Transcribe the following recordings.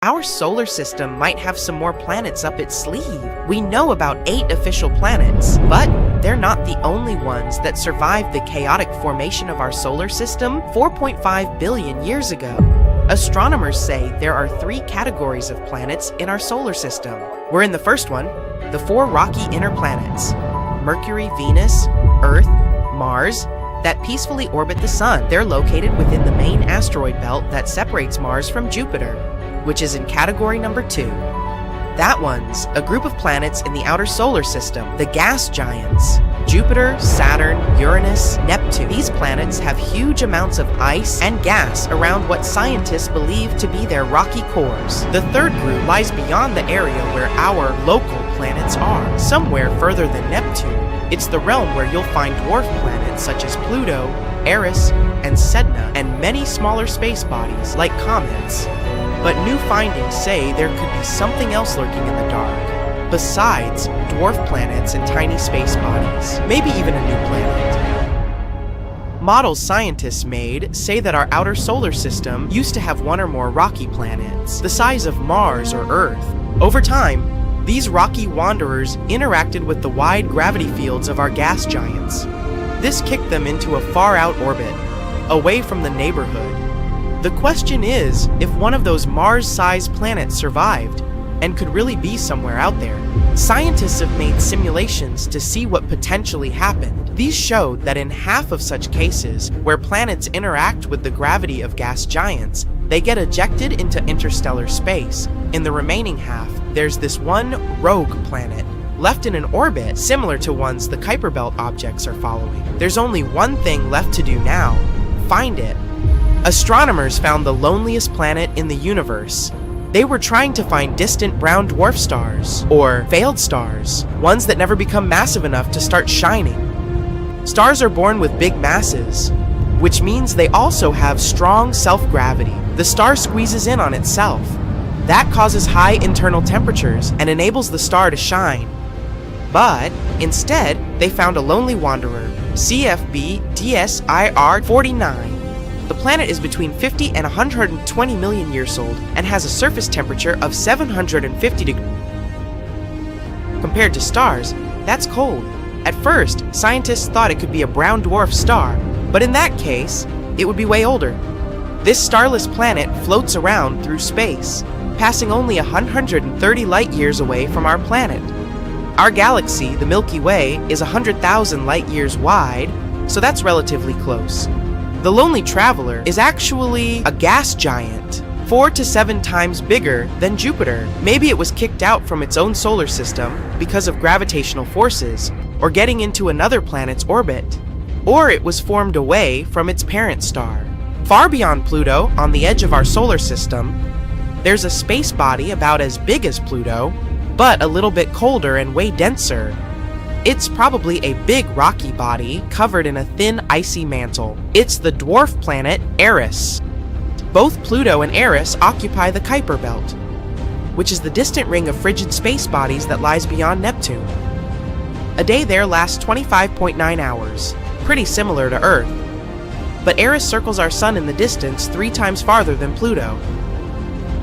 Our solar system might have some more planets up its sleeve. We know about 8 official planets, but they're not the only ones that survived the chaotic formation of our solar system 4.5 billion years ago. Astronomers say there are 3 categories of planets in our solar system. We're in the first one, the 4 rocky inner planets: Mercury, Venus, Earth, Mars, that peacefully orbit the Sun. They're located within the main asteroid belt that separates Mars from Jupiter, which is in category number 2. That one's a group of planets in the outer solar system, the gas giants: Jupiter, Saturn, Uranus, Neptune. These planets have huge amounts of ice and gas around what scientists believe to be their rocky cores. The third group lies beyond the area where our local planets are, somewhere further than Neptune. It's the realm where you'll find dwarf planets such as Pluto, Eris, and Sedna, and many smaller space bodies like comets. But new findings say there could be something else lurking in the dark, besides dwarf planets and tiny space bodies, maybe even a new planet. Models scientists made say that our outer solar system used to have 1 or more rocky planets, the size of Mars or Earth. Over time, these rocky wanderers interacted with the wide gravity fields of our gas giants. This kicked them into a far-out orbit, away from the neighborhood. The question is if one of those Mars-sized planets survived and could really be somewhere out there. Scientists have made simulations to see what potentially happened. These showed that in half of such cases, where planets interact with the gravity of gas giants, they get ejected into interstellar space. In the remaining half, there's this one rogue planet, left in an orbit similar to ones the Kuiper Belt objects are following. There's only one thing left to do now: find it. Astronomers found the loneliest planet in the universe. They were trying to find distant brown dwarf stars, or failed stars, ones that never become massive enough to start shining. Stars are born with big masses, which means they also have strong self-gravity. The star squeezes in on itself. That causes high internal temperatures and enables the star to shine. But instead, they found a lonely wanderer, CFB DSIR 49. The planet is between 50 and 120 million years old and has a surface temperature of 750 degrees. Compared to stars, that's cold. At first, scientists thought it could be a brown dwarf star, but in that case, it would be way older. This starless planet floats around through space, passing only 130 light years away from our planet. Our galaxy, the Milky Way, is 100,000 light years wide, so that's relatively close. The Lonely Traveler is actually a gas giant, 4 to 7 times bigger than Jupiter. Maybe it was kicked out from its own solar system because of gravitational forces, or getting into another planet's orbit, or it was formed away from its parent star. Far beyond Pluto, on the edge of our solar system, there's a space body about as big as Pluto, but a little bit colder and way denser. It's probably a big rocky body covered in a thin icy mantle. It's the dwarf planet Eris. Both Pluto and Eris occupy the Kuiper Belt, which is the distant ring of frigid space bodies that lies beyond Neptune. A day there lasts 25.9 hours, pretty similar to Earth. But Eris circles our sun in the distance 3 times farther than Pluto,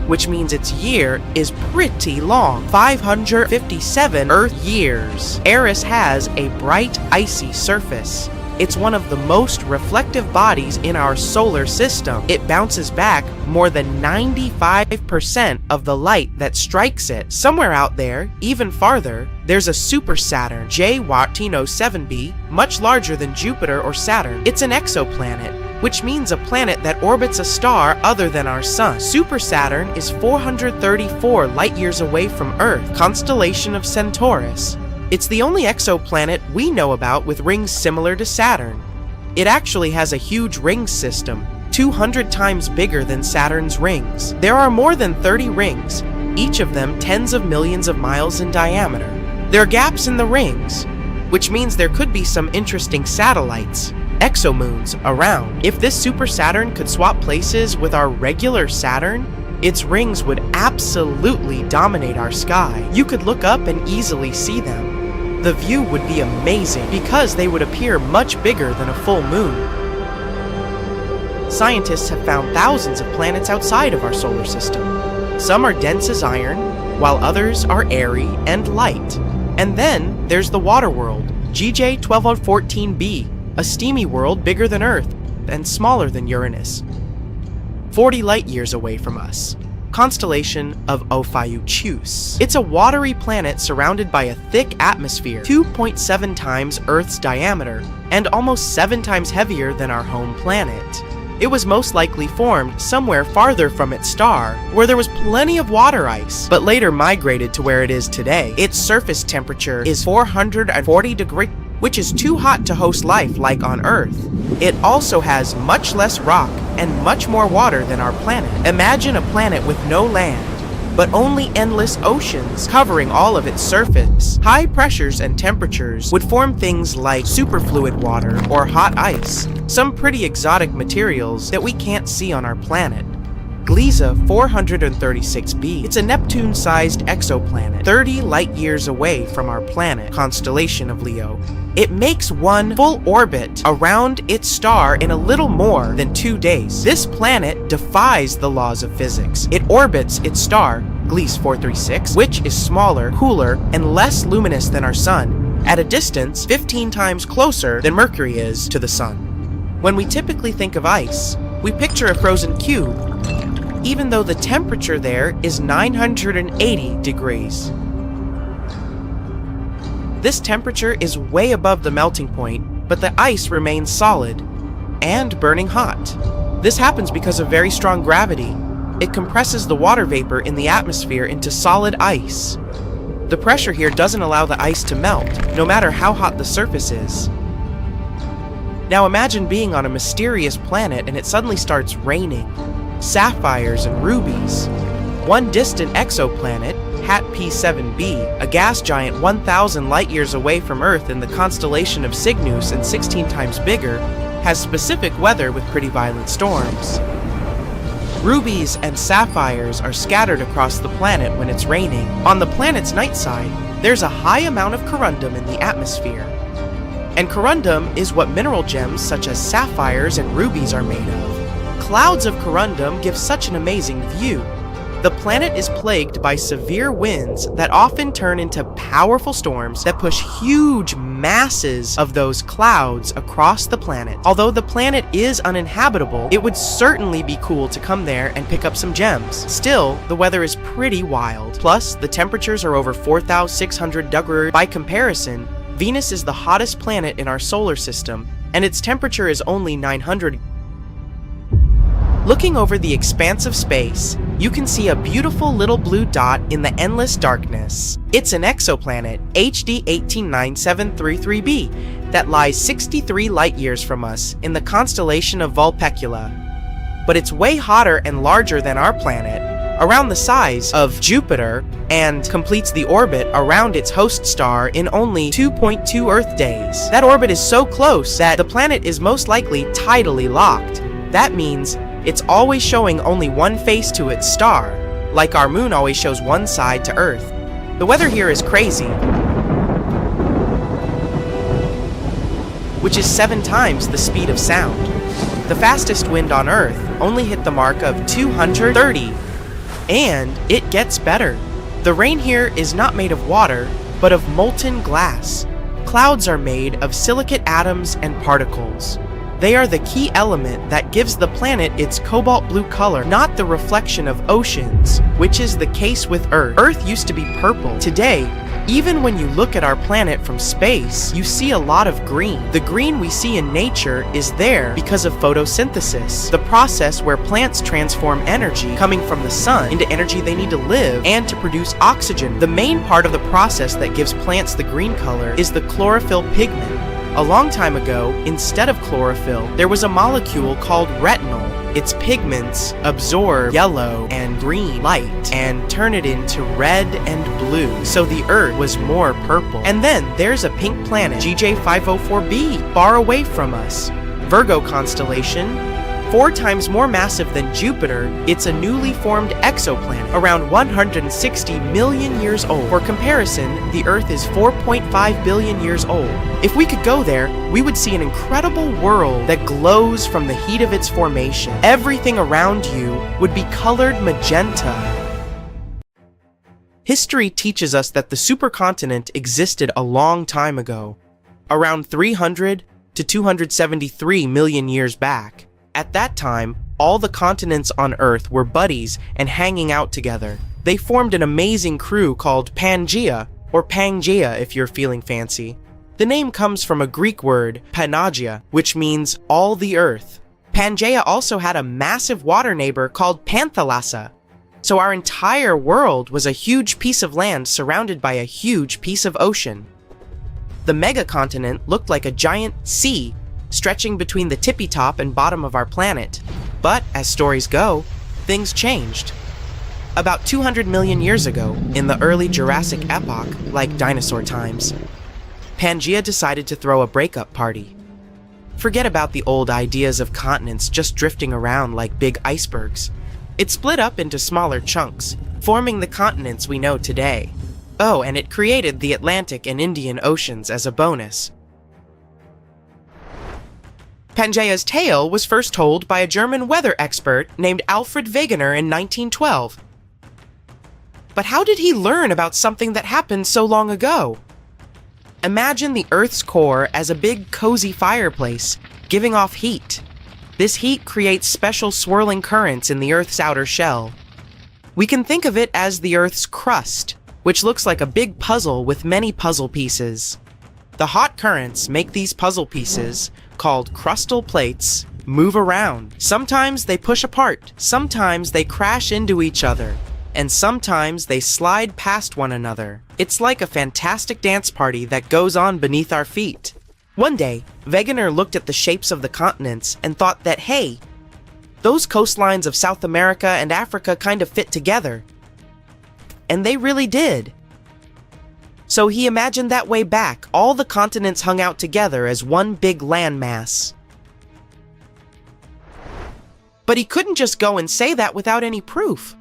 which means its year is pretty long, 557 Earth years. Eris has a bright, icy surface. It's one of the most reflective bodies in our solar system. It bounces back more than 95% of the light that strikes it. Somewhere out there, even farther, there's a super Saturn, J-7b, much larger than Jupiter or Saturn. It's an exoplanet, which means a planet that orbits a star other than our sun. Super Saturn is 434 light years away from Earth, constellation of Centaurus. It's the only exoplanet we know about with rings similar to Saturn. It actually has a huge ring system, 200 times bigger than Saturn's rings. There are more than 30 rings, each of them tens of millions of miles in diameter. There are gaps in the rings, which means there could be some interesting satellites, exomoons, around. If this super Saturn could swap places with our regular Saturn, its rings would absolutely dominate our sky. You could look up and easily see them. The view would be amazing because they would appear much bigger than a full moon. Scientists have found thousands of planets outside of our solar system. Some are dense as iron, while others are airy and light. And then there's the water world, GJ 1214b, a steamy world bigger than Earth and smaller than Uranus, 40 light-years away from us. Constellation of Ophiuchus. It's a watery planet surrounded by a thick atmosphere, 2.7 times Earth's diameter, and almost 7 times heavier than our home planet. It was most likely formed somewhere farther from its star, where there was plenty of water ice, but later migrated to where it is today. Its surface temperature is 440 degrees, which is too hot to host life like on Earth. It also has much less rock and much more water than our planet. Imagine a planet with no land, but only endless oceans covering all of its surface. High pressures and temperatures would form things like superfluid water or hot ice, some pretty exotic materials that we can't see on our planet. Gliese 436b. It's a Neptune-sized exoplanet, 30 light-years away from our planet, constellation of Leo. It makes one full orbit around its star in a little more than 2 days. This planet defies the laws of physics. It orbits its star, Gliese 436, which is smaller, cooler, and less luminous than our sun, at a distance 15 times closer than Mercury is to the sun. When we typically think of ice, we picture a frozen cube, even though the temperature there is 980 degrees. This temperature is way above the melting point, but the ice remains solid and burning hot. This happens because of very strong gravity. It compresses the water vapor in the atmosphere into solid ice. The pressure here doesn't allow the ice to melt, no matter how hot the surface is. Now imagine being on a mysterious planet and it suddenly starts raining sapphires and rubies. One distant exoplanet, HAT P7b, a gas giant 1,000 light-years away from Earth in the constellation of Cygnus and 16 times bigger, has specific weather with pretty violent storms. Rubies and sapphires are scattered across the planet when it's raining. On the planet's night side, there's a high amount of corundum in the atmosphere. And corundum is what mineral gems such as sapphires and rubies are made of. Clouds of corundum give such an amazing view. The planet is plagued by severe winds that often turn into powerful storms that push huge masses of those clouds across the planet. Although the planet is uninhabitable, it would certainly be cool to come there and pick up some gems. Still, the weather is pretty wild. Plus, the temperatures are over 4,600 degrees. By comparison, Venus is the hottest planet in our solar system, and its temperature is only 900. Looking over the expanse of space, you can see a beautiful little blue dot in the endless darkness. It's an exoplanet, HD 189733b, that lies 63 light-years from us in the constellation of Vulpecula. But it's way hotter and larger than our planet, around the size of Jupiter, and completes the orbit around its host star in only 2.2 Earth days. That orbit is so close that the planet is most likely tidally locked. That means it's always showing only one face to its star, like our moon always shows one side to Earth. The weather here is crazy, which is 7 times the speed of sound. The fastest wind on Earth only hit the mark of 230, and it gets better. The rain here is not made of water, but of molten glass. Clouds are made of silicate atoms and particles. They are the key element that gives the planet its cobalt blue color, not the reflection of oceans, which is the case with Earth. Earth used to be purple. Today, even when you look at our planet from space, you see a lot of green. The green we see in nature is there because of photosynthesis, the process where plants transform energy coming from the sun into energy they need to live and to produce oxygen. The main part of the process that gives plants the green color is the chlorophyll pigment. A long time ago, instead of chlorophyll, there was a molecule called retinol. Its pigments absorb yellow and green light and turn it into red and blue, so the Earth was more purple. And then there's a pink planet, GJ 504b, far away from us. Virgo constellation, 4 times more massive than Jupiter. It's a newly formed exoplanet, around 160 million years old. For comparison, the Earth is 4.5 billion years old. If we could go there, we would see an incredible world that glows from the heat of its formation. Everything around you would be colored magenta. History teaches us that the supercontinent existed a long time ago, around 300 to 273 million years back. At that time, all the continents on Earth were buddies and hanging out together. They formed an amazing crew called Pangea, or Pangea if you're feeling fancy. The name comes from a Greek word, Pangea, which means all the Earth. Pangea also had a massive water neighbor called Panthalassa. So our entire world was a huge piece of land surrounded by a huge piece of ocean. The megacontinent looked like a giant sea stretching between the tippy top and bottom of our planet. But as stories go, things changed. About 200 million years ago, in the early Jurassic epoch, like dinosaur times, Pangea decided to throw a breakup party. Forget about the old ideas of continents just drifting around like big icebergs. It split up into smaller chunks, forming the continents we know today. Oh, and it created the Atlantic and Indian Oceans as a bonus. Pangea's tale was first told by a German weather expert named Alfred Wegener in 1912. But how did he learn about something that happened so long ago? Imagine the Earth's core as a big cozy fireplace, giving off heat. This heat creates special swirling currents in the Earth's outer shell. We can think of it as the Earth's crust, which looks like a big puzzle with many puzzle pieces. The hot currents make these puzzle pieces, called crustal plates, move around. Sometimes they push apart, sometimes they crash into each other, and sometimes they slide past one another. It's like a fantastic dance party that goes on beneath our feet. One day, Wegener looked at the shapes of the continents and thought that, hey, those coastlines of South America and Africa kind of fit together. And they really did. So he imagined that way back, all the continents hung out together as one big landmass. But he couldn't just go and say that without any proof.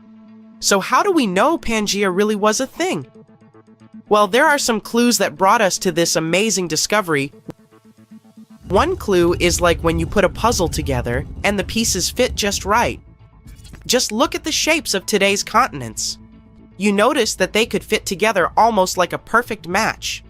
So how do we know Pangea really was a thing? Well, there are some clues that brought us to this amazing discovery. One clue is like when you put a puzzle together and the pieces fit just right. Just look at the shapes of today's continents. You notice that they could fit together almost like a perfect match.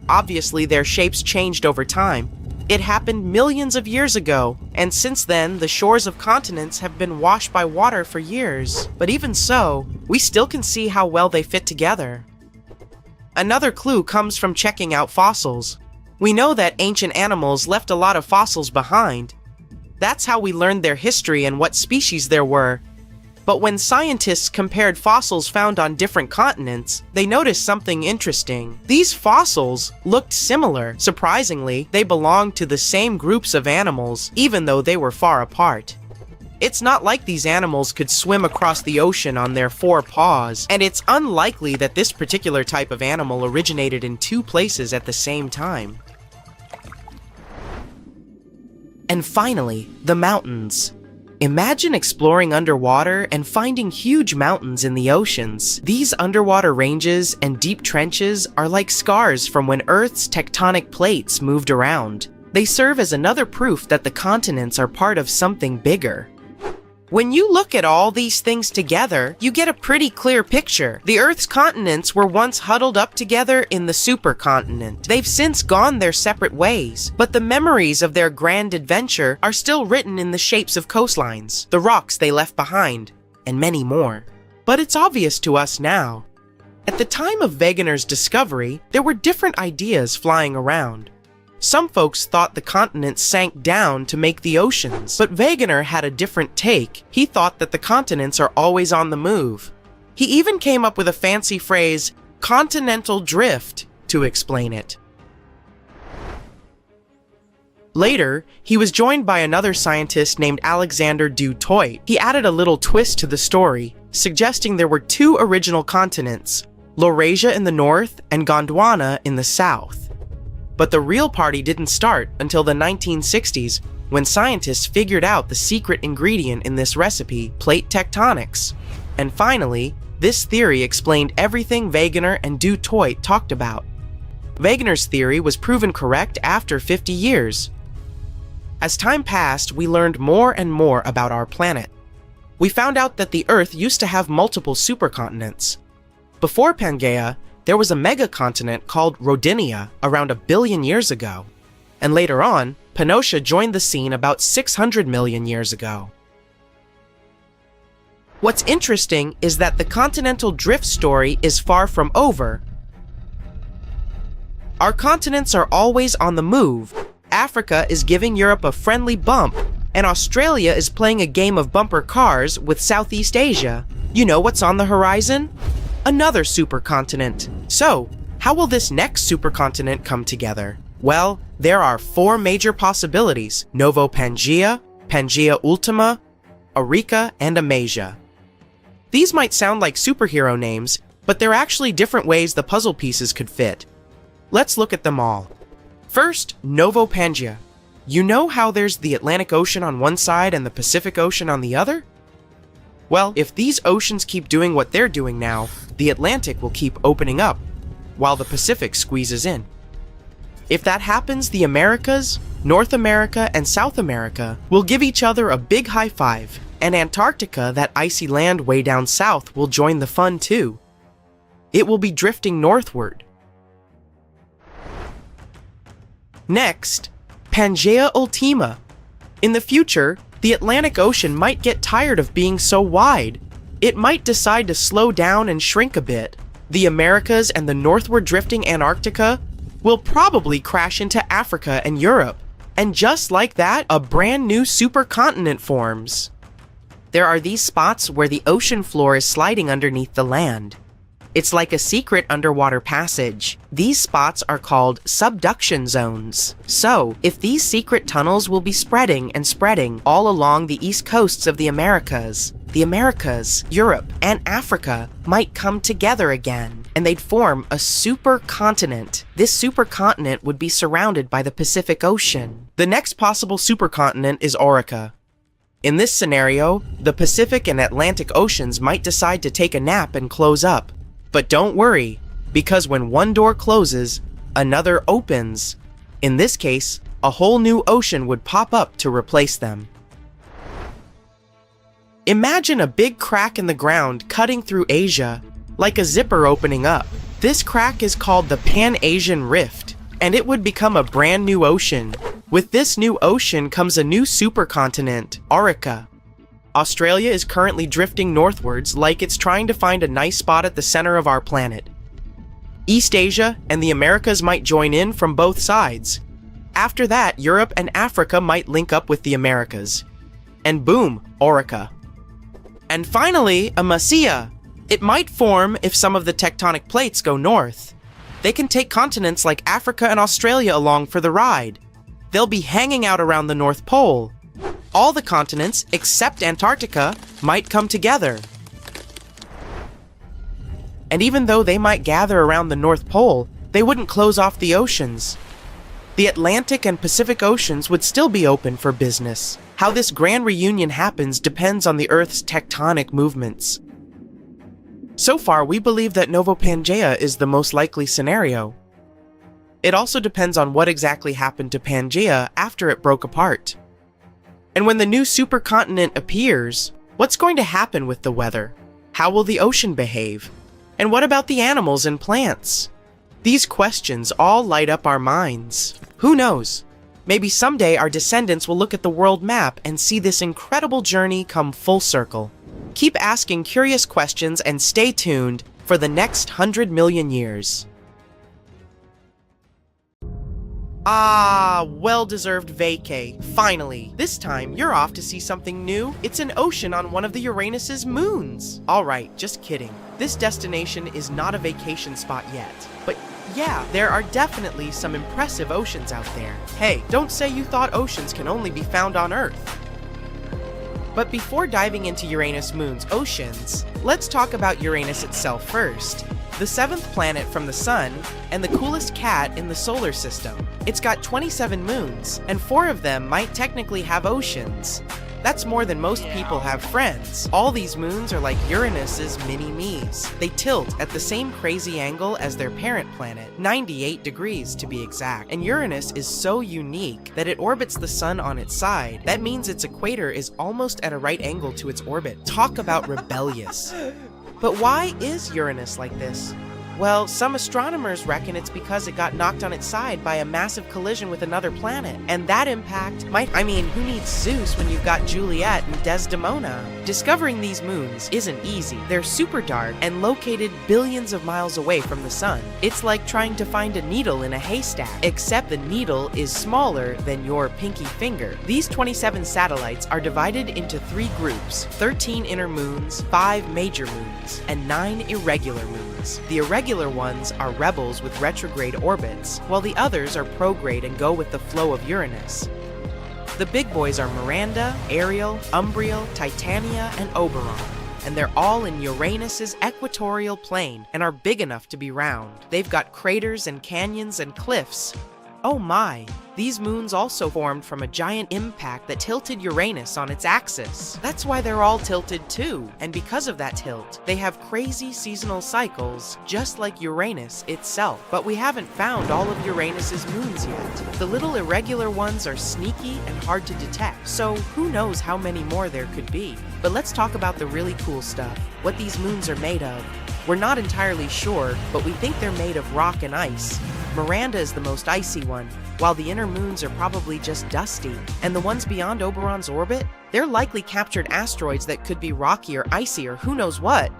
Obviously, their shapes changed over time. It happened millions of years ago, and since then, the shores of continents have been washed by water for years. But even so, we still can see how well they fit together. Another clue comes from checking out fossils. We know that ancient animals left a lot of fossils behind. That's how we learned their history and what species there were. But when scientists compared fossils found on different continents, they noticed something interesting. These fossils looked similar. Surprisingly, they belonged to the same groups of animals, even though they were far apart. It's not like these animals could swim across the ocean on their 4 paws, and it's unlikely that this particular type of animal originated in 2 places at the same time. And finally, the mountains. Imagine exploring underwater and finding huge mountains in the oceans. These underwater ranges and deep trenches are like scars from when Earth's tectonic plates moved around. They serve as another proof that the continents are part of something bigger. When you look at all these things together, you get a pretty clear picture. The Earth's continents were once huddled up together in the supercontinent. They've since gone their separate ways, but the memories of their grand adventure are still written in the shapes of coastlines, the rocks they left behind, and many more. But it's obvious to us now. At the time of Wegener's discovery, there were different ideas flying around. Some folks thought the continents sank down to make the oceans, but Wegener had a different take. He thought that the continents are always on the move. He even came up with a fancy phrase, continental drift, to explain it. Later, he was joined by another scientist named Alexander du Toit. He added a little twist to the story, suggesting there were 2 original continents, Laurasia in the north and Gondwana in the south. But the real party didn't start until the 1960s, when scientists figured out the secret ingredient in this recipe, plate tectonics. And finally, this theory explained everything Wegener and du Toit talked about. Wegener's theory was proven correct after 50 years. As time passed, we learned more and more about our planet. We found out that the Earth used to have multiple supercontinents. Before Pangea, there was a megacontinent called Rodinia around 1 billion years ago. And later on, Pangea joined the scene about 600 million years ago. What's interesting is that the continental drift story is far from over. Our continents are always on the move. Africa is giving Europe a friendly bump, and Australia is playing a game of bumper cars with Southeast Asia. You know what's on the horizon? Another supercontinent. So, how will this next supercontinent come together? Well, there are 4 major possibilities: Novo Pangea, Pangea Ultima, Arica, and Amasia. These might sound like superhero names, but they're actually different ways the puzzle pieces could fit. Let's look at them all. First, Novo Pangea. You know how there's the Atlantic Ocean on one side and the Pacific Ocean on the other? Well, if these oceans keep doing what they're doing now, the Atlantic will keep opening up, while the Pacific squeezes in. If that happens, the Americas, North America, and South America will give each other a big high five, and Antarctica, that icy land way down south, will join the fun too. It will be drifting northward. Next, Pangea Ultima. In the future, the Atlantic Ocean might get tired of being so wide. It might decide to slow down and shrink a bit. The Americas and the northward drifting Antarctica will probably crash into Africa and Europe. And just like that, a brand new supercontinent forms. There are these spots where the ocean floor is sliding underneath the land. It's like a secret underwater passage. These spots are called subduction zones. So, if these secret tunnels will be spreading and spreading all along the east coasts of the Americas, Europe, and Africa might come together again, and they'd form a supercontinent. This supercontinent would be surrounded by the Pacific Ocean. The next possible supercontinent is Orica. In this scenario, the Pacific and Atlantic Oceans might decide to take a nap and close up. But don't worry, because when one door closes, another opens. In this case, a whole new ocean would pop up to replace them. Imagine a big crack in the ground cutting through Asia, like a zipper opening up. This crack is called the Pan-Asian Rift, and it would become a brand new ocean. With this new ocean comes a new supercontinent, Orica. Australia is currently drifting northwards like it's trying to find a nice spot at the center of our planet. East Asia and the Americas might join in from both sides. After that, Europe and Africa might link up with the Americas. And boom, Orica. And finally, Amasia. It might form if some of the tectonic plates go north. They can take continents like Africa and Australia along for the ride. They'll be hanging out around the North Pole. All the continents, except Antarctica, might come together. And even though they might gather around the North Pole, they wouldn't close off the oceans. The Atlantic and Pacific Oceans would still be open for business. How this grand reunion happens depends on the Earth's tectonic movements. So far, we believe that Novo Pangea is the most likely scenario. It also depends on what exactly happened to Pangea after it broke apart. And when the new supercontinent appears, what's going to happen with the weather? How will the ocean behave? And what about the animals and plants? These questions all light up our minds. Who knows? Maybe someday our descendants will look at the world map and see this incredible journey come full circle. Keep asking curious questions and stay tuned for the next 100 million years. Ah, well-deserved vacay. Finally. This time, you're off to see something new. It's an ocean on one of the Uranus's moons. Alright, just kidding. This destination is not a vacation spot yet. But yeah, there are definitely some impressive oceans out there. Hey, don't say you thought oceans can only be found on Earth. But before diving into Uranus Moon's oceans, let's talk about Uranus itself first. The 7th planet from the Sun, and the coolest cat in the solar system. It's got 27 moons, and 4 of them might technically have oceans. That's more than most people have friends. All these moons are like Uranus's mini-me's. They tilt at the same crazy angle as their parent planet, 98 degrees to be exact. And Uranus is so unique that it orbits the Sun on its side. That means its equator is almost at a right angle to its orbit. Talk about rebellious. But why is Uranus like this? Well, some astronomers reckon it's because it got knocked on its side by a massive collision with another planet, and that impact who needs Zeus when you've got Juliet and Desdemona? Discovering these moons isn't easy. They're super dark and located billions of miles away from the sun. It's like trying to find a needle in a haystack, except the needle is smaller than your pinky finger. These 27 satellites are divided into 3 groups: 13 inner moons, 5 major moons, and 9 irregular moons. The irregular ones are rebels with retrograde orbits, while the others are prograde and go with the flow of Uranus. The big boys are Miranda, Ariel, Umbriel, Titania, and Oberon, and they're all in Uranus's equatorial plane and are big enough to be round. They've got craters and canyons and cliffs. Oh my! These moons also formed from a giant impact that tilted Uranus on its axis. That's why they're all tilted too, and because of that tilt, they have crazy seasonal cycles, just like Uranus itself. But we haven't found all of Uranus's moons yet. The little irregular ones are sneaky and hard to detect, so who knows how many more there could be. But let's talk about the really cool stuff, what these moons are made of. We're not entirely sure, but we think they're made of rock and ice. Miranda is the most icy one, while the inner moons are probably just dusty. And the ones beyond Oberon's orbit? They're likely captured asteroids that could be rocky or icy or who knows what.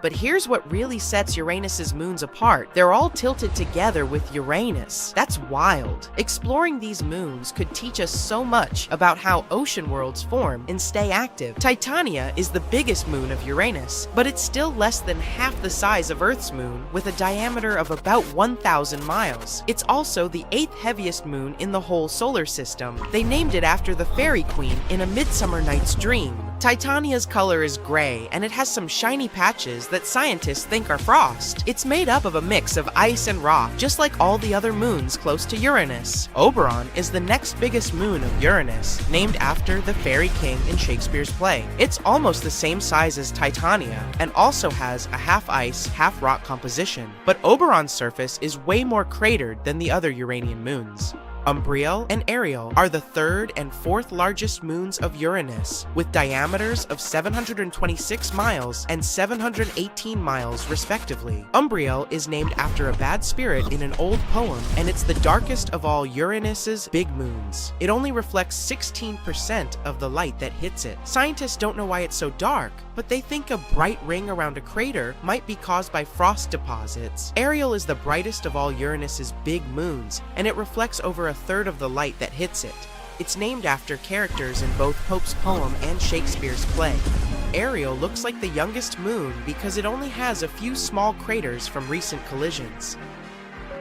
But here's what really sets Uranus's moons apart. They're all tilted together with Uranus. That's wild. Exploring these moons could teach us so much about how ocean worlds form and stay active. Titania is the biggest moon of Uranus, but it's still less than half the size of Earth's moon, with a diameter of about 1,000 miles. It's also the 8th heaviest moon in the whole solar system. They named it after the fairy queen in A Midsummer Night's Dream. Titania's color is gray, and it has some shiny patches that scientists think are frost. It's made up of a mix of ice and rock, just like all the other moons close to Uranus. Oberon is the next biggest moon of Uranus, named after the fairy king in Shakespeare's play. It's almost the same size as Titania, and also has a half ice, half rock composition. But Oberon's surface is way more cratered than the other Uranian moons. Umbriel and Ariel are the 3rd and 4th largest moons of Uranus, with diameters of 726 miles and 718 miles respectively. Umbriel is named after a bad spirit in an old poem, and it's the darkest of all Uranus's big moons. It only reflects 16% of the light that hits it. Scientists don't know why it's so dark, but they think a bright ring around a crater might be caused by frost deposits. Ariel is the brightest of all Uranus's big moons, and it reflects over a third of the light that hits it. It's named after characters in both Pope's poem and Shakespeare's play. Ariel looks like the youngest moon because it only has a few small craters from recent collisions.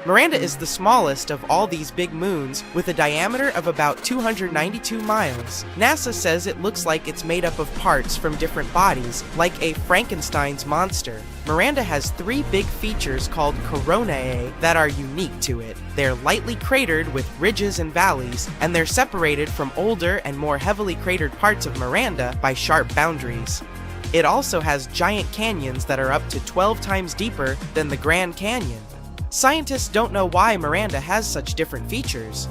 Miranda is the smallest of all these big moons, with a diameter of about 292 miles. NASA says it looks like it's made up of parts from different bodies, like a Frankenstein's monster. Miranda has 3 big features called coronae that are unique to it. They're lightly cratered with ridges and valleys, and they're separated from older and more heavily cratered parts of Miranda by sharp boundaries. It also has giant canyons that are up to 12 times deeper than the Grand Canyon. Scientists don't know why Miranda has such different features,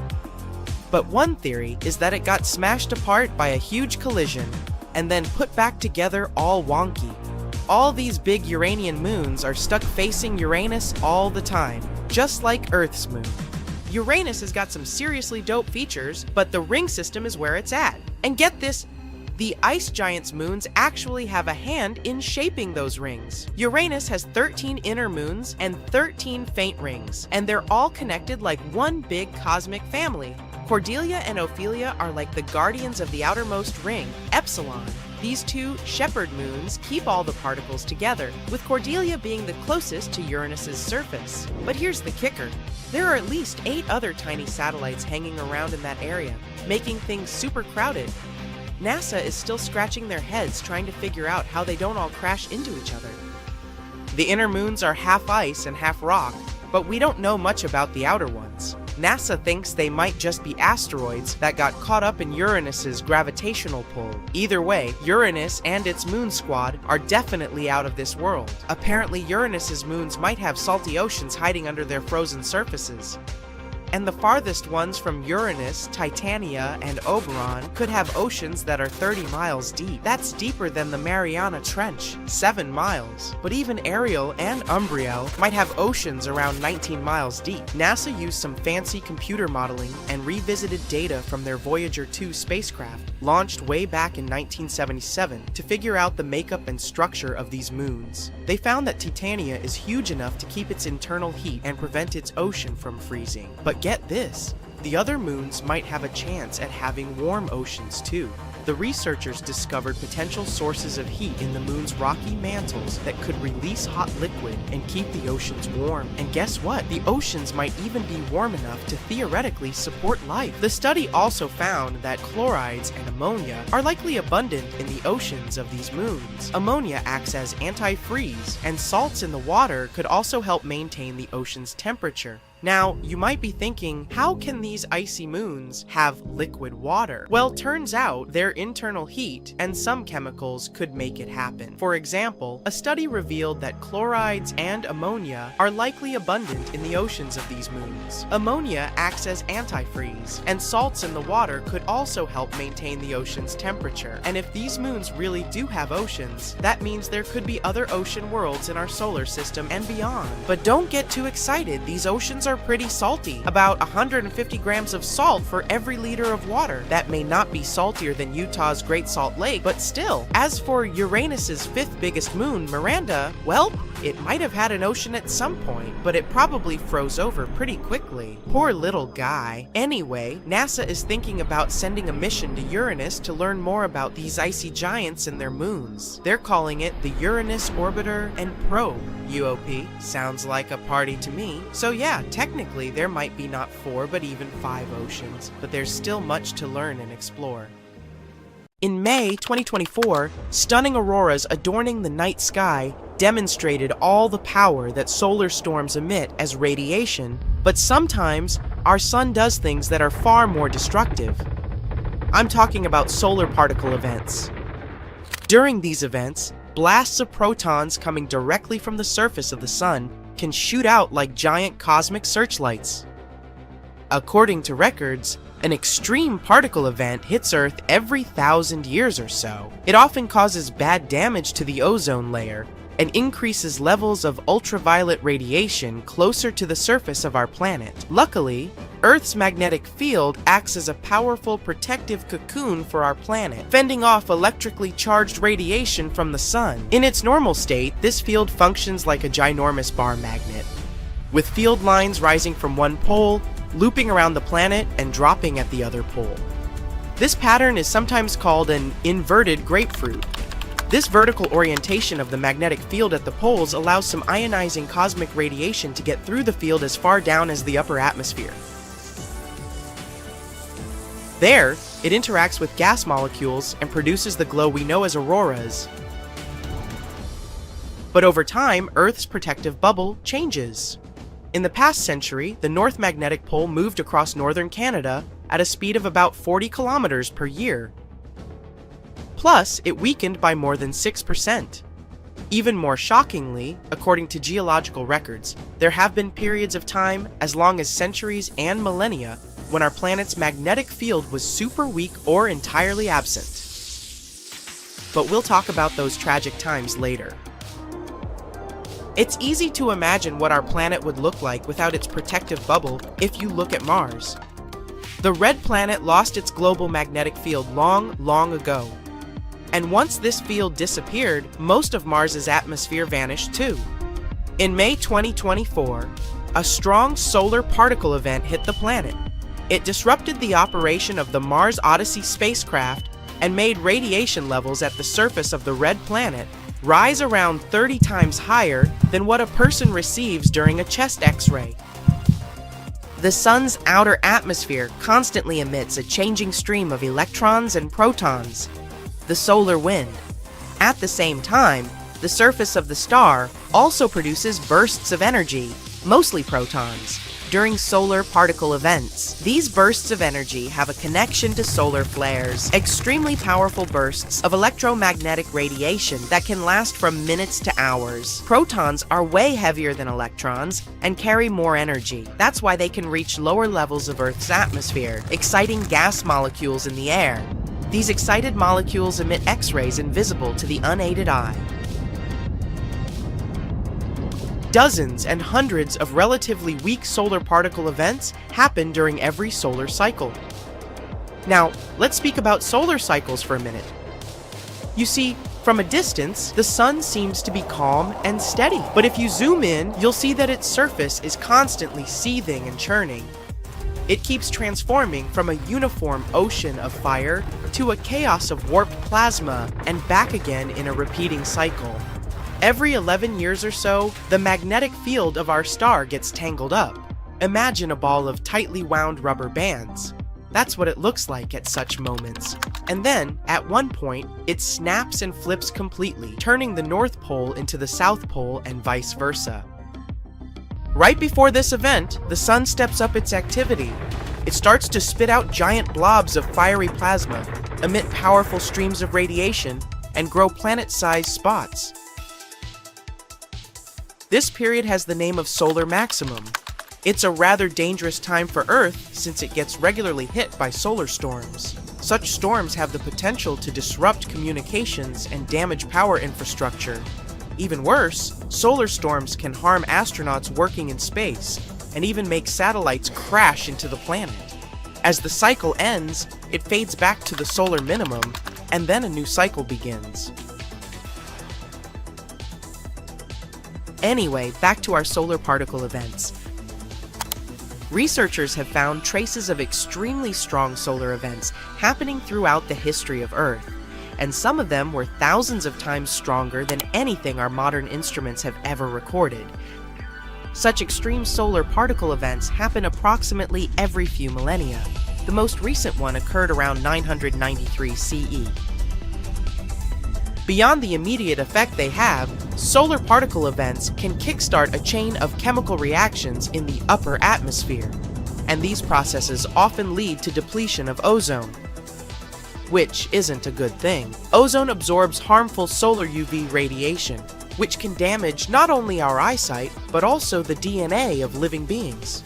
but one theory is that it got smashed apart by a huge collision and then put back together all wonky. All these big Uranian moons are stuck facing Uranus all the time, just like Earth's moon. Uranus has got some seriously dope features, but the ring system is where it's at. And get this, the ice giant's moons actually have a hand in shaping those rings. Uranus has 13 inner moons and 13 faint rings, and they're all connected like one big cosmic family. Cordelia and Ophelia are like the guardians of the outermost ring, Epsilon. These 2 shepherd moons keep all the particles together, with Cordelia being the closest to Uranus's surface. But here's the kicker. There are at least 8 other tiny satellites hanging around in that area, making things super crowded. NASA is still scratching their heads trying to figure out how they don't all crash into each other. The inner moons are half ice and half rock, but we don't know much about the outer ones. NASA thinks they might just be asteroids that got caught up in Uranus's gravitational pull. Either way, Uranus and its moon squad are definitely out of this world. Apparently, Uranus's moons might have salty oceans hiding under their frozen surfaces. and the farthest ones from Uranus, Titania, and Oberon could have oceans that are 30 miles deep. That's deeper than the Mariana Trench, 7 miles. But even Ariel and Umbriel might have oceans around 19 miles deep. NASA used some fancy computer modeling and revisited data from their Voyager 2 spacecraft, launched way back in 1977, to figure out the makeup and structure of these moons. They found that Titania is huge enough to keep its internal heat and prevent its ocean from freezing. But get this, the other moons might have a chance at having warm oceans too. The researchers discovered potential sources of heat in the moon's rocky mantles that could release hot liquid and keep the oceans warm. And guess what? The oceans might even be warm enough to theoretically support life. The study also found that chlorides and ammonia are likely abundant in the oceans of these moons. Ammonia acts as antifreeze, and salts in the water could also help maintain the ocean's temperature. Now, you might be thinking, how can these icy moons have liquid water? Well, turns out their internal heat and some chemicals could make it happen. For example, a study revealed that chlorides and ammonia are likely abundant in the oceans of these moons. Ammonia acts as antifreeze, and salts in the water could also help maintain the ocean's temperature. And if these moons really do have oceans, that means there could be other ocean worlds in our solar system and beyond. But don't get too excited, these oceans are pretty salty, about 150 grams of salt for every liter of water. That may not be saltier than Utah's Great Salt Lake, but still. As for Uranus's fifth biggest moon, Miranda, well, it might have had an ocean at some point, but it probably froze over pretty quickly. Poor little guy. Anyway, NASA is thinking about sending a mission to Uranus to learn more about these icy giants and their moons. They're calling it the Uranus Orbiter and Probe. UOP. Sounds like a party to me. So yeah, technically there might be not 4 but even 5 oceans, but there's still much to learn and explore. In May 2024, stunning auroras adorning the night sky demonstrated all the power that solar storms emit as radiation, but sometimes our sun does things that are far more destructive. I'm talking about solar particle events. During these events, blasts of protons coming directly from the surface of the sun can shoot out like giant cosmic searchlights. According to records, an extreme particle event hits Earth every 1,000 years or so. It often causes bad damage to the ozone layer and increases levels of ultraviolet radiation closer to the surface of our planet. Luckily, Earth's magnetic field acts as a powerful protective cocoon for our planet, fending off electrically charged radiation from the sun. In its normal state, this field functions like a ginormous bar magnet, with field lines rising from one pole, looping around the planet, and dropping at the other pole. This pattern is sometimes called an inverted grapefruit. This vertical orientation of the magnetic field at the poles allows some ionizing cosmic radiation to get through the field as far down as the upper atmosphere. There, it interacts with gas molecules and produces the glow we know as auroras. But over time, Earth's protective bubble changes. In the past century, the North Magnetic Pole moved across northern Canada at a speed of about 40 kilometers per year. Plus, it weakened by more than 6%. Even more shockingly, according to geological records, there have been periods of time, as long as centuries and millennia, when our planet's magnetic field was super weak or entirely absent. But we'll talk about those tragic times later. It's easy to imagine what our planet would look like without its protective bubble if you look at Mars. The red planet lost its global magnetic field long ago. And once this field disappeared, most of Mars's atmosphere vanished too. In May 2024, a strong solar particle event hit the planet. It disrupted the operation of the Mars Odyssey spacecraft and made radiation levels at the surface of the red planet rise around 30 times higher than what a person receives during a chest X-ray. The sun's outer atmosphere constantly emits a changing stream of electrons and protons, the solar wind. At the same time, the surface of the star also produces bursts of energy, mostly protons, during solar particle events. These bursts of energy have a connection to solar flares, extremely powerful bursts of electromagnetic radiation that can last from minutes to hours. Protons are way heavier than electrons and carry more energy. That's why they can reach lower levels of Earth's atmosphere, exciting gas molecules in the air. These excited molecules emit X-rays invisible to the unaided eye. Dozens and hundreds of relatively weak solar particle events happen during every solar cycle. Now, let's speak about solar cycles for a minute. You see, from a distance, the sun seems to be calm and steady. But if you zoom in, you'll see that its surface is constantly seething and churning. It keeps transforming from a uniform ocean of fire to a chaos of warped plasma and back again in a repeating cycle. Every 11 years or so, the magnetic field of our star gets tangled up. Imagine a ball of tightly wound rubber bands. That's what it looks like at such moments. And then, at one point, it snaps and flips completely, turning the North Pole into the South Pole and vice versa. Right before this event, the sun steps up its activity. It starts to spit out giant blobs of fiery plasma, emit powerful streams of radiation, and grow planet-sized spots. This period has the name of solar maximum. It's a rather dangerous time for Earth since it gets regularly hit by solar storms. Such storms have the potential to disrupt communications and damage power infrastructure. Even worse, solar storms can harm astronauts working in space and even make satellites crash into the planet. As the cycle ends, it fades back to the solar minimum, and then a new cycle begins. Anyway, back to our solar particle events. Researchers have found traces of extremely strong solar events happening throughout the history of Earth, and some of them were thousands of times stronger than anything our modern instruments have ever recorded. Such extreme solar particle events happen approximately every few millennia. The most recent one occurred around 993 CE. Beyond the immediate effect they have, solar particle events can kickstart a chain of chemical reactions in the upper atmosphere, and these processes often lead to depletion of ozone, which isn't a good thing. Ozone absorbs harmful solar UV radiation, which can damage not only our eyesight, but also the DNA of living beings.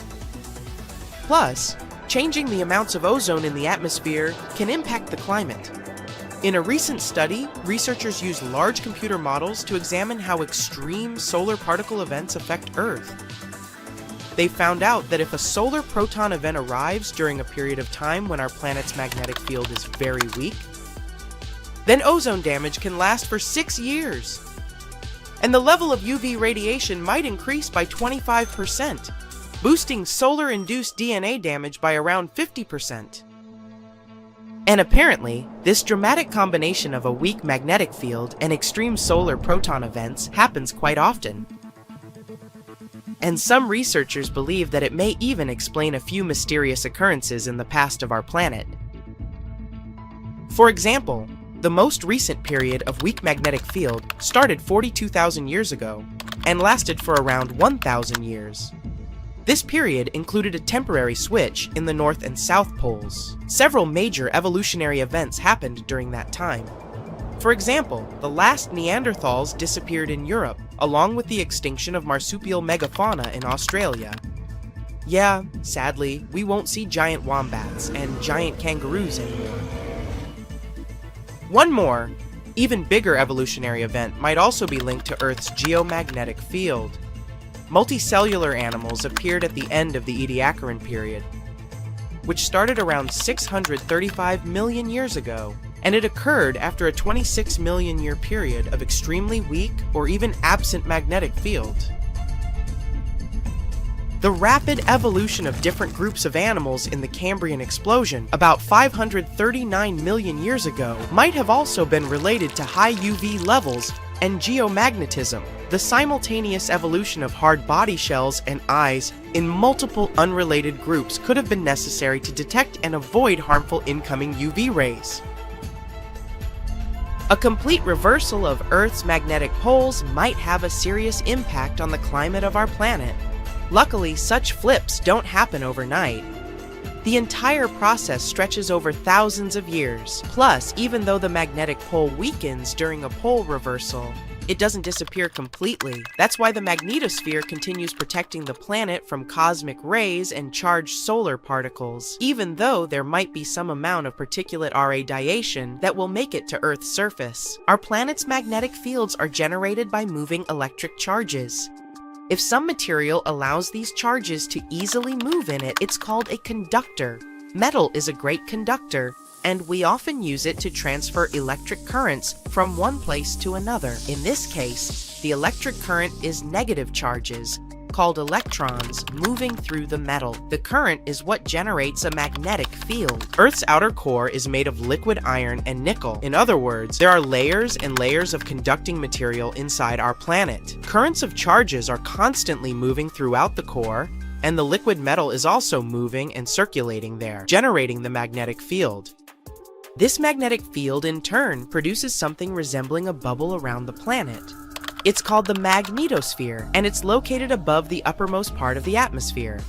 Plus, changing the amounts of ozone in the atmosphere can impact the climate. In a recent study, researchers used large computer models to examine how extreme solar particle events affect Earth. They found out that if a solar proton event arrives during a period of time when our planet's magnetic field is very weak, then ozone damage can last for 6 years. And the level of UV radiation might increase by 25%, boosting solar-induced DNA damage by around 50%. And apparently, this dramatic combination of a weak magnetic field and extreme solar proton events happens quite often. And some researchers believe that it may even explain a few mysterious occurrences in the past of our planet. For example, the most recent period of weak magnetic field started 42,000 years ago and lasted for around 1,000 years. This period included a temporary switch in the North and South poles. Several major evolutionary events happened during that time. For example, the last Neanderthals disappeared in Europe, along with the extinction of marsupial megafauna in Australia. Yeah, sadly, we won't see giant wombats and giant kangaroos anymore. One more, even bigger evolutionary event might also be linked to Earth's geomagnetic field. Multicellular animals appeared at the end of the Ediacaran period, which started around 635 million years ago, and it occurred after a 26 million year period of extremely weak or even absent magnetic field. The rapid evolution of different groups of animals in the Cambrian explosion about 539 million years ago might have also been related to high UV levels and geomagnetism, the simultaneous evolution of hard body shells and eyes in multiple unrelated groups could have been necessary to detect and avoid harmful incoming UV rays. A complete reversal of Earth's magnetic poles might have a serious impact on the climate of our planet. Luckily, such flips don't happen overnight. The entire process stretches over thousands of years. Plus, even though the magnetic pole weakens during a pole reversal, it doesn't disappear completely. That's why the magnetosphere continues protecting the planet from cosmic rays and charged solar particles, even though there might be some amount of particulate radiation that will make it to Earth's surface. Our planet's magnetic fields are generated by moving electric charges. If some material allows these charges to easily move in it, it's called a conductor. Metal is a great conductor, and we often use it to transfer electric currents from one place to another. In this case, the electric current is negative charges, called electrons, moving through the metal. The current is what generates a magnetic field. Earth's outer core is made of liquid iron and nickel. In other words, there are layers and layers of conducting material inside our planet. Currents of charges are constantly moving throughout the core, and the liquid metal is also moving and circulating there, generating the magnetic field. This magnetic field, in turn, produces something resembling a bubble around the planet. It's called the magnetosphere, and it's located above the uppermost part of the atmosphere.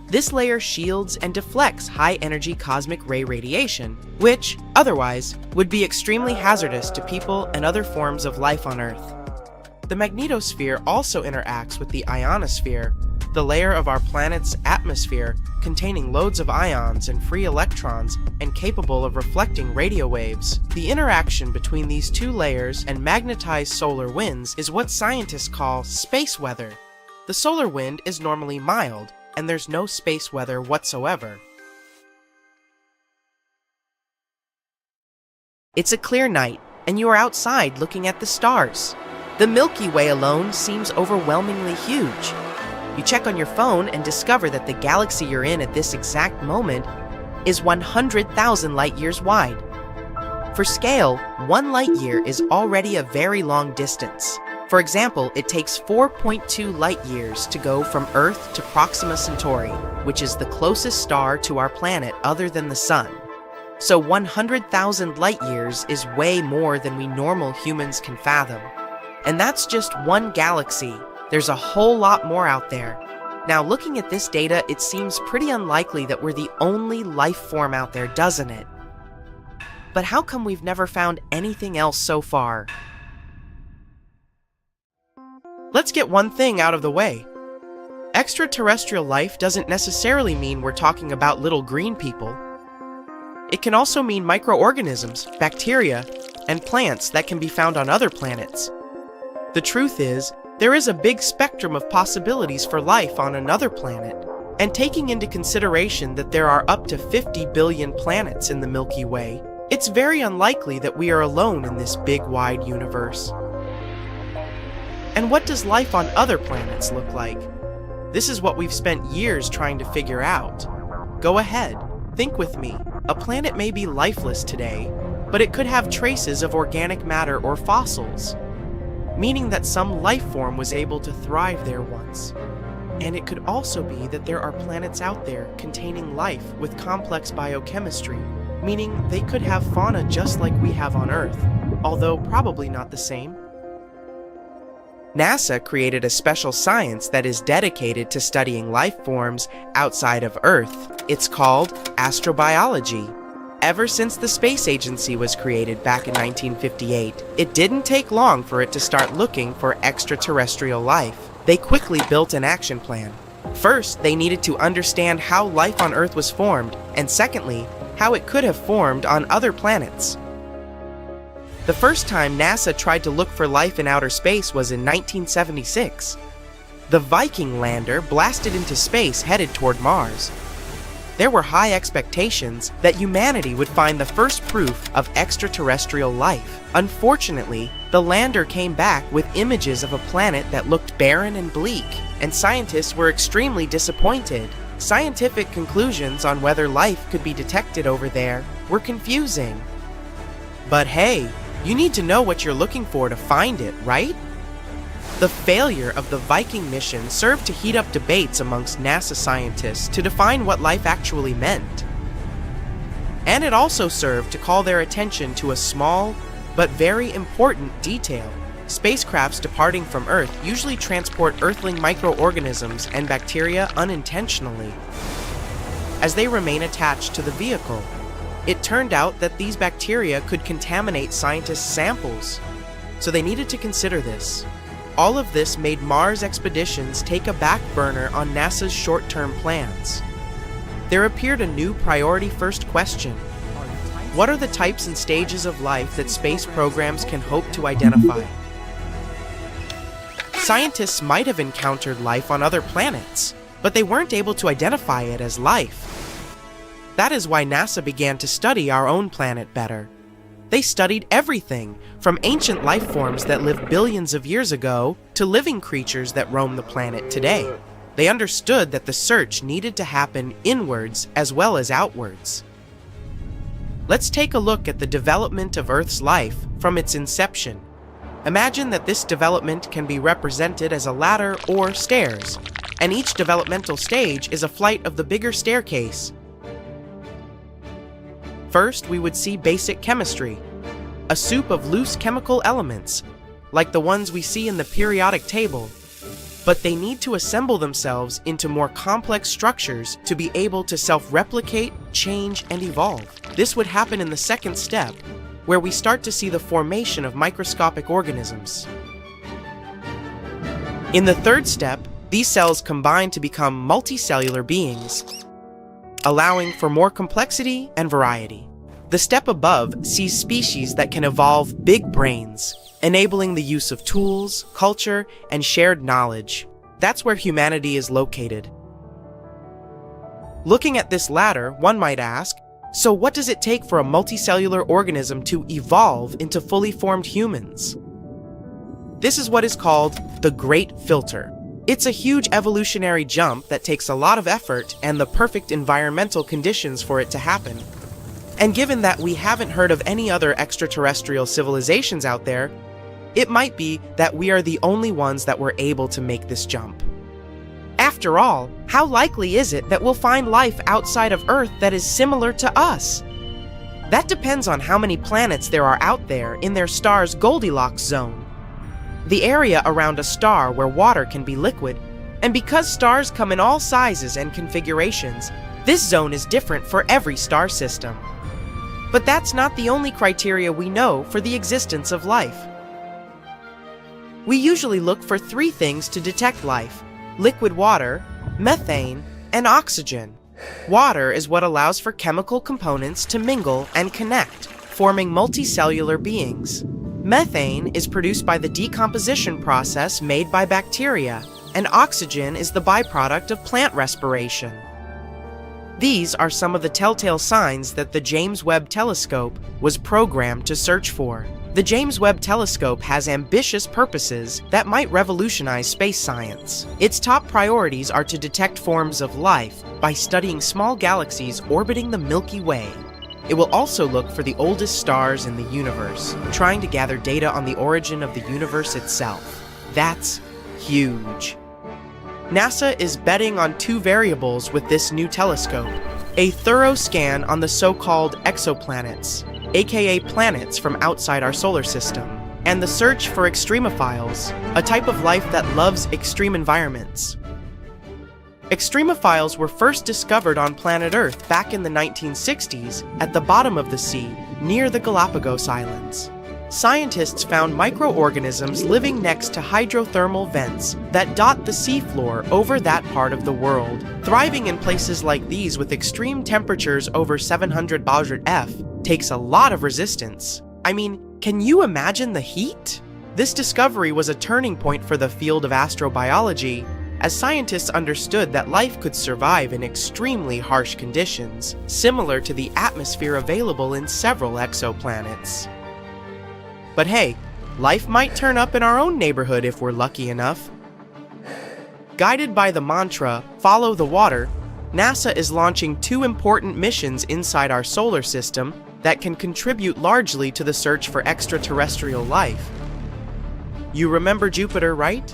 This layer shields and deflects high-energy cosmic ray radiation, which, otherwise, would be extremely hazardous to people and other forms of life on Earth. The magnetosphere also interacts with the ionosphere, the layer of our planet's atmosphere containing loads of ions and free electrons and capable of reflecting radio waves. The interaction between these two layers and magnetized solar winds is what scientists call space weather. The solar wind is normally mild, and there's no space weather whatsoever. It's a clear night, and you are outside looking at the stars. The Milky Way alone seems overwhelmingly huge. You check on your phone and discover that the galaxy you're in at this exact moment is 100,000 light-years wide. For scale, 1 light-year is already a very long distance. For example, it takes 4.2 light-years to go from Earth to Proxima Centauri, which is the closest star to our planet other than the Sun. So 100,000 light-years is way more than we normal humans can fathom. And that's just one galaxy. There's a whole lot more out there. Now, looking at this data, it seems pretty unlikely that we're the only life form out there, doesn't it? But how come we've never found anything else so far? Let's get one thing out of the way. Extraterrestrial life doesn't necessarily mean we're talking about little green people. It can also mean microorganisms, bacteria, and plants that can be found on other planets. The truth is, there is a big spectrum of possibilities for life on another planet, and taking into consideration that there are up to 50 billion planets in the Milky Way, it's very unlikely that we are alone in this big wide universe. And what does life on other planets look like? This is what we've spent years trying to figure out. Go ahead, think with me. A planet may be lifeless today, but it could have traces of organic matter or fossils, meaning that some life form was able to thrive there once. And it could also be that there are planets out there containing life with complex biochemistry, meaning they could have fauna just like we have on Earth, although probably not the same. NASA created a special science that is dedicated to studying life forms outside of Earth. It's called astrobiology. Ever since the space agency was created back in 1958, it didn't take long for it to start looking for extraterrestrial life. They quickly built an action plan. First, they needed to understand how life on Earth was formed, and secondly, how it could have formed on other planets. The first time NASA tried to look for life in outer space was in 1976. The Viking lander blasted into space headed toward Mars. There were high expectations that humanity would find the first proof of extraterrestrial life. Unfortunately, the lander came back with images of a planet that looked barren and bleak, and scientists were extremely disappointed. Scientific conclusions on whether life could be detected over there were confusing. But hey, you need to know what you're looking for to find it, right? The failure of the Viking mission served to heat up debates amongst NASA scientists to define what life actually meant. And it also served to call their attention to a small, but very important detail. Spacecrafts departing from Earth usually transport Earthling microorganisms and bacteria unintentionally, as they remain attached to the vehicle. It turned out that these bacteria could contaminate scientists' samples, so they needed to consider this. All of this made Mars expeditions take a back burner on NASA's short-term plans. There appeared a new priority-first question. What are the types and stages of life that space programs can hope to identify? Scientists might have encountered life on other planets, but they weren't able to identify it as life. That is why NASA began to study our own planet better. They studied everything, from ancient life forms that lived billions of years ago to living creatures that roam the planet today. They understood that the search needed to happen inwards as well as outwards. Let's take a look at the development of Earth's life from its inception. Imagine that this development can be represented as a ladder or stairs, and each developmental stage is a flight of the bigger staircase. First, we would see basic chemistry, a soup of loose chemical elements, like the ones we see in the periodic table, but they need to assemble themselves into more complex structures to be able to self-replicate, change, and evolve. This would happen in the second step, where we start to see the formation of microscopic organisms. In the third step, these cells combine to become multicellular beings, allowing for more complexity and variety. The step above sees species that can evolve big brains, enabling the use of tools, culture, and shared knowledge. That's where humanity is located. Looking at this ladder, one might ask, so what does it take for a multicellular organism to evolve into fully formed humans? This is what is called the Great Filter. It's a huge evolutionary jump that takes a lot of effort and the perfect environmental conditions for it to happen. And given that we haven't heard of any other extraterrestrial civilizations out there, it might be that we are the only ones that were able to make this jump. After all, how likely is it that we'll find life outside of Earth that is similar to us? That depends on how many planets there are out there in their star's Goldilocks zone, the area around a star where water can be liquid. And because stars come in all sizes and configurations, this zone is different for every star system. But that's not the only criteria we know for the existence of life. We usually look for three things to detect life: liquid water, methane, and oxygen. Water is what allows for chemical components to mingle and connect, forming multicellular beings. Methane is produced by the decomposition process made by bacteria, and oxygen is the byproduct of plant respiration. These are some of the telltale signs that the James Webb Telescope was programmed to search for. The James Webb Telescope has ambitious purposes that might revolutionize space science. Its top priorities are to detect forms of life by studying small galaxies orbiting the Milky Way. It will also look for the oldest stars in the universe, trying to gather data on the origin of the universe itself. That's huge. NASA is betting on two variables with this new telescope: a thorough scan on the so-called exoplanets, aka planets from outside our solar system, and the search for extremophiles, a type of life that loves extreme environments. Extremophiles were first discovered on planet Earth back in the 1960s at the bottom of the sea, near the Galapagos Islands. Scientists found microorganisms living next to hydrothermal vents that dot the seafloor over that part of the world. Thriving in places like these with extreme temperatures over 700 Baudret F takes a lot of resistance. I mean, can you imagine the heat? This discovery was a turning point for the field of astrobiology, as scientists understood that life could survive in extremely harsh conditions, similar to the atmosphere available in several exoplanets. But hey, life might turn up in our own neighborhood if we're lucky enough. Guided by the mantra, "Follow the water," NASA is launching two important missions inside our solar system that can contribute largely to the search for extraterrestrial life. You remember Jupiter, right?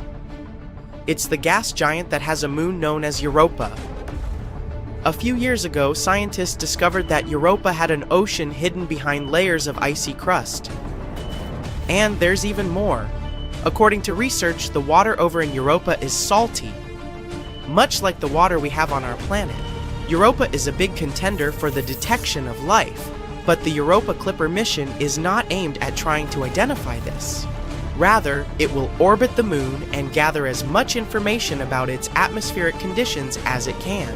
It's the gas giant that has a moon known as Europa. A few years ago, scientists discovered that Europa had an ocean hidden behind layers of icy crust. And there's even more. According to research, the water over in Europa is salty, much like the water we have on our planet. Europa is a big contender for the detection of life, but the Europa Clipper mission is not aimed at trying to identify this. Rather, it will orbit the moon and gather as much information about its atmospheric conditions as it can.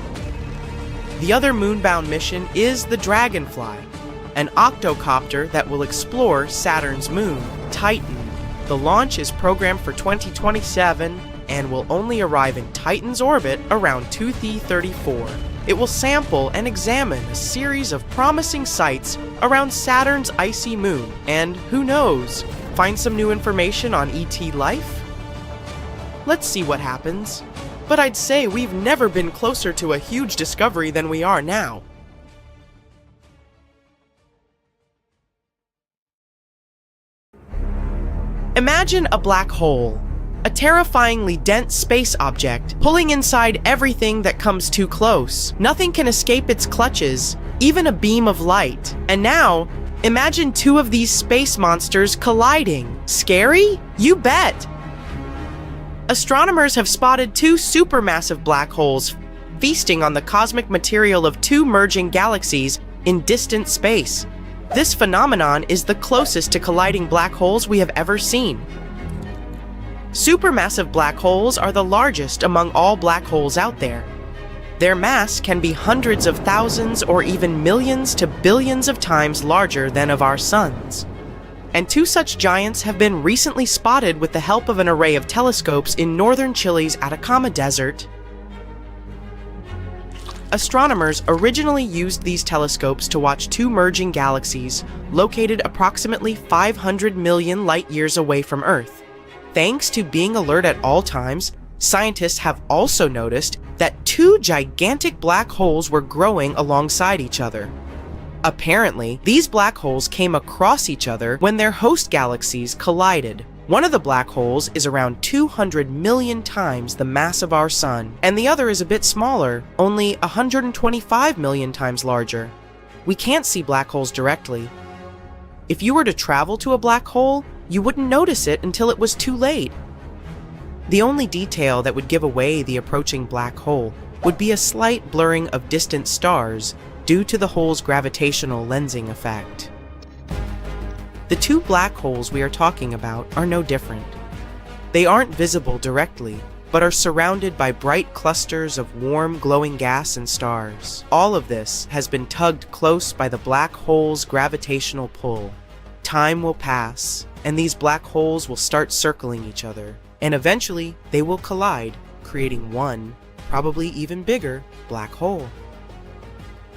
The other moon-bound mission is the Dragonfly, an octocopter that will explore Saturn's moon, Titan. The launch is programmed for 2027 and will only arrive in Titan's orbit around 2034. It will sample and examine a series of promising sites around Saturn's icy moon, and who knows, find some new information on ET life? Let's see what happens. But I'd say we've never been closer to a huge discovery than we are now. Imagine a black hole, a terrifyingly dense space object, pulling inside everything that comes too close. Nothing can escape its clutches, even a beam of light. And now, imagine two of these space monsters colliding. Scary? You bet! Astronomers have spotted two supermassive black holes feasting on the cosmic material of two merging galaxies in distant space. This phenomenon is the closest to colliding black holes we have ever seen. Supermassive black holes are the largest among all black holes out there. Their mass can be hundreds of thousands or even millions to billions of times larger than of our suns. And two such giants have been recently spotted with the help of an array of telescopes in northern Chile's Atacama Desert. Astronomers originally used these telescopes to watch two merging galaxies located approximately 500 million light-years away from Earth. Thanks to being alert at all times, scientists have also noticed that two gigantic black holes were growing alongside each other. Apparently, these black holes came across each other when their host galaxies collided. One of the black holes is around 200 million times the mass of our Sun, and the other is a bit smaller, only 125 million times larger. We can't see black holes directly. If you were to travel to a black hole, you wouldn't notice it until it was too late. The only detail that would give away the approaching black hole would be a slight blurring of distant stars due to the hole's gravitational lensing effect. The two black holes we are talking about are no different. They aren't visible directly, but are surrounded by bright clusters of warm, glowing gas and stars. All of this has been tugged close by the black hole's gravitational pull. Time will pass, and these black holes will start circling each other, and eventually they will collide, creating one, probably even bigger, black hole.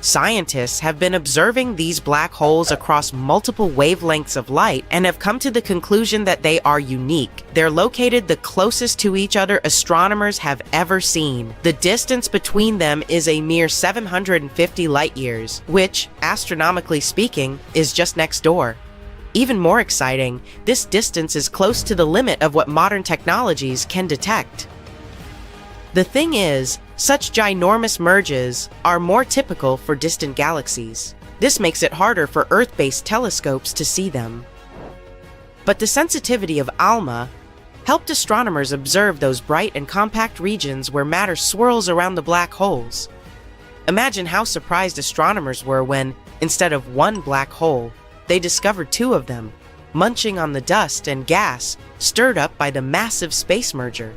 Scientists have been observing these black holes across multiple wavelengths of light and have come to the conclusion that they are unique. They're located the closest to each other astronomers have ever seen. The distance between them is a mere 750 light-years, which, astronomically speaking, is just next door. Even more exciting, this distance is close to the limit of what modern technologies can detect. The thing is, such ginormous merges are more typical for distant galaxies. This makes it harder for Earth-based telescopes to see them. But the sensitivity of ALMA helped astronomers observe those bright and compact regions where matter swirls around the black holes. Imagine how surprised astronomers were when, instead of one black hole, they discovered two of them, munching on the dust and gas stirred up by the massive space merger.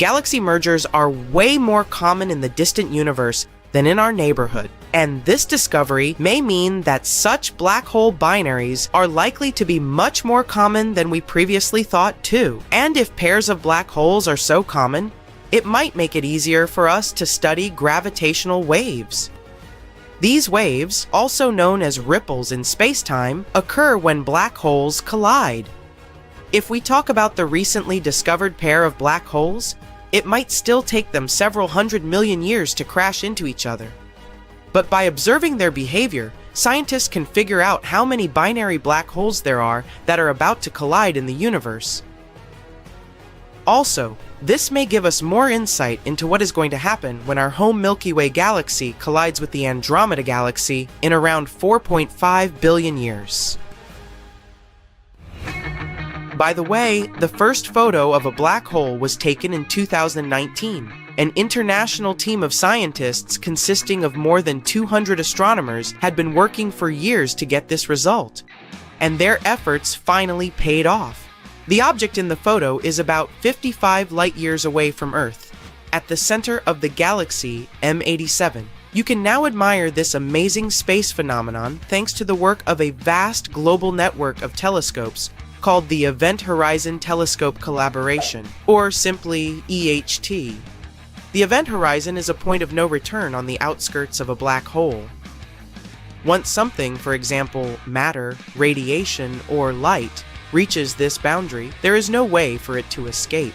Galaxy mergers are way more common in the distant universe than in our neighborhood, and this discovery may mean that such black hole binaries are likely to be much more common than we previously thought too. And if pairs of black holes are so common, it might make it easier for us to study gravitational waves. These waves, also known as ripples in space-time, occur when black holes collide. If we talk about the recently discovered pair of black holes, it might still take them several 100 million years to crash into each other. But by observing their behavior, scientists can figure out how many binary black holes there are that are about to collide in the universe. Also, this may give us more insight into what is going to happen when our home Milky Way galaxy collides with the Andromeda galaxy in around 4.5 billion years. By the way, the first photo of a black hole was taken in 2019. An international team of scientists consisting of more than 200 astronomers had been working for years to get this result, and their efforts finally paid off. The object in the photo is about 55 light-years away from Earth, at the center of the galaxy M87. You can now admire this amazing space phenomenon thanks to the work of a vast global network of telescopes called the Event Horizon Telescope Collaboration, or simply EHT. The event horizon is a point of no return on the outskirts of a black hole. Once something, for example, matter, radiation, or light, reaches this boundary, there is no way for it to escape.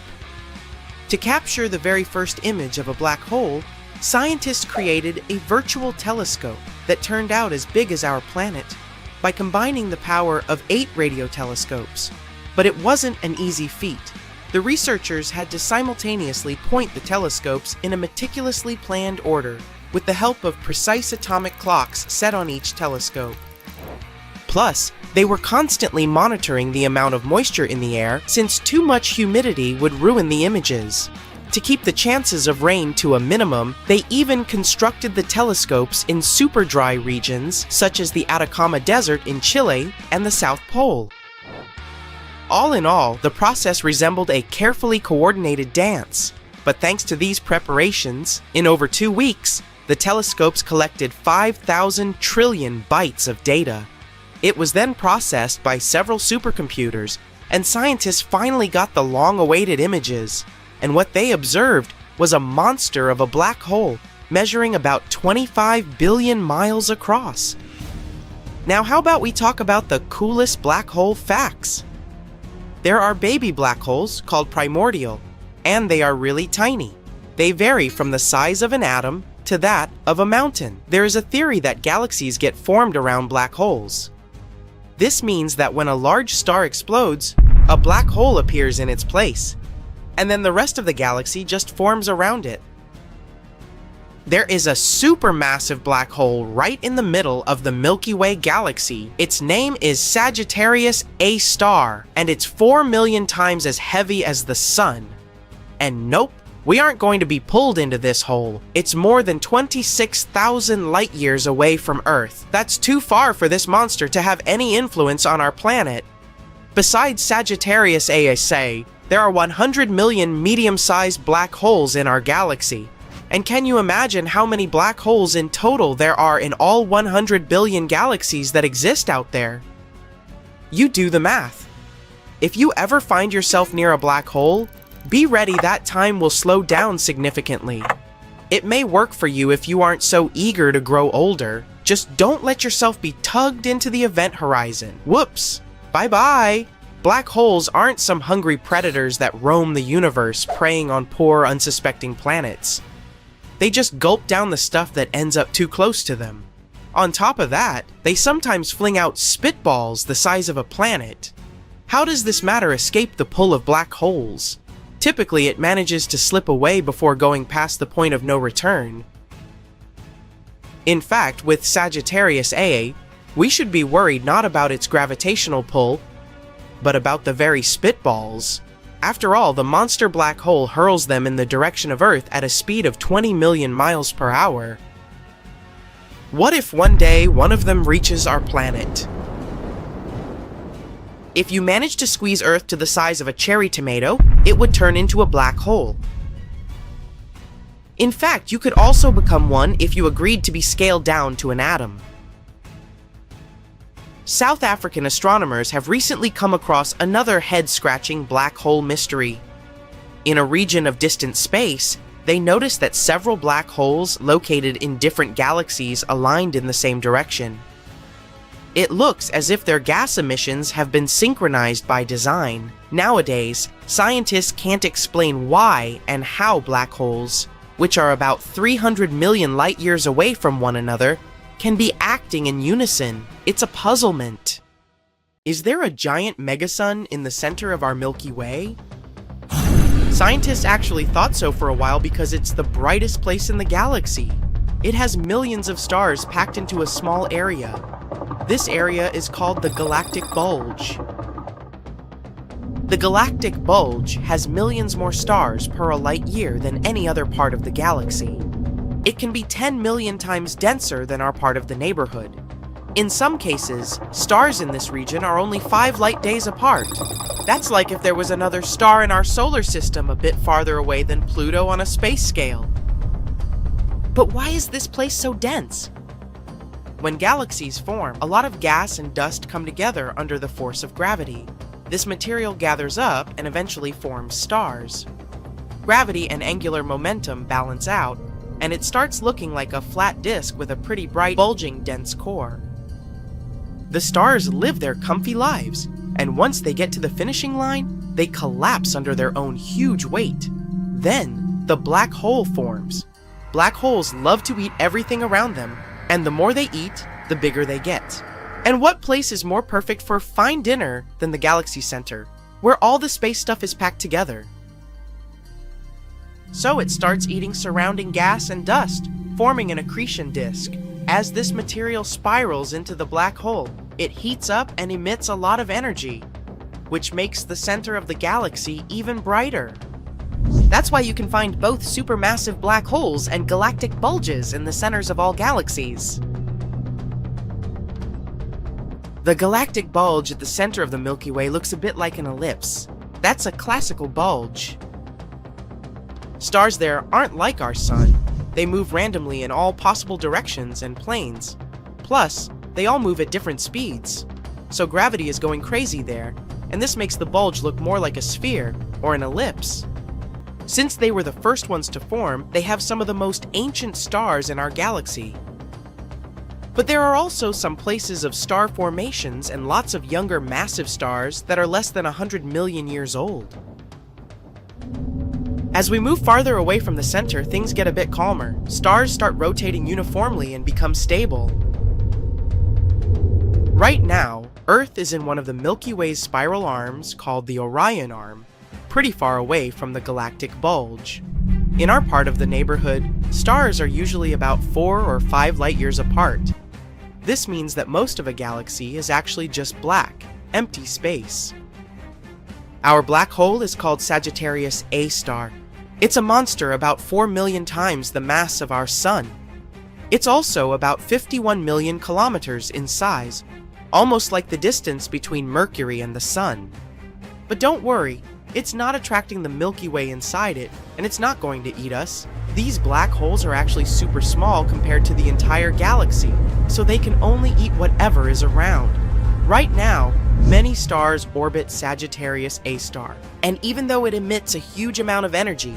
To capture the very first image of a black hole, scientists created a virtual telescope that turned out as big as our planet by combining the power of 8 radio telescopes. But it wasn't an easy feat. The researchers had to simultaneously point the telescopes in a meticulously planned order, with the help of precise atomic clocks set on each telescope. Plus, they were constantly monitoring the amount of moisture in the air, since too much humidity would ruin the images. To keep the chances of rain to a minimum, they even constructed the telescopes in super dry regions, such as the Atacama Desert in Chile and the South Pole. All in all, the process resembled a carefully coordinated dance. But thanks to these preparations, in over 2 weeks, the telescopes collected 5,000 trillion bytes of data. It was then processed by several supercomputers, and scientists finally got the long-awaited images. And what they observed was a monster of a black hole, measuring about 25 billion miles across. Now how about we talk about the coolest black hole facts? There are baby black holes called primordial, and they are really tiny. They vary from the size of an atom to that of a mountain. There is a theory that galaxies get formed around black holes. This means that when a large star explodes, a black hole appears in its place, and then the rest of the galaxy just forms around it. There is a supermassive black hole right in the middle of the Milky Way galaxy. Its name is Sagittarius A star, and it's 4 million times as heavy as the Sun. And nope, we aren't going to be pulled into this hole. It's more than 26,000 light-years away from Earth. That's too far for this monster to have any influence on our planet. Besides Sagittarius A, there are 100 million medium-sized black holes in our galaxy. And can you imagine how many black holes in total there are in all 100 billion galaxies that exist out there? You do the math. If you ever find yourself near a black hole, be ready that time will slow down significantly. It may work for you if you aren't so eager to grow older. Just don't let yourself be tugged into the event horizon. Whoops! Bye-bye! Black holes aren't some hungry predators that roam the universe preying on poor, unsuspecting planets. They just gulp down the stuff that ends up too close to them. On top of that, they sometimes fling out spitballs the size of a planet. How does this matter escape the pull of black holes? Typically, it manages to slip away before going past the point of no return. In fact, with Sagittarius A, we should be worried not about its gravitational pull, but about the very spitballs. After all, the monster black hole hurls them in the direction of Earth at a speed of 20 million miles per hour. What if one day one of them reaches our planet? If you manage to squeeze Earth to the size of a cherry tomato, it would turn into a black hole. In fact, you could also become one if you agreed to be scaled down to an atom. South African astronomers have recently come across another head-scratching black hole mystery. In a region of distant space, they noticed that several black holes located in different galaxies aligned in the same direction. It looks as if their gas emissions have been synchronized by design. Nowadays, scientists can't explain why and how black holes, which are about 300 million light-years away from one another, can be acting in unison. It's a puzzlement. Is there a giant megasun in the center of our Milky Way? Scientists actually thought so for a while because it's the brightest place in the galaxy. It has millions of stars packed into a small area. This area is called the Galactic bulge. The galactic bulge has millions more stars per a light year than any other part of the galaxy. It can be 10 million times denser than our part of the neighborhood. In some cases, stars in this region are only 5 light days apart. That's like if there was another star in our solar system a bit farther away than Pluto on a space scale. But why is this place so dense? When galaxies form, a lot of gas and dust come together under the force of gravity. This material gathers up and eventually forms stars. Gravity and angular momentum balance out, and it starts looking like a flat disk with a pretty bright, bulging, dense core. The stars live their comfy lives, and once they get to the finishing line, they collapse under their own huge weight. Then, the black hole forms. Black holes love to eat everything around them, and the more they eat, the bigger they get. And what place is more perfect for fine dinner than the galaxy center, where all the space stuff is packed together? So it starts eating surrounding gas and dust, forming an accretion disk. As this material spirals into the black hole, it heats up and emits a lot of energy, which makes the center of the galaxy even brighter. That's why you can find both supermassive black holes and galactic bulges in the centers of all galaxies. The galactic bulge at the center of the Milky Way looks a bit like an ellipse. That's a classical bulge. Stars there aren't like our sun. They move randomly in all possible directions and planes. Plus, they all move at different speeds. So gravity is going crazy there, and this makes the bulge look more like a sphere or an ellipse. Since they were the first ones to form, they have some of the most ancient stars in our galaxy. But there are also some places of star formations and lots of younger massive stars that are less than 100 million years old. As we move farther away from the center, things get a bit calmer. Stars start rotating uniformly and become stable. Right now, Earth is in one of the Milky Way's spiral arms called the Orion arm, pretty far away from the galactic bulge. In our part of the neighborhood, stars are usually about 4 or 5 light years apart. This means that most of a galaxy is actually just black, empty space. Our black hole is called Sagittarius A star. It's a monster about 4 million times the mass of our Sun. It's also about 51 million kilometers in size, almost like the distance between Mercury and the Sun. But don't worry, it's not attracting the Milky Way inside it, and it's not going to eat us. These black holes are actually super small compared to the entire galaxy, so they can only eat whatever is around. Right now, many stars orbit Sagittarius A star, and even though it emits a huge amount of energy,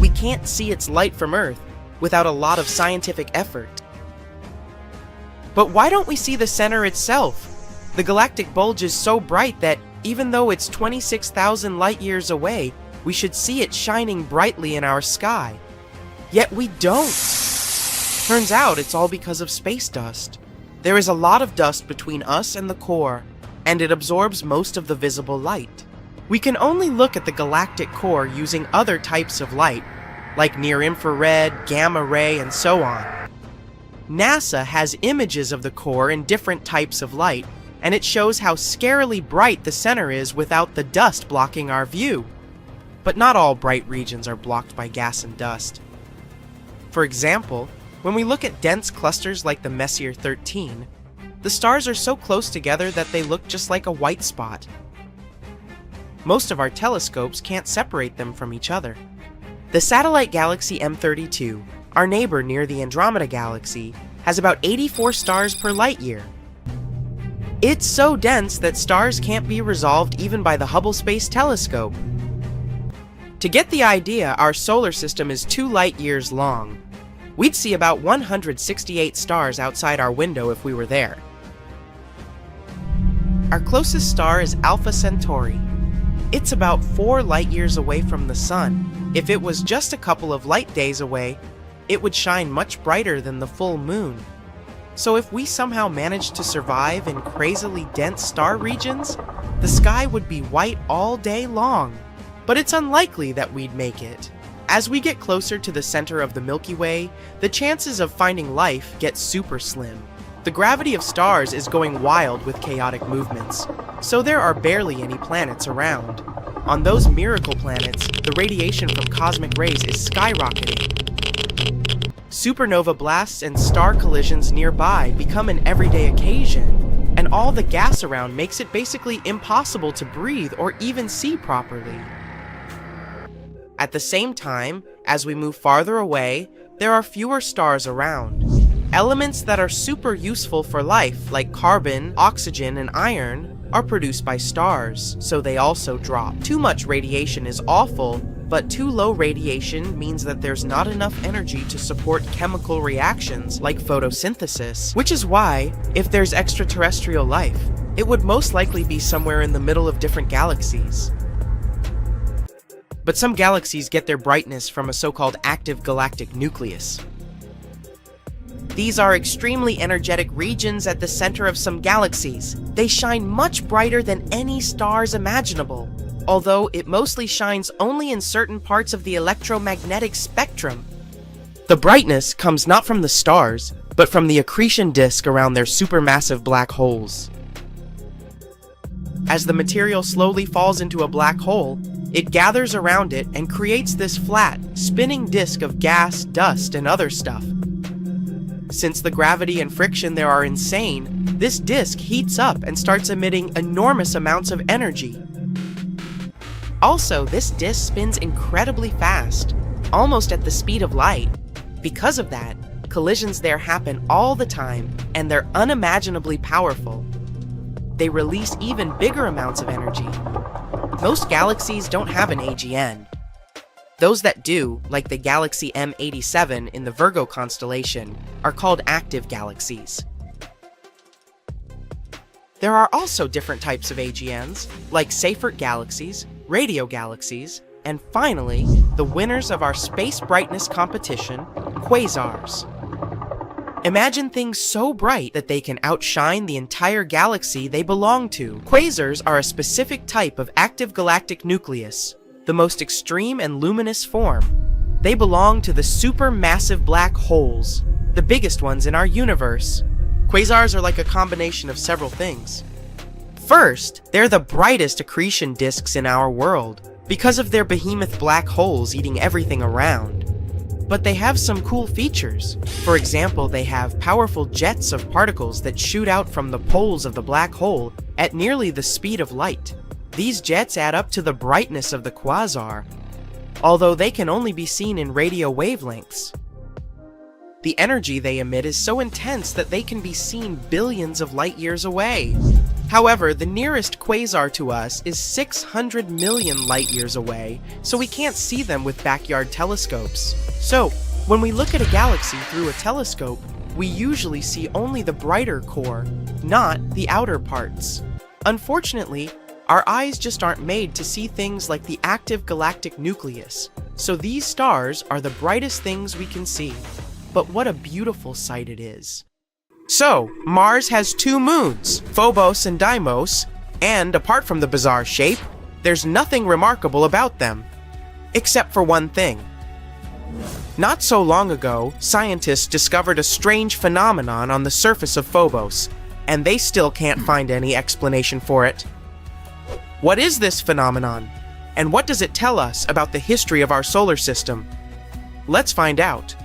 we can't see its light from Earth without a lot of scientific effort. But why don't we see the center itself? The galactic bulge is so bright that even though it's 26,000 light years away, we should see it shining brightly in our sky. Yet we don't. Turns out it's all because of space dust. There is a lot of dust between us and the core, and it absorbs most of the visible light. We can only look at the galactic core using other types of light, like near-infrared, gamma ray, and so on. NASA has images of the core in different types of light, and it shows how scarily bright the center is without the dust blocking our view. But not all bright regions are blocked by gas and dust. For example, when we look at dense clusters like the Messier 13, the stars are so close together that they look just like a white spot. Most of our telescopes can't separate them from each other. The satellite galaxy M32, our neighbor near the Andromeda galaxy, has about 84 stars per light year. It's so dense that stars can't be resolved even by the Hubble Space Telescope. To get the idea, our solar system is 2 light years long. We'd see about 168 stars outside our window if we were there. Our closest star is Alpha Centauri. It's about 4 light years away from the Sun. If it was just a couple of light days away, it would shine much brighter than the full moon. So if we somehow managed to survive in crazily dense star regions, the sky would be white all day long. But it's unlikely that we'd make it. As we get closer to the center of the Milky Way, the chances of finding life get super slim. The gravity of stars is going wild with chaotic movements, so there are barely any planets around. On those miracle planets, the radiation from cosmic rays is skyrocketing. Supernova blasts and star collisions nearby become an everyday occasion, and all the gas around makes it basically impossible to breathe or even see properly. At the same time, as we move farther away, there are fewer stars around. Elements that are super useful for life, like carbon, oxygen, and iron, are produced by stars, so they also drop. Too much radiation is awful, but too low radiation means that there's not enough energy to support chemical reactions like photosynthesis, which is why, if there's extraterrestrial life, it would most likely be somewhere in the middle of different galaxies. But some galaxies get their brightness from a so-called active galactic nucleus. These are extremely energetic regions at the center of some galaxies. They shine much brighter than any stars imaginable, although it mostly shines only in certain parts of the electromagnetic spectrum. The brightness comes not from the stars, but from the accretion disk around their supermassive black holes. As the material slowly falls into a black hole, it gathers around it and creates this flat, spinning disk of gas, dust, and other stuff. Since the gravity and friction there are insane, this disk heats up and starts emitting enormous amounts of energy. Also, this disk spins incredibly fast, almost at the speed of light. Because of that, collisions there happen all the time, and they're unimaginably powerful. They release even bigger amounts of energy. Most galaxies don't have an AGN. Those that do, like the galaxy M87 in the Virgo constellation, are called active galaxies. There are also different types of AGNs, like Seyfert galaxies, radio galaxies, and finally, the winners of our space brightness competition, quasars. Imagine things so bright that they can outshine the entire galaxy they belong to. Quasars are a specific type of active galactic nucleus, the most extreme and luminous form. They belong to the supermassive black holes, the biggest ones in our universe. Quasars are like a combination of several things. First, they're the brightest accretion disks in our world, because of their behemoth black holes eating everything around. But they have some cool features. For example, they have powerful jets of particles that shoot out from the poles of the black hole at nearly the speed of light. These jets add up to the brightness of the quasar, although they can only be seen in radio wavelengths. The energy they emit is so intense that they can be seen billions of light years away. However, the nearest quasar to us is 600 million light years away, so we can't see them with backyard telescopes. So, when we look at a galaxy through a telescope, we usually see only the brighter core, not the outer parts. Unfortunately, our eyes just aren't made to see things like the active galactic nucleus, so these stars are the brightest things we can see. But what a beautiful sight it is. So, Mars has two moons, Phobos and Deimos, and apart from the bizarre shape, there's nothing remarkable about them. Except for one thing. Not so long ago, scientists discovered a strange phenomenon on the surface of Phobos, and they still can't find any explanation for it. What is this phenomenon? And what does it tell us about the history of our solar system? Let's find out.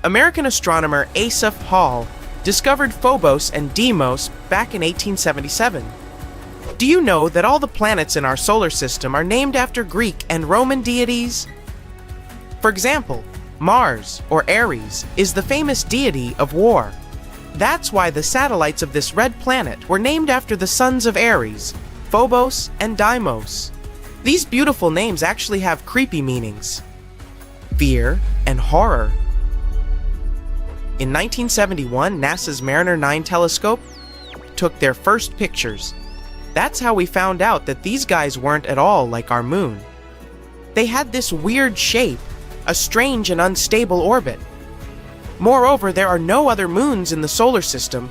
American astronomer Asaph Hall discovered Phobos and Deimos back in 1877. Do you know that all the planets in our solar system are named after Greek and Roman deities? For example, Mars, or Ares, is the famous deity of war. That's why the satellites of this red planet were named after the sons of Ares, Phobos and Deimos. These beautiful names actually have creepy meanings: fear and horror. In 1971, NASA's Mariner 9 telescope took their first pictures. That's how we found out that these guys weren't at all like our moon. They had this weird shape, a strange and unstable orbit. Moreover, there are no other moons in the solar system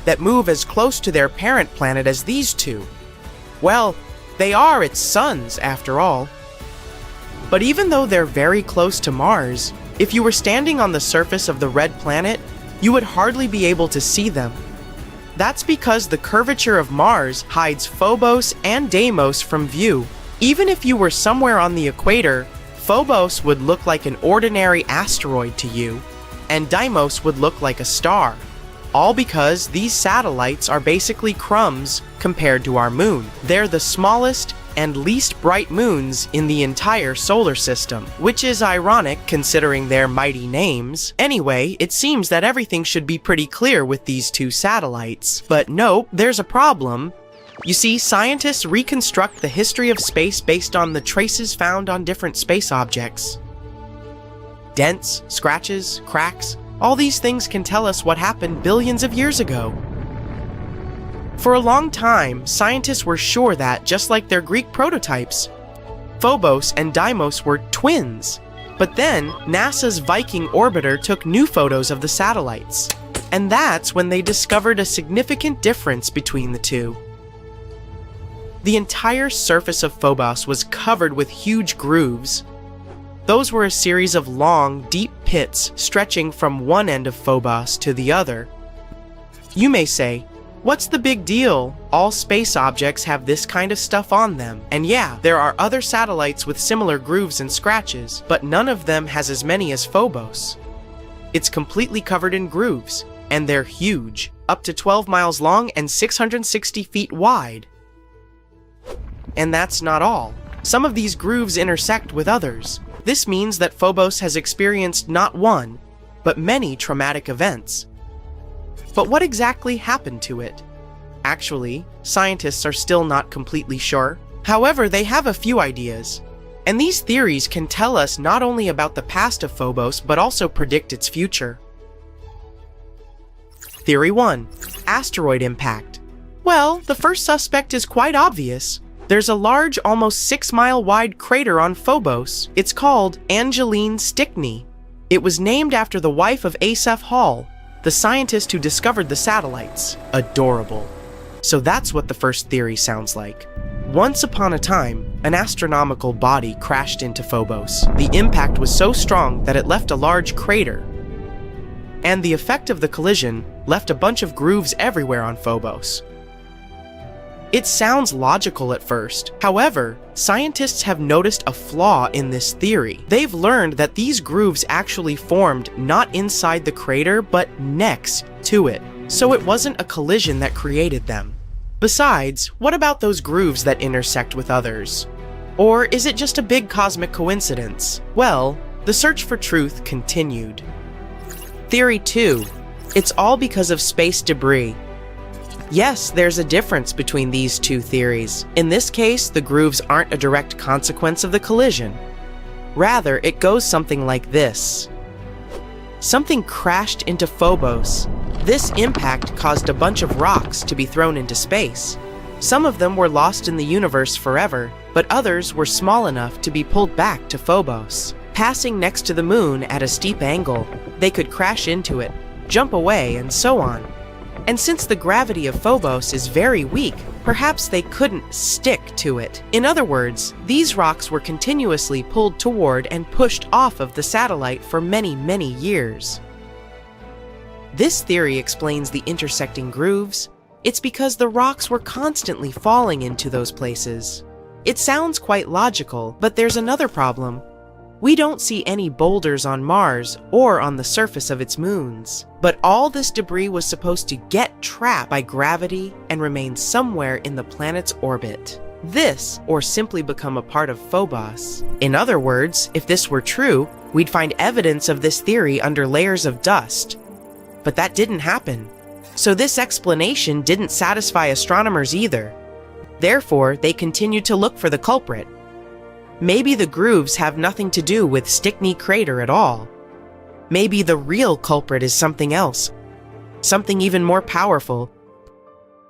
that move as close to their parent planet as these two. Well, they are its suns, after all. But even though they're very close to Mars, if you were standing on the surface of the red planet, you would hardly be able to see them. That's because the curvature of Mars hides Phobos and Deimos from view, Even if you were somewhere on the equator, Phobos would look like an ordinary asteroid to you, and Deimos would look like a star. All because these satellites are basically crumbs compared to our moon. They're the smallest and least bright moons in the entire solar system, which is ironic considering their mighty names. Anyway, it seems that everything should be pretty clear with these two satellites. But nope, there's a problem. You see, scientists reconstruct the history of space based on the traces found on different space objects. Dents, scratches, cracks, all these things can tell us what happened billions of years ago. For a long time, scientists were sure that, just like their Greek prototypes, Phobos and Deimos were twins. But then, NASA's Viking orbiter took new photos of the satellites, and that's when they discovered a significant difference between the two. The entire surface of Phobos was covered with huge grooves. Those were a series of long, deep pits stretching from one end of Phobos to the other. You may say, what's the big deal? All space objects have this kind of stuff on them. And yeah, there are other satellites with similar grooves and scratches, but none of them has as many as Phobos. It's completely covered in grooves, and they're huge, up to 12 miles long and 660 feet wide. And that's not all. Some of these grooves intersect with others. This means that Phobos has experienced not one, but many traumatic events. But what exactly happened to it? Actually, scientists are still not completely sure. However, they have a few ideas. And these theories can tell us not only about the past of Phobos, but also predict its future. Theory 1. Asteroid impact. Well, the first suspect is quite obvious. There's a large, almost 6-mile wide crater on Phobos. It's called Angeline Stickney. It was named after the wife of Asaph Hall, the scientist who discovered the satellites. Adorable. So that's what the first theory sounds like. Once upon a time, an astronomical body crashed into Phobos. The impact was so strong that it left a large crater. And the effect of the collision left a bunch of grooves everywhere on Phobos. It sounds logical at first. However, scientists have noticed a flaw in this theory. They've learned that these grooves actually formed not inside the crater, but next to it. So it wasn't a collision that created them. Besides, what about those grooves that intersect with others? Or is it just a big cosmic coincidence? Well, the search for truth continued. Theory 2. It's all because of space debris. Yes, there's a difference between these two theories. In this case, the grooves aren't a direct consequence of the collision. Rather, it goes something like this. Something crashed into Phobos. This impact caused a bunch of rocks to be thrown into space. Some of them were lost in the universe forever, but others were small enough to be pulled back to Phobos. Passing next to the moon at a steep angle, they could crash into it, jump away, and so on. And since the gravity of Phobos is very weak, perhaps they couldn't stick to it. In other words, these rocks were continuously pulled toward and pushed off of the satellite for many, many years. This theory explains the intersecting grooves. It's because the rocks were constantly falling into those places. It sounds quite logical, but there's another problem. We don't see any boulders on Mars or on the surface of its moons. But all this debris was supposed to get trapped by gravity and remain somewhere in the planet's orbit. This, or simply become a part of Phobos. In other words, if this were true, we'd find evidence of this theory under layers of dust. But that didn't happen. So this explanation didn't satisfy astronomers either. Therefore, they continued to look for the culprit. Maybe the grooves have nothing to do with Stickney Crater at all. Maybe the real culprit is something else, something even more powerful.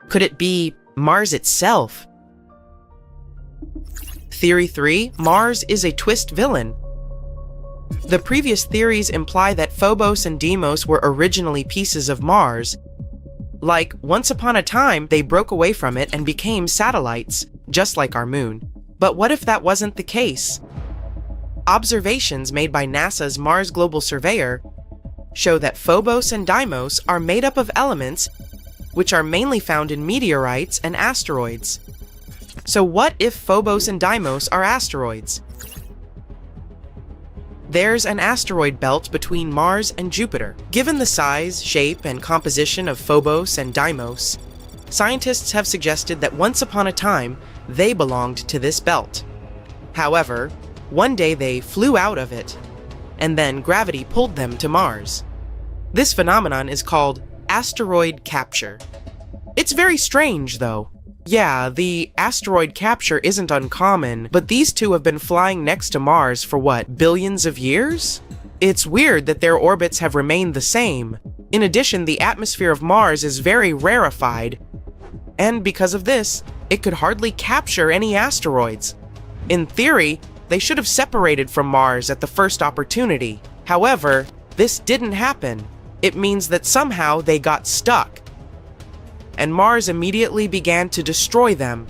Could it be Mars itself? Theory 3, Mars is a twist villain. The previous theories imply that Phobos and Deimos were originally pieces of Mars. Like, once upon a time, they broke away from it and became satellites, just like our moon. But what if that wasn't the case? Observations made by NASA's Mars Global Surveyor show that Phobos and Deimos are made up of elements which are mainly found in meteorites and asteroids. So what if Phobos and Deimos are asteroids? There's an asteroid belt between Mars and Jupiter. Given the size, shape, and composition of Phobos and Deimos, scientists have suggested that once upon a time, they belonged to this belt. However, one day they flew out of it, and then gravity pulled them to Mars. This phenomenon is called asteroid capture. It's very strange, though. Yeah, the asteroid capture isn't uncommon, but these two have been flying next to Mars for what, billions of years? It's weird that their orbits have remained the same. In addition, the atmosphere of Mars is very rarefied, and because of this, it could hardly capture any asteroids. In theory, they should have separated from Mars at the first opportunity. However, this didn't happen. It means that somehow they got stuck, and Mars immediately began to destroy them.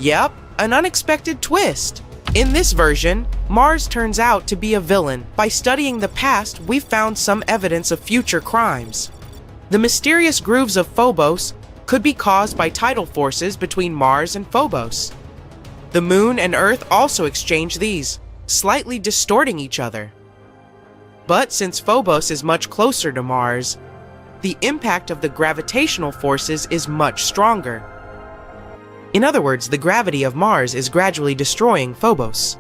Yep, an unexpected twist. In this version, Mars turns out to be a villain. By studying the past, we've found some evidence of future crimes. The mysterious grooves of Phobos could be caused by tidal forces between Mars and Phobos. The Moon and Earth also exchange these, slightly distorting each other. But since Phobos is much closer to Mars, the impact of the gravitational forces is much stronger. In other words, the gravity of Mars is gradually destroying Phobos.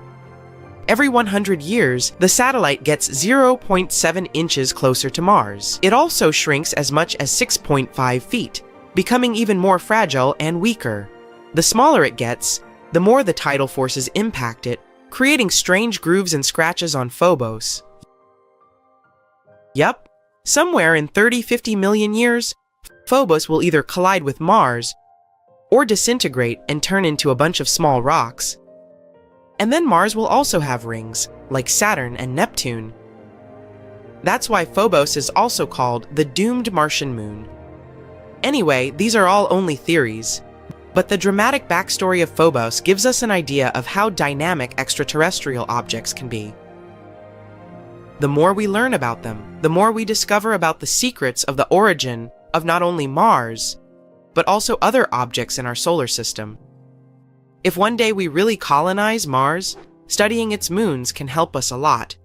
Every 100 years, the satellite gets 0.7 inches closer to Mars. It also shrinks as much as 6.5 feet, becoming even more fragile and weaker. The smaller it gets, the more the tidal forces impact it, creating strange grooves and scratches on Phobos. Yep. Somewhere in 30-50 million years, Phobos will either collide with Mars or disintegrate and turn into a bunch of small rocks. And then Mars will also have rings, like Saturn and Neptune. That's why Phobos is also called the doomed Martian moon. Anyway, these are all only theories, but the dramatic backstory of Phobos gives us an idea of how dynamic extraterrestrial objects can be. The more we learn about them, the more we discover about the secrets of the origin of not only Mars, but also other objects in our solar system. If one day we really colonize Mars, studying its moons can help us a lot.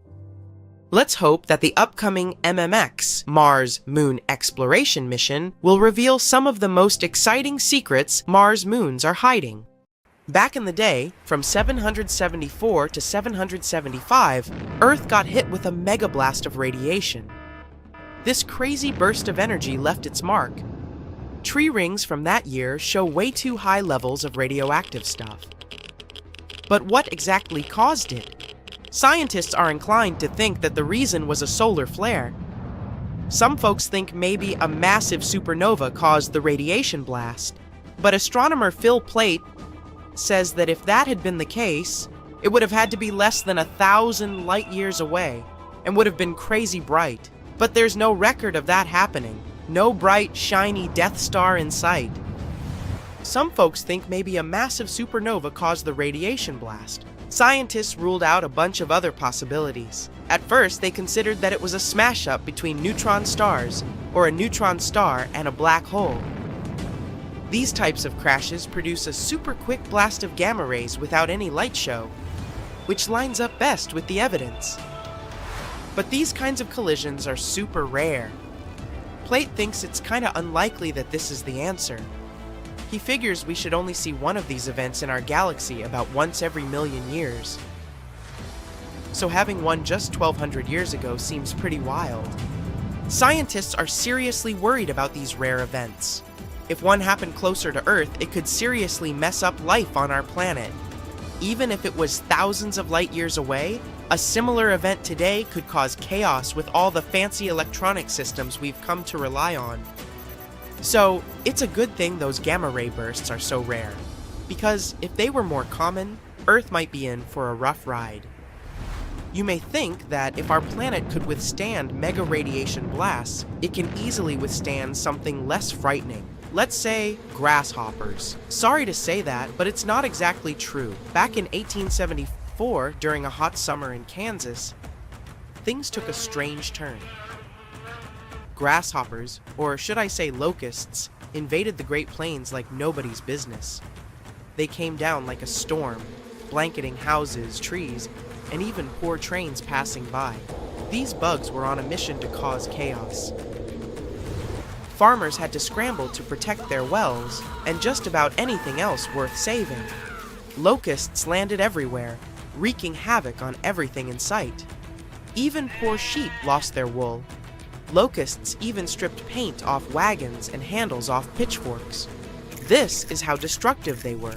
Let's hope that the upcoming MMX, Mars Moon Exploration mission, will reveal some of the most exciting secrets Mars moons are hiding. Back in the day, from 774 to 775, Earth got hit with a megablast of radiation. This crazy burst of energy left its mark. Tree rings from that year show way too high levels of radioactive stuff. But what exactly caused it? Scientists are inclined to think that the reason was a solar flare. Some folks think maybe a massive supernova caused the radiation blast. But astronomer Phil Plait says that if that had been the case, it would have had to be less than 1,000 light years away and would have been crazy bright. But there's no record of that happening. No bright, shiny Death Star in sight. Some folks think maybe a massive supernova caused the radiation blast. Scientists ruled out a bunch of other possibilities. At first, they considered that it was a smash-up between neutron stars, or a neutron star and a black hole. These types of crashes produce a super quick blast of gamma rays without any light show, which lines up best with the evidence. But these kinds of collisions are super rare. Plait thinks it's kinda unlikely that this is the answer. He figures we should only see one of these events in our galaxy about once every million years. So having one just 1,200 years ago seems pretty wild. Scientists are seriously worried about these rare events. If one happened closer to Earth, it could seriously mess up life on our planet. Even if it was thousands of light years away, a similar event today could cause chaos with all the fancy electronic systems we've come to rely on. So, it's a good thing those gamma ray bursts are so rare, because if they were more common, Earth might be in for a rough ride. You may think that if our planet could withstand mega radiation blasts, it can easily withstand something less frightening. Let's say grasshoppers. Sorry to say that, but it's not exactly true. Back in 1874, during a hot summer in Kansas, things took a strange turn. Grasshoppers, or should I say locusts, invaded the Great Plains like nobody's business. they came down like a storm, blanketing houses, trees, and even poor trains passing by. These bugs were on a mission to cause chaos. Farmers had to scramble to protect their wells and just about anything else worth saving. Locusts landed everywhere, wreaking havoc on everything in sight. Even poor sheep lost their wool. Locusts even stripped paint off wagons and handles off pitchforks. This is how destructive they were.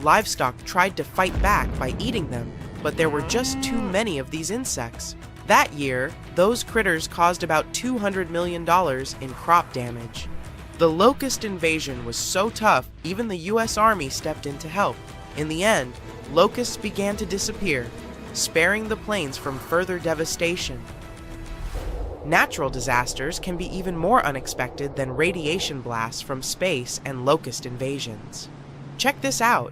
Livestock tried to fight back by eating them, but there were just too many of these insects. That year, those critters caused about $200 million in crop damage. The locust invasion was so tough, even the US Army stepped in to help. In the end, locusts began to disappear, sparing the plains from further devastation. Natural disasters can be even more unexpected than radiation blasts from space and locust invasions. Check this out.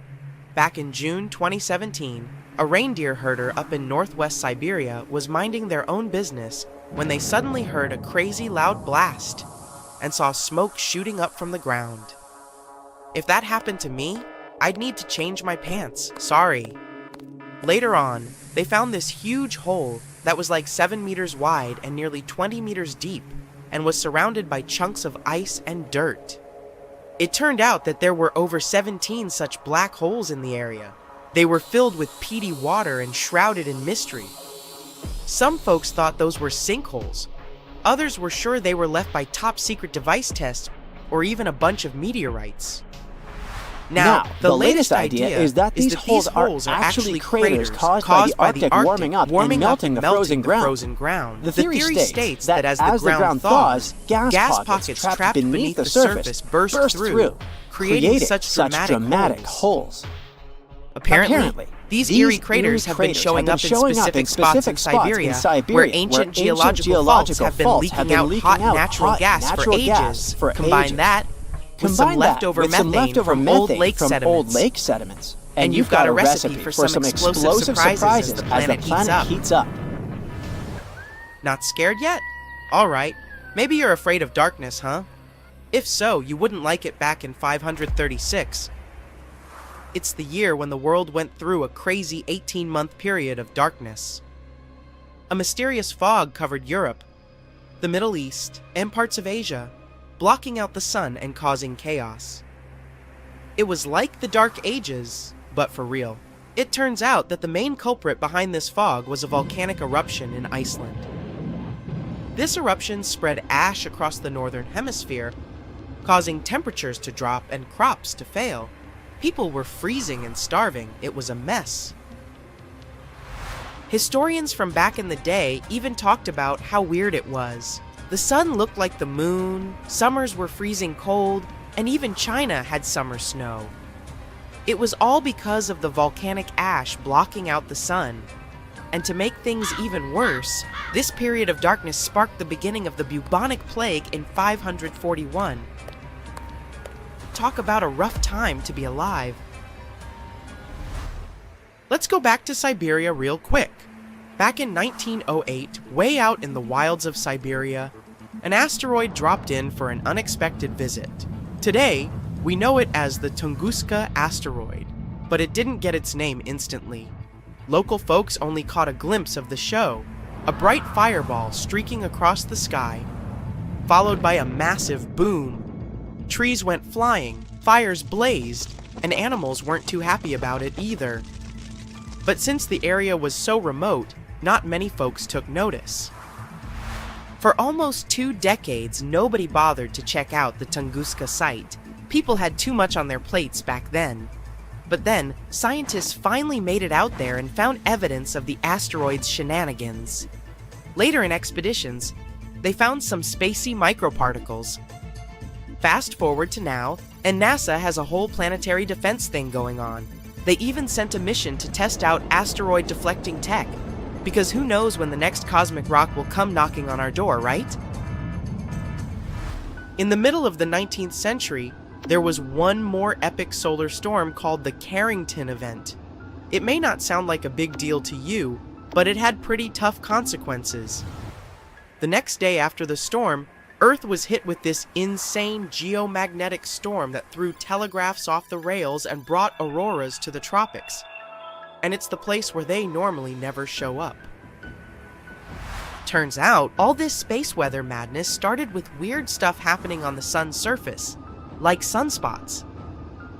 Back in June 2017, a reindeer herder up in northwest Siberia was minding their own business when they suddenly heard a crazy loud blast and saw smoke shooting up from the ground. If that happened to me, I'd need to change my pants, sorry. Later on, they found this huge hole that was like 7 meters wide and nearly 20 meters deep and was surrounded by chunks of ice and dirt. It turned out that there were over 17 such black holes in the area. They were filled with peaty water and shrouded in mystery. Some folks thought those were sinkholes. Others were sure they were left by top-secret device tests or even a bunch of meteorites. Now, the latest idea is that these holes are actually craters caused by the Arctic warming up and melting the frozen ground. The theory states that as the ground thaws, gas pockets trapped beneath the surface burst through, creating such dramatic holes. Apparently, these eerie craters have been showing up in specific spots in Siberia, where ancient geological faults have been leaking out hot natural gas for ages. Combine that with some leftover methane from old lake sediments, and you've got a recipe for some explosive surprises as the planet heats up. Not scared yet? Alright, maybe you're afraid of darkness, huh? If so, you wouldn't like it back in 536. It's the year when the world went through a crazy 18-month period of darkness. A mysterious fog covered Europe, the Middle East, and parts of Asia, blocking out the sun and causing chaos. It was like the Dark Ages, but for real. It turns out that the main culprit behind this fog was a volcanic eruption in Iceland. This eruption spread ash across the northern hemisphere, causing temperatures to drop and crops to fail. People were freezing and starving. It was a mess. Historians from back in the day even talked about how weird it was. The sun looked like the moon, summers were freezing cold, and even China had summer snow. It was all because of the volcanic ash blocking out the sun. And to make things even worse, this period of darkness sparked the beginning of the bubonic plague in 541. Talk about a rough time to be alive. Let's go back to Siberia real quick. Back in 1908, way out in the wilds of Siberia, an asteroid dropped in for an unexpected visit. Today, we know it as the Tunguska asteroid, but it didn't get its name instantly. Local folks only caught a glimpse of the show, a bright fireball streaking across the sky, followed by a massive boom. Trees went flying, fires blazed, and animals weren't too happy about it either. But since the area was so remote, not many folks took notice. For almost 2 decades, nobody bothered to check out the Tunguska site. People had too much on their plates back then. But then, scientists finally made it out there and found evidence of the asteroid's shenanigans. Later in expeditions, they found some spacey microparticles. Fast forward to now, and NASA has a whole planetary defense thing going on. They even sent a mission to test out asteroid deflecting tech, because who knows when the next cosmic rock will come knocking on our door, right? In the middle of the 19th century, there was one more epic solar storm called the Carrington Event. It may not sound like a big deal to you, but it had pretty tough consequences. The next day after the storm, Earth was hit with this insane geomagnetic storm that threw telegraphs off the rails and brought auroras to the tropics. And it's the place where they normally never show up. Turns out, all this space weather madness started with weird stuff happening on the sun's surface, like sunspots.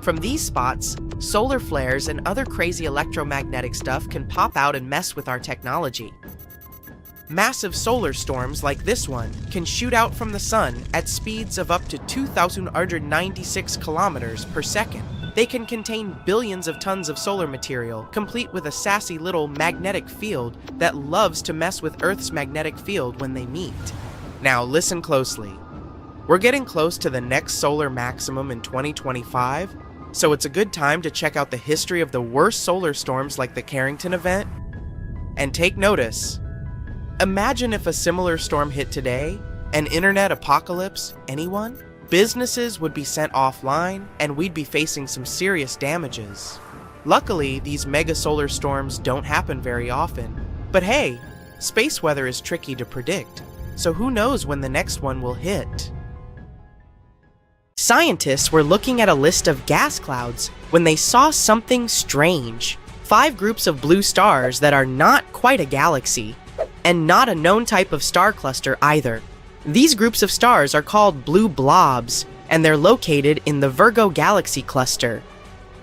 From these spots, solar flares and other crazy electromagnetic stuff can pop out and mess with our technology. Massive solar storms like this one can shoot out from the sun at speeds of up to 2,196 kilometers per second. They can contain billions of tons of solar material, complete with a sassy little magnetic field that loves to mess with Earth's magnetic field when they meet. Now listen closely. We're getting close to the next solar maximum in 2025, so it's a good time to check out the history of the worst solar storms like the Carrington Event. And take notice. Imagine if a similar storm hit today, an internet apocalypse, anyone? Businesses would be sent offline, and we'd be facing some serious damages. Luckily, these mega solar storms don't happen very often. But hey, space weather is tricky to predict, so who knows when the next one will hit? Scientists were looking at a list of gas clouds when they saw something strange. 5 groups of blue stars that are not quite a galaxy, and not a known type of star cluster either. These groups of stars are called blue blobs, and they're located in the Virgo galaxy cluster.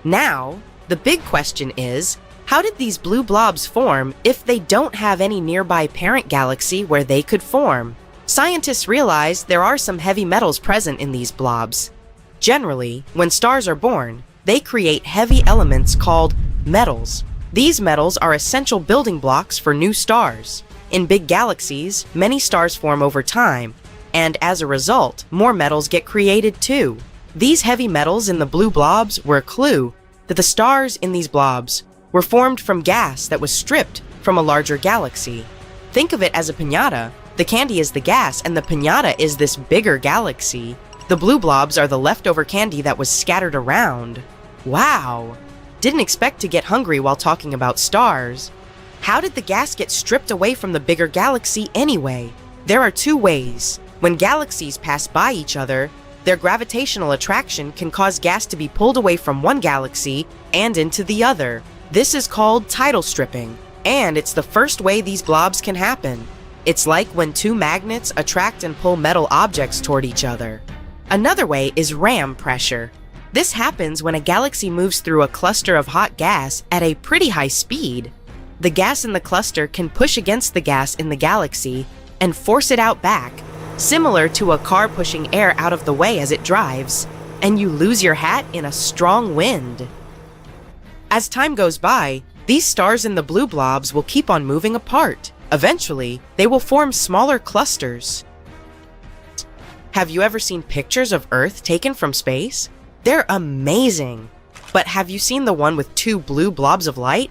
Now, the big question is, how did these blue blobs form if they don't have any nearby parent galaxy where they could form? Scientists realize there are some heavy metals present in these blobs. Generally, when stars are born, they create heavy elements called metals. These metals are essential building blocks for new stars. In big galaxies, many stars form over time, and as a result, more metals get created too. These heavy metals in the blue blobs were a clue that the stars in these blobs were formed from gas that was stripped from a larger galaxy. Think of it as a piñata. The candy is the gas, and the piñata is this bigger galaxy. The blue blobs are the leftover candy that was scattered around. Wow! Didn't expect to get hungry while talking about stars. How did the gas get stripped away from the bigger galaxy anyway? There are 2 ways. When galaxies pass by each other, their gravitational attraction can cause gas to be pulled away from one galaxy and into the other. This is called tidal stripping, and it's the first way these blobs can happen. It's like when 2 magnets attract and pull metal objects toward each other. Another way is ram pressure. This happens when a galaxy moves through a cluster of hot gas at a pretty high speed. The gas in the cluster can push against the gas in the galaxy and force it out back, similar to a car pushing air out of the way as it drives, and you lose your hat in a strong wind. As time goes by, these stars in the blue blobs will keep on moving apart. Eventually, they will form smaller clusters. Have you ever seen pictures of Earth taken from space? They're amazing! But have you seen the one with 2 blue blobs of light?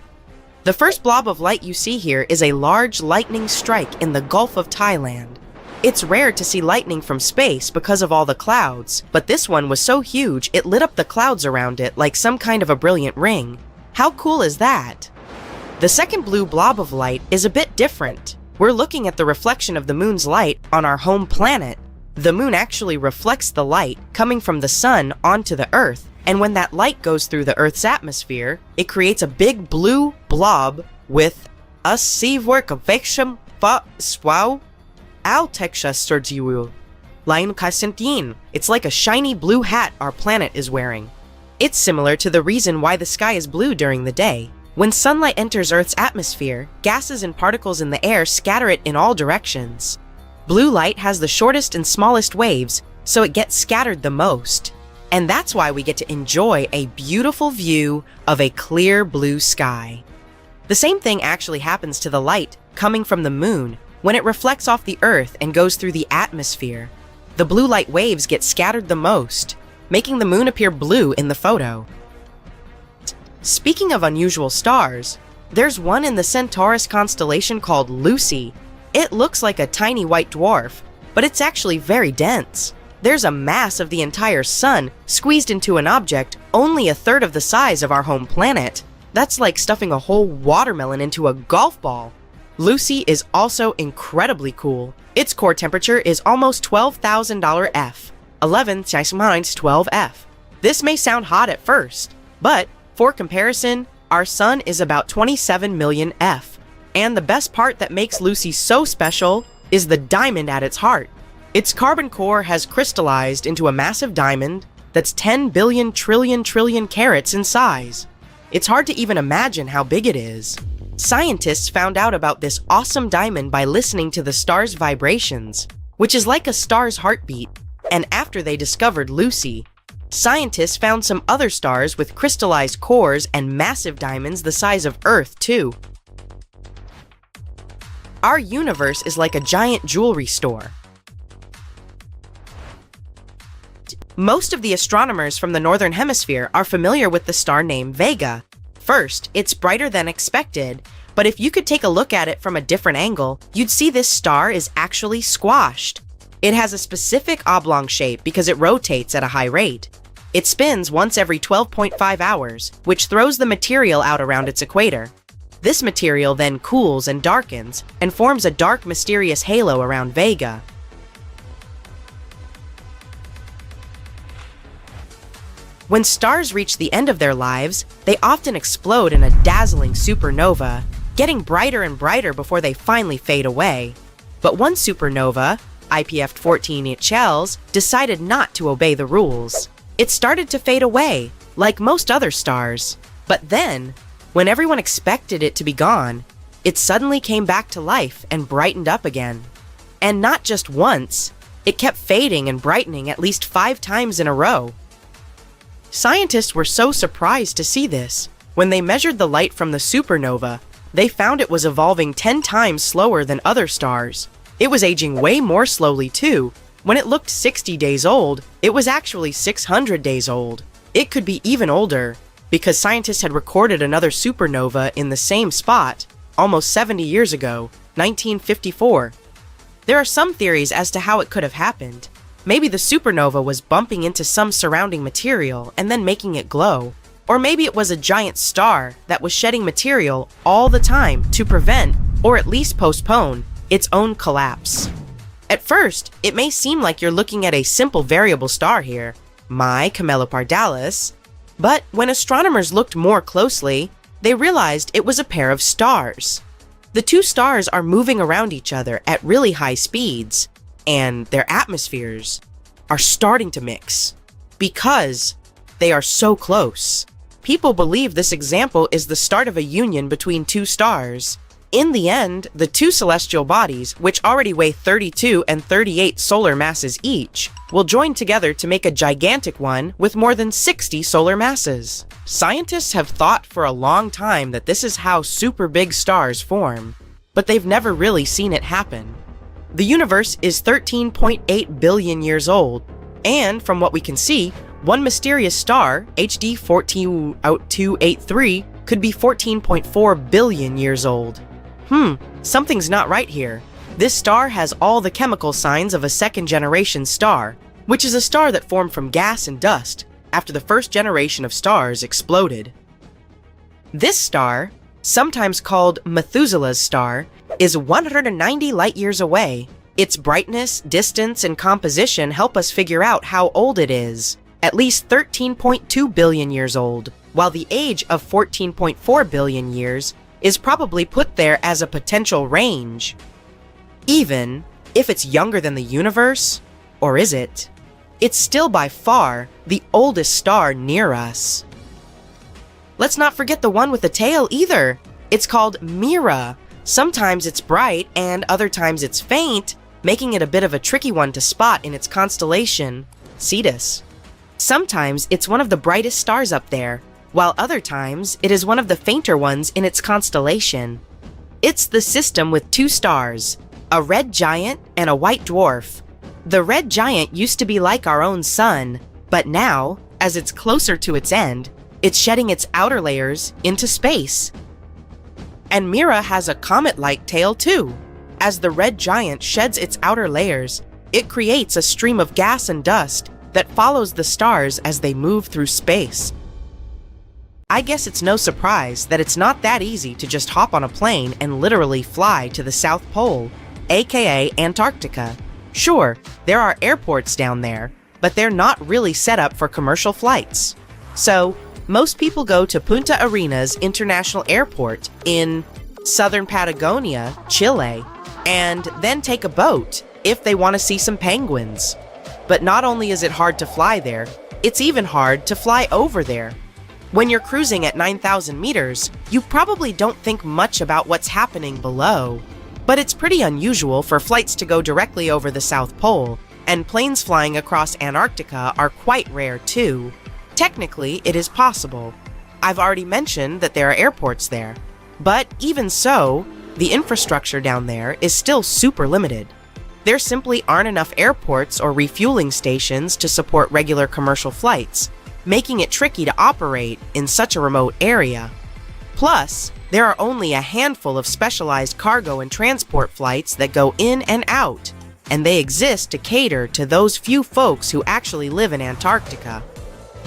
The first blob of light you see here is a large lightning strike in the Gulf of Thailand. It's rare to see lightning from space because of all the clouds, but this one was so huge it lit up the clouds around it like some kind of a brilliant ring. How cool is that? The second blue blob of light is a bit different. We're looking at the reflection of the moon's light on our home planet. The moon actually reflects the light coming from the sun onto the Earth, and when that light goes through the Earth's atmosphere, it creates a big blue blob with a seawork affection swow al texture surgiu. Lion Casentin. It's like a shiny blue hat our planet is wearing. It's similar to the reason why the sky is blue during the day. When sunlight enters Earth's atmosphere, gases and particles in the air scatter it in all directions. Blue light has the shortest and smallest waves, so it gets scattered the most. And that's why we get to enjoy a beautiful view of a clear blue sky. The same thing actually happens to the light coming from the moon when it reflects off the Earth and goes through the atmosphere. The blue light waves get scattered the most, making the moon appear blue in the photo. Speaking of unusual stars, there's one in the Centaurus constellation called Lucy. It looks like a tiny white dwarf, but it's actually very dense. There's a mass of the entire sun squeezed into an object only a third of the size of our home planet. That's like stuffing a whole watermelon into a golf ball. Lucy is also incredibly cool. Its core temperature is almost 12,000 F, 11 times 12 F. This may sound hot at first, but for comparison, our Sun is about 27 million F. And the best part that makes Lucy so special is the diamond at its heart. Its carbon core has crystallized into a massive diamond that's 10 billion trillion carats in size. It's hard to even imagine how big it is. Scientists found out about this awesome diamond by listening to the star's vibrations, which is like a star's heartbeat. And after they discovered Lucy, scientists found some other stars with crystallized cores and massive diamonds the size of Earth, too. Our universe is like a giant jewelry store. Most of the astronomers from the Northern Hemisphere are familiar with the star named Vega. First, it's brighter than expected, but if you could take a look at it from a different angle, you'd see this star is actually squashed. It has a specific oblong shape because it rotates at a high rate. It spins once every 12.5 hours, which throws the material out around its equator. This material then cools and darkens and forms a dark, mysterious halo around Vega. When stars reach the end of their lives, they often explode in a dazzling supernova, getting brighter and brighter before they finally fade away. But one supernova, IPF-14 Echelles, decided not to obey the rules. It started to fade away, like most other stars. But then, when everyone expected it to be gone, it suddenly came back to life and brightened up again. And not just once, it kept fading and brightening at least 5 times in a row. Scientists were so surprised to see this. When they measured the light from the supernova, they found it was evolving 10 times slower than other stars. It was aging way more slowly too. When it looked 60 days old, it was actually 600 days old. It could be even older, because scientists had recorded another supernova in the same spot almost 70 years ago, 1954. There are some theories as to how it could have happened. Maybe the supernova was bumping into some surrounding material and then making it glow. Or maybe it was a giant star that was shedding material all the time to prevent, or at least postpone, its own collapse. At first, it may seem like you're looking at a simple variable star here, my Camelopardalis, but when astronomers looked more closely, they realized it was a pair of stars. The two stars are moving around each other at really high speeds, and their atmospheres are starting to mix because they are so close. People believe this example is the start of a union between two stars. In the end, the two celestial bodies, which already weigh 32 and 38 solar masses each, will join together to make a gigantic one with more than 60 solar masses. Scientists have thought for a long time that this is how super big stars form, but they've never really seen it happen. The universe is 13.8 billion years old, and from what we can see, one mysterious star, HD 14283, could be 14.4 billion years old. Something's not right here. This star has all the chemical signs of a second-generation star, which is a star that formed from gas and dust after the first generation of stars exploded. This star, sometimes called Methuselah's star, is 190 light-years away. Its brightness, distance, and composition help us figure out how old it is. At least 13.2 billion years old, while the age of 14.4 billion years is probably put there as a potential range. Even if it's younger than the universe, or is it? It's still by far the oldest star near us. Let's not forget the one with the tail either. It's called Mira. Sometimes it's bright and other times it's faint, making it a bit of a tricky one to spot in its constellation, Cetus. Sometimes it's one of the brightest stars up there, while other times it is one of the fainter ones in its constellation. It's the system with two stars, a red giant and a white dwarf. The red giant used to be like our own sun, but now, as it's closer to its end, it's shedding its outer layers into space. And Mira has a comet-like tail too. As the red giant sheds its outer layers, it creates a stream of gas and dust that follows the stars as they move through space. I guess it's no surprise that it's not that easy to just hop on a plane and literally fly to the South Pole, aka Antarctica. Sure, there are airports down there, but they're not really set up for commercial flights. So, most people go to Punta Arenas International Airport in southern Patagonia, Chile, and then take a boat if they want to see some penguins. But not only is it hard to fly there, it's even hard to fly over there. When you're cruising at 9,000 meters, you probably don't think much about what's happening below. But it's pretty unusual for flights to go directly over the South Pole, and planes flying across Antarctica are quite rare too. Technically, it is possible. I've already mentioned that there are airports there. But even so, the infrastructure down there is still super limited. There simply aren't enough airports or refueling stations to support regular commercial flights, making it tricky to operate in such a remote area. Plus, there are only a handful of specialized cargo and transport flights that go in and out, and they exist to cater to those few folks who actually live in Antarctica.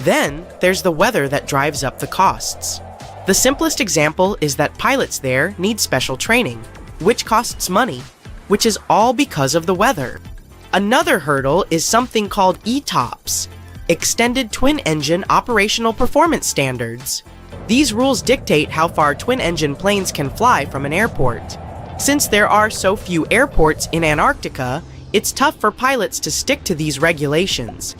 Then, there's the weather that drives up the costs. The simplest example is that pilots there need special training, which costs money, which is all because of the weather. Another hurdle is something called ETOPS, Extended Twin Engine Operational Performance Standards. These rules dictate how far twin-engine planes can fly from an airport. Since there are so few airports in Antarctica, it's tough for pilots to stick to these regulations.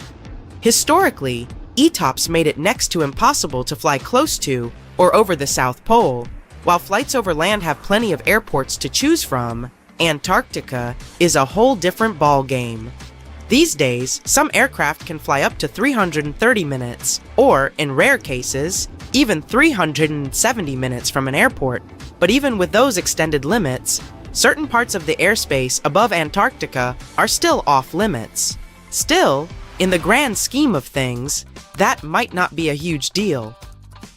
Historically, ETOPS made it next to impossible to fly close to or over the South Pole. While flights over land have plenty of airports to choose from, Antarctica is a whole different ballgame. These days, some aircraft can fly up to 330 minutes, or, in rare cases, even 370 minutes from an airport. But even with those extended limits, certain parts of the airspace above Antarctica are still off limits. Still, in the grand scheme of things, that might not be a huge deal.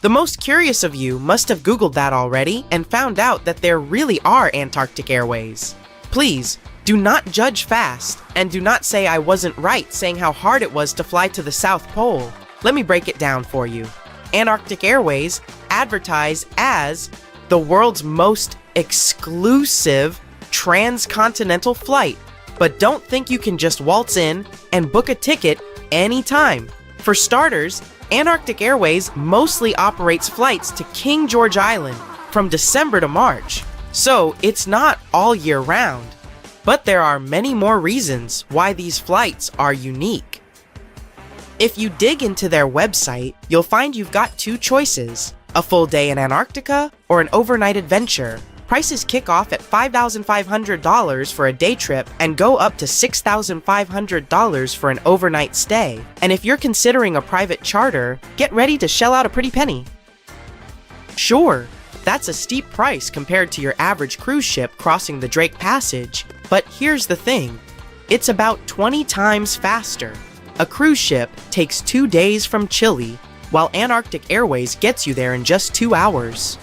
The most curious of you must have Googled that already and found out that there really are Antarctic Airways. Please, do not judge fast, and do not say I wasn't right saying how hard it was to fly to the South Pole. Let me break it down for you. Antarctic Airways advertise as the world's most exclusive transcontinental flight, but don't think you can just waltz in and book a ticket anytime. For starters, Antarctic Airways mostly operates flights to King George Island from December to March, so it's not all year round. But there are many more reasons why these flights are unique. If you dig into their website, you'll find you've got two choices: a full day in Antarctica or an overnight adventure. Prices kick off at $5,500 for a day trip and go up to $6,500 for an overnight stay. And if you're considering a private charter, get ready to shell out a pretty penny. Sure, that's a steep price compared to your average cruise ship crossing the Drake Passage, but here's the thing, it's about 20 times faster. A cruise ship takes 2 days from Chile, while Antarctic Airways gets you there in just 2 hours.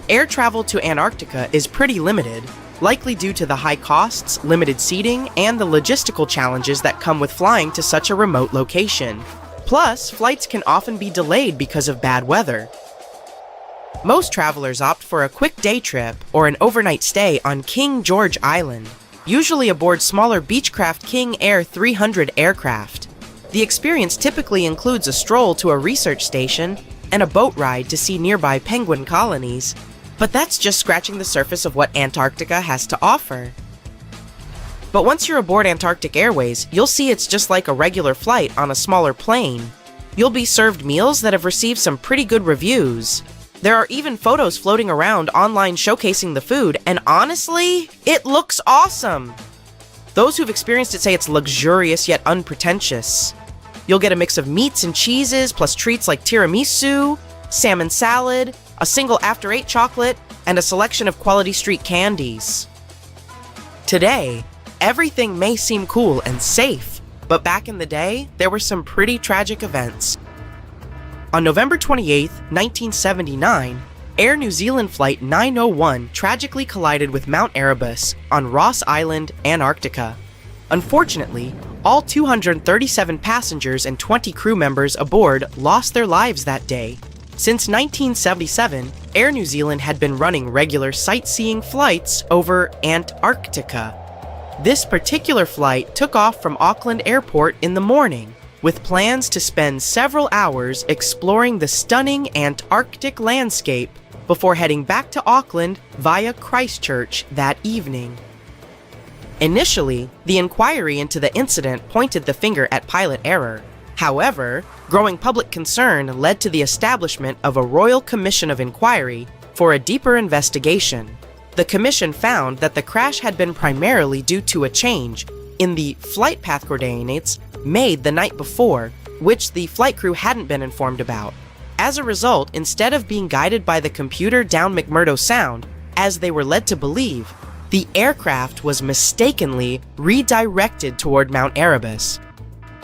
Air travel to Antarctica is pretty limited, likely due to the high costs, limited seating, and the logistical challenges that come with flying to such a remote location. Plus, flights can often be delayed because of bad weather. Most travelers opt for a quick day trip or an overnight stay on King George Island, usually aboard smaller Beechcraft King Air 300 aircraft. The experience typically includes a stroll to a research station and a boat ride to see nearby penguin colonies, but that's just scratching the surface of what Antarctica has to offer. But once you're aboard Antarctic Airways, you'll see it's just like a regular flight on a smaller plane. You'll be served meals that have received some pretty good reviews. There are even photos floating around online showcasing the food, and honestly, it looks awesome! Those who've experienced it say it's luxurious yet unpretentious. You'll get a mix of meats and cheeses, plus treats like tiramisu, salmon salad, a single After Eight chocolate, and a selection of quality street candies. Today, everything may seem cool and safe, but back in the day, there were some pretty tragic events. On November 28, 1979, Air New Zealand Flight 901 tragically collided with Mount Erebus on Ross Island, Antarctica. Unfortunately, all 237 passengers and 20 crew members aboard lost their lives that day. Since 1977, Air New Zealand had been running regular sightseeing flights over Antarctica. This particular flight took off from Auckland Airport in the morning, with plans to spend several hours exploring the stunning Antarctic landscape before heading back to Auckland via Christchurch that evening. Initially, the inquiry into the incident pointed the finger at pilot error. However, growing public concern led to the establishment of a Royal Commission of Inquiry for a deeper investigation. The commission found that the crash had been primarily due to a change in the flight path coordinates made the night before, which the flight crew hadn't been informed about. As a result, instead of being guided by the computer down McMurdo Sound, as they were led to believe, the aircraft was mistakenly redirected toward Mount Erebus.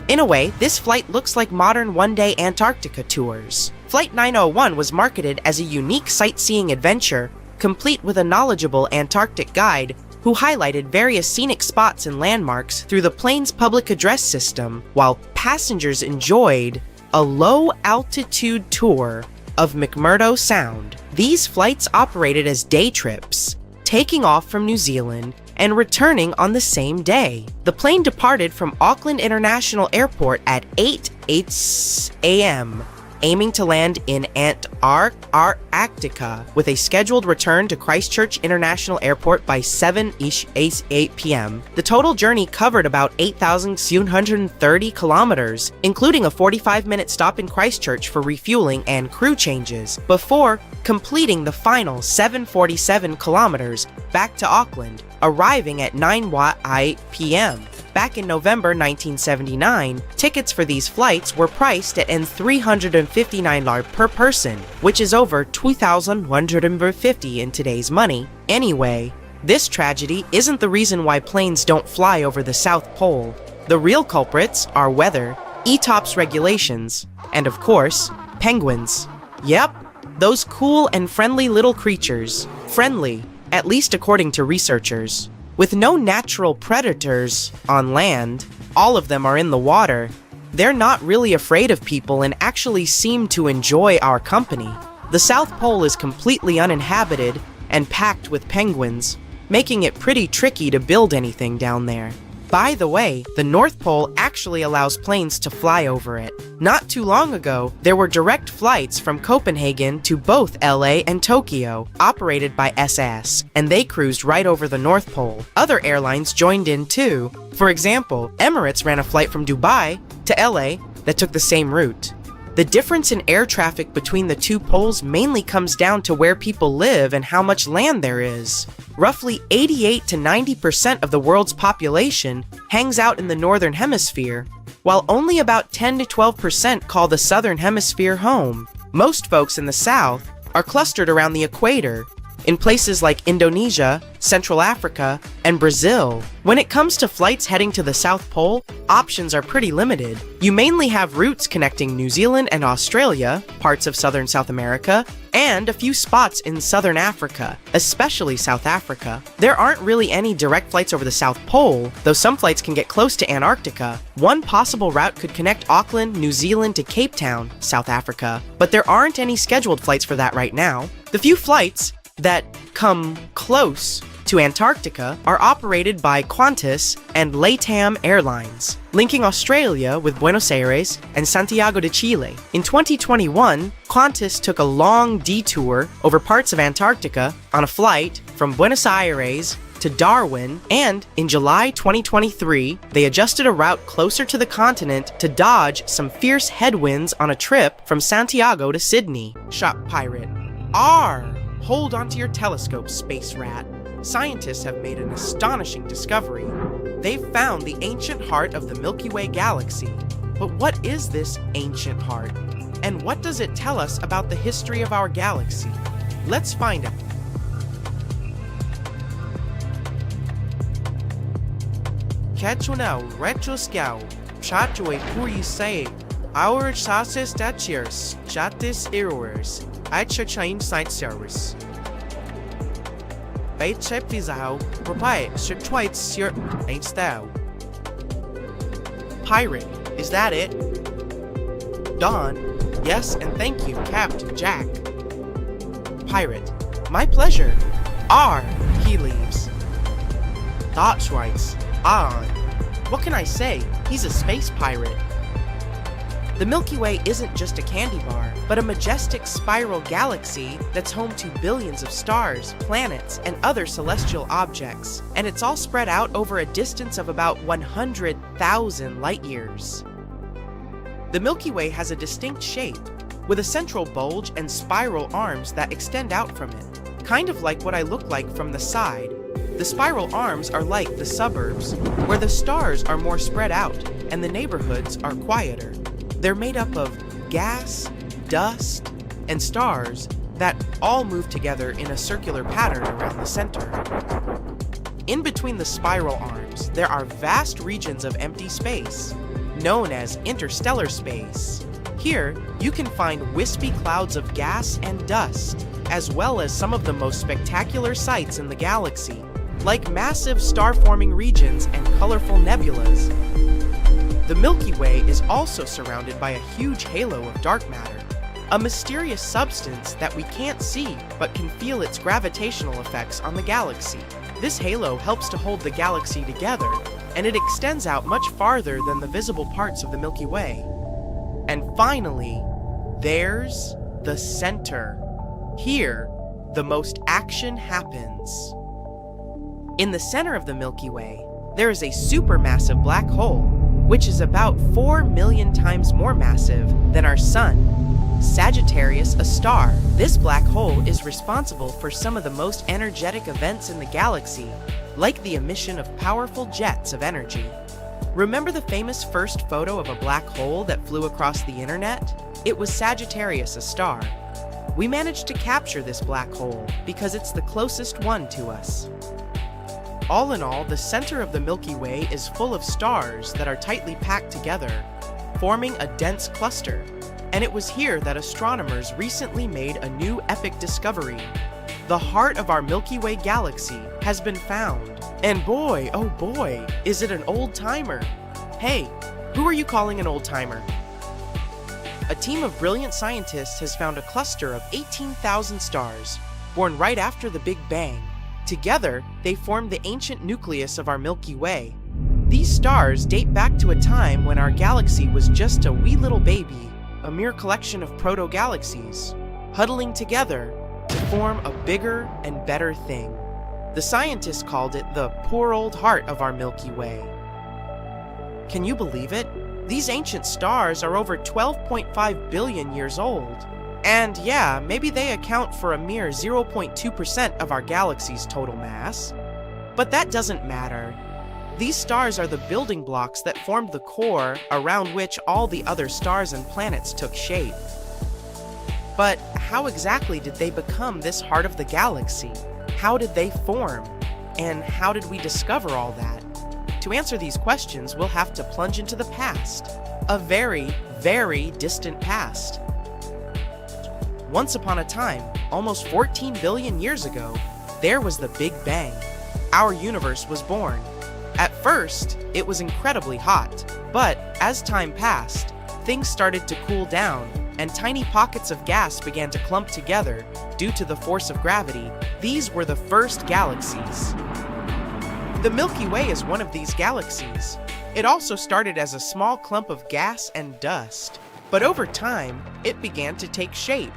In a way, this flight looks like modern one-day Antarctica tours. Flight 901 was marketed as a unique sightseeing adventure, complete with a knowledgeable Antarctic guide who highlighted various scenic spots and landmarks through the plane's public address system, while passengers enjoyed a low-altitude tour of McMurdo Sound. These flights operated as day trips, taking off from New Zealand and returning on the same day. The plane departed from Auckland International Airport at 8 a.m., aiming to land in Antarctica, with a scheduled return to Christchurch International Airport by 8 p.m. The total journey covered about 8,730 kilometers, including a 45-minute stop in Christchurch for refueling and crew changes, before completing the final 747 kilometers back to Auckland, arriving at 9 p.m. Back in November 1979, tickets for these flights were priced at $359 per person, which is over $2,150 in today's money. Anyway, this tragedy isn't the reason why planes don't fly over the South Pole. The real culprits are weather, ETOPS regulations, and of course, penguins. Yep, those cool and friendly little creatures. Friendly, at least according to researchers. With no natural predators on land, all of them are in the water, they're not really afraid of people and actually seem to enjoy our company. The South Pole is completely uninhabited and packed with penguins, making it pretty tricky to build anything down there. By the way, the North Pole actually allows planes to fly over it. Not too long ago, there were direct flights from Copenhagen to both LA and Tokyo, operated by SAS, and they cruised right over the North Pole. Other airlines joined in too. For example, Emirates ran a flight from Dubai to LA that took the same route. The difference in air traffic between the two poles mainly comes down to where people live and how much land there is. Roughly 88 to 90% of the world's population hangs out in the northern hemisphere, while only about 10 to 12% call the southern hemisphere home. Most folks in the south are clustered around the equator, in places like Indonesia, Central Africa, and Brazil. When it comes to flights heading to the South Pole, options are pretty limited. You mainly have routes connecting New Zealand and Australia, parts of southern South America, and a few spots in southern Africa, especially South Africa. There aren't really any direct flights over the South Pole, though some flights can get close to Antarctica. One possible route could connect Auckland, New Zealand to Cape Town, South Africa, but there aren't any scheduled flights for that right now. The few flights that come close to Antarctica are operated by Qantas and LATAM Airlines, linking Australia with Buenos Aires and Santiago de Chile. In 2021, Qantas took a long detour over parts of Antarctica on a flight from Buenos Aires to Darwin, and in July 2023, they adjusted a route closer to the continent to dodge some fierce headwinds on a trip from Santiago to Sydney. Shop pirate. R. Hold onto your telescope, space rat. Scientists have made an astonishing discovery. They've found the ancient heart of the Milky Way galaxy. But what is this ancient heart? And what does it tell us about the history of our galaxy? Let's find out. Catchunau retroscau, chatue puri say, our chassis statues, chatis errors. Chain site service. Bait chip visau, reply, should twice your ain't style. Pirate, is that it? Dawn, Yes, and thank you, Captain Jack. Pirate. My pleasure. R. He leaves. That's right. On. What can I say? He's a space pirate. The Milky Way isn't just a candy bar, but a majestic spiral galaxy that's home to billions of stars, planets, and other celestial objects, and it's all spread out over a distance of about 100,000 light-years. The Milky Way has a distinct shape, with a central bulge and spiral arms that extend out from it, kind of like what I look like from the side. The spiral arms are like the suburbs, where the stars are more spread out and the neighborhoods are quieter. They're made up of gas, dust, and stars that all move together in a circular pattern around the center. In between the spiral arms, there are vast regions of empty space, known as interstellar space. Here, you can find wispy clouds of gas and dust, as well as some of the most spectacular sights in the galaxy, like massive star-forming regions and colorful nebulas. The Milky Way is also surrounded by a huge halo of dark matter, a mysterious substance that we can't see but can feel its gravitational effects on the galaxy. This halo helps to hold the galaxy together, and it extends out much farther than the visible parts of the Milky Way. And finally, there's the center. Here, the most action happens. In the center of the Milky Way, there is a supermassive black hole, which is about 4 million times more massive than our Sun. Sagittarius, a star. This black hole is responsible for some of the most energetic events in the galaxy, like the emission of powerful jets of energy. Remember the famous first photo of a black hole that flew across the internet? It was Sagittarius, a star. We managed to capture this black hole because it's the closest one to us. All in all, the center of the Milky Way is full of stars that are tightly packed together, forming a dense cluster. And it was here that astronomers recently made a new epic discovery. The heart of our Milky Way galaxy has been found. And boy, oh boy, is it an old-timer. Hey, who are you calling an old-timer? A team of brilliant scientists has found a cluster of 18,000 stars, born right after the Big Bang. Together, they form the ancient nucleus of our Milky Way. These stars date back to a time when our galaxy was just a wee little baby, a mere collection of proto-galaxies, huddling together to form a bigger and better thing. The scientists called it the poor old heart of our Milky Way. Can you believe it? These ancient stars are over 12.5 billion years old. And yeah, maybe they account for a mere 0.2% of our galaxy's total mass. But that doesn't matter. These stars are the building blocks that formed the core around which all the other stars and planets took shape. But how exactly did they become this heart of the galaxy? How did they form? And how did we discover all that? To answer these questions, we'll have to plunge into the past. A very, very distant past. Once upon a time, almost 14 billion years ago, there was the Big Bang. Our universe was born. At first, it was incredibly hot, but as time passed, things started to cool down, and tiny pockets of gas began to clump together due to the force of gravity. These were the first galaxies. The Milky Way is one of these galaxies. It also started as a small clump of gas and dust, but over time, it began to take shape.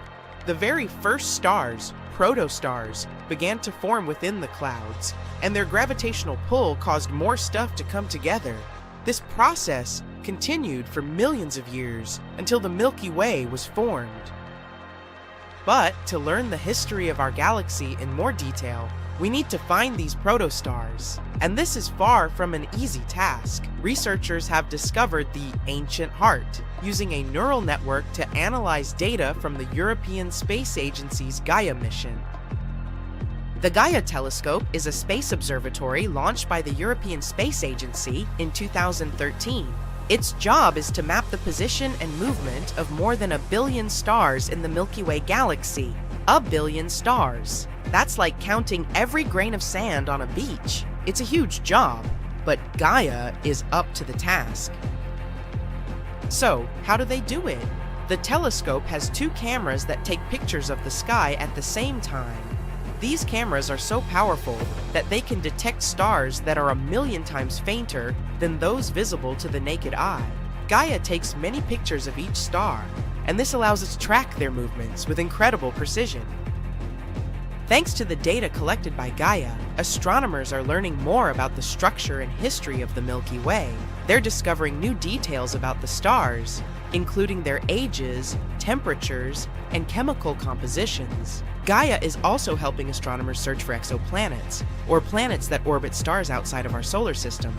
The very first stars, protostars, began to form within the clouds, and their gravitational pull caused more stuff to come together. This process continued for millions of years until the Milky Way was formed. But to learn the history of our galaxy in more detail, we need to find these protostars. And this is far from an easy task. Researchers have discovered the ancient heart, using a neural network to analyze data from the European Space Agency's Gaia mission. The Gaia telescope is a space observatory launched by the European Space Agency in 2013. Its job is to map the position and movement of more than 1 billion stars in the Milky Way galaxy. 1 billion stars. That's like counting every grain of sand on a beach. It's a huge job, but Gaia is up to the task. So, how do they do it? The telescope has two cameras that take pictures of the sky at the same time. These cameras are so powerful that they can detect stars that are 1,000,000 times fainter than those visible to the naked eye. Gaia takes many pictures of each star, and this allows us to track their movements with incredible precision. Thanks to the data collected by Gaia, astronomers are learning more about the structure and history of the Milky Way. They're discovering new details about the stars, including their ages, temperatures, and chemical compositions. Gaia is also helping astronomers search for exoplanets, or planets that orbit stars outside of our solar system.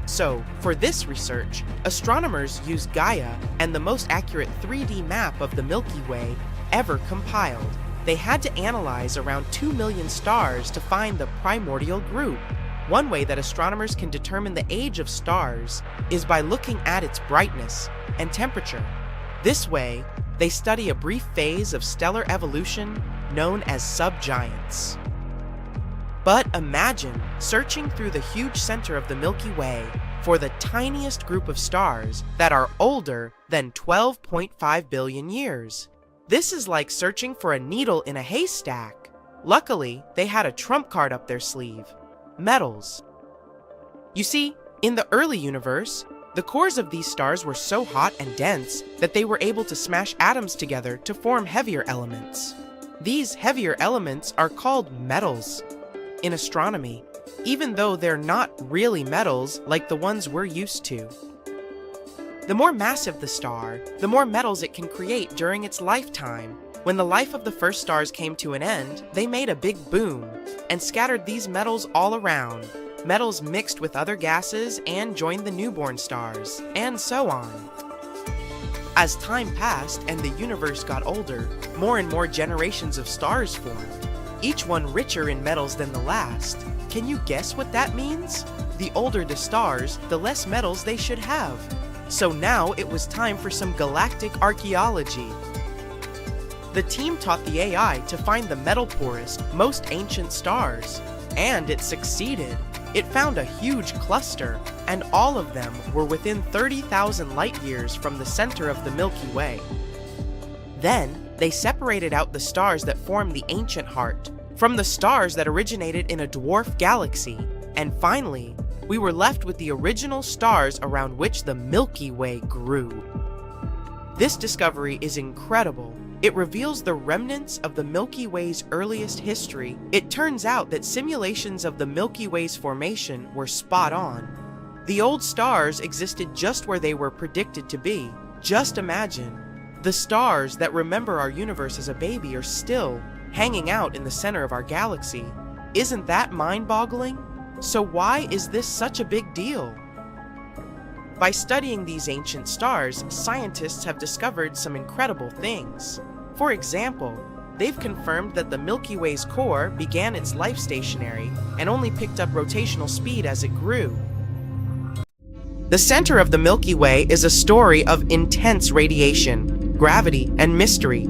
So, for this research, astronomers use Gaia and the most accurate 3D map of the Milky Way ever compiled. They had to analyze around 2 million stars to find the primordial group. One way that astronomers can determine the age of stars is by looking at its brightness and temperature. This way, they study a brief phase of stellar evolution known as subgiants. But imagine searching through the huge center of the Milky Way for the tiniest group of stars that are older than 12.5 billion years. This is like searching for a needle in a haystack. Luckily, they had a trump card up their sleeve: metals. You see, in the early universe, the cores of these stars were so hot and dense that they were able to smash atoms together to form heavier elements. These heavier elements are called metals in astronomy, even though they're not really metals like the ones we're used to. The more massive the star, the more metals it can create during its lifetime. When the life of the first stars came to an end, they made a big boom and scattered these metals all around. Metals mixed with other gases and joined the newborn stars, and so on. As time passed and the universe got older, more and more generations of stars formed, each one richer in metals than the last. Can you guess what that means? The older the stars, the less metals they should have. So now it was time for some galactic archaeology. The team taught the AI to find the metal-poorest, most ancient stars, and it succeeded. It found a huge cluster, and all of them were within 30,000 light-years from the center of the Milky Way. Then, they separated out the stars that formed the ancient heart from the stars that originated in a dwarf galaxy, and finally, we were left with the original stars around which the Milky Way grew. This discovery is incredible. It reveals the remnants of the Milky Way's earliest history. It turns out that simulations of the Milky Way's formation were spot on. The old stars existed just where they were predicted to be. Just imagine, the stars that remember our universe as a baby are still hanging out in the center of our galaxy. Isn't that mind-boggling? So why is this such a big deal? By studying these ancient stars, scientists have discovered some incredible things. For example, they've confirmed that the Milky Way's core began its life stationary and only picked up rotational speed as it grew. The center of the Milky Way is a story of intense radiation, gravity, and mystery,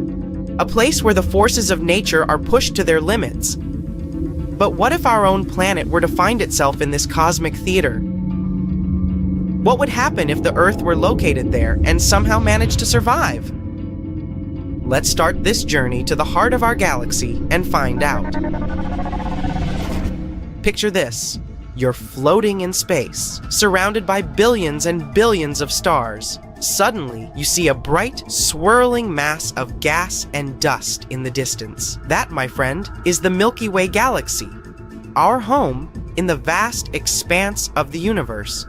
a place where the forces of nature are pushed to their limits. But what if our own planet were to find itself in this cosmic theater? What would happen if the Earth were located there and somehow managed to survive? Let's start this journey to the heart of our galaxy and find out. Picture this. You're floating in space, surrounded by billions and billions of stars. Suddenly, you see a bright, swirling mass of gas and dust in the distance. That, my friend, is the Milky Way galaxy, our home in the vast expanse of the universe.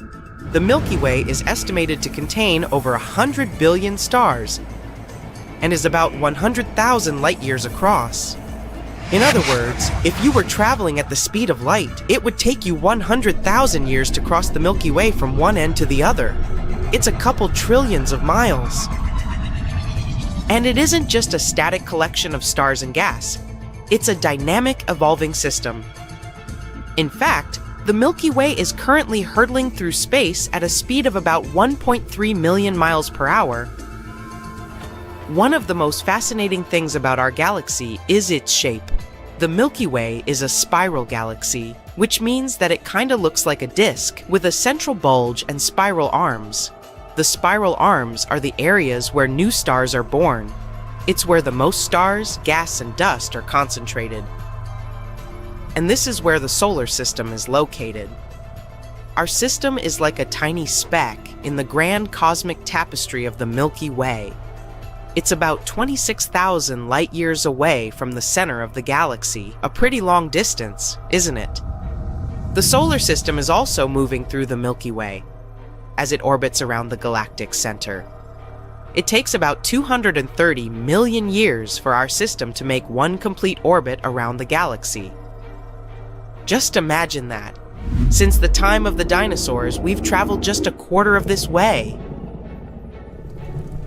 The Milky Way is estimated to contain over 100 billion stars and is about 100,000 light-years across. In other words, if you were traveling at the speed of light, it would take you 100,000 years to cross the Milky Way from one end to the other. It's a couple trillions of miles. And it isn't just a static collection of stars and gas. It's a dynamic, evolving system. In fact, the Milky Way is currently hurtling through space at a speed of about 1.3 million miles per hour. One of the most fascinating things about our galaxy is its shape. The Milky Way is a spiral galaxy, which means that it kinda looks like a disk with a central bulge and spiral arms. The spiral arms are the areas where new stars are born. It's where the most stars, gas, and dust are concentrated. And this is where the solar system is located. Our system is like a tiny speck in the grand cosmic tapestry of the Milky Way. It's about 26,000 light-years away from the center of the galaxy, a pretty long distance, isn't it? The solar system is also moving through the Milky Way as it orbits around the galactic center. It takes about 230 million years for our system to make one complete orbit around the galaxy. Just imagine that. Since the time of the dinosaurs, we've traveled just a quarter of this way.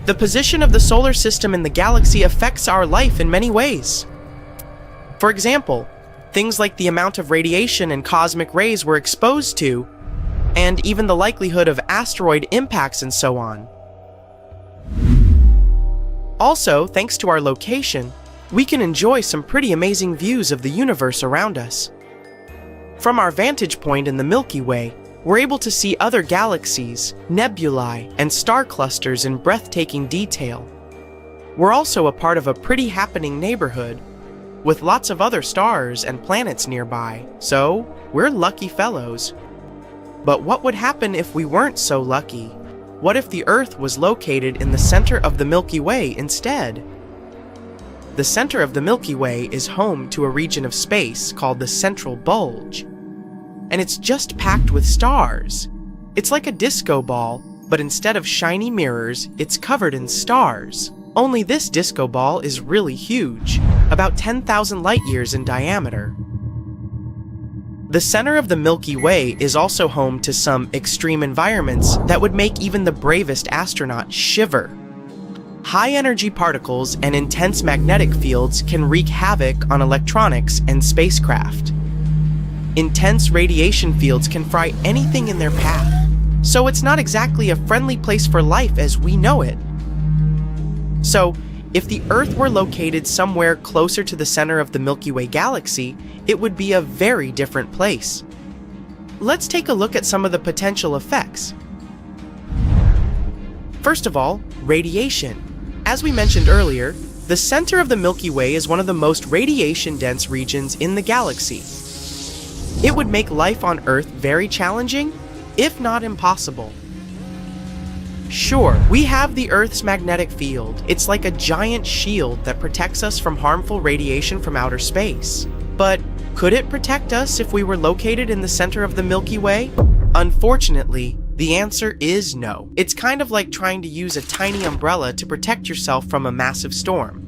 The position of the solar system in the galaxy affects our life in many ways. For example, things like the amount of radiation and cosmic rays we're exposed to, and even the likelihood of asteroid impacts and so on. Also, thanks to our location, we can enjoy some pretty amazing views of the universe around us. From our vantage point in the Milky Way, we're able to see other galaxies, nebulae, and star clusters in breathtaking detail. We're also a part of a pretty happening neighborhood, with lots of other stars and planets nearby, so we're lucky fellows. But what would happen if we weren't so lucky? What if the Earth was located in the center of the Milky Way instead? The center of the Milky Way is home to a region of space called the central bulge. And it's just packed with stars. It's like a disco ball, but instead of shiny mirrors, it's covered in stars. Only this disco ball is really huge, about 10,000 light-years in diameter. The center of the Milky Way is also home to some extreme environments that would make even the bravest astronaut shiver. High-energy particles and intense magnetic fields can wreak havoc on electronics and spacecraft. Intense radiation fields can fry anything in their path, so it's not exactly a friendly place for life as we know it. So, if the Earth were located somewhere closer to the center of the Milky Way galaxy, it would be a very different place. Let's take a look at some of the potential effects. First of all, radiation. As we mentioned earlier, the center of the Milky Way is one of the most radiation-dense regions in the galaxy. It would make life on Earth very challenging, if not impossible. Sure, we have the Earth's magnetic field. It's like a giant shield that protects us from harmful radiation from outer space. But could it protect us if we were located in the center of the Milky Way? Unfortunately, the answer is no. It's kind of like trying to use a tiny umbrella to protect yourself from a massive storm.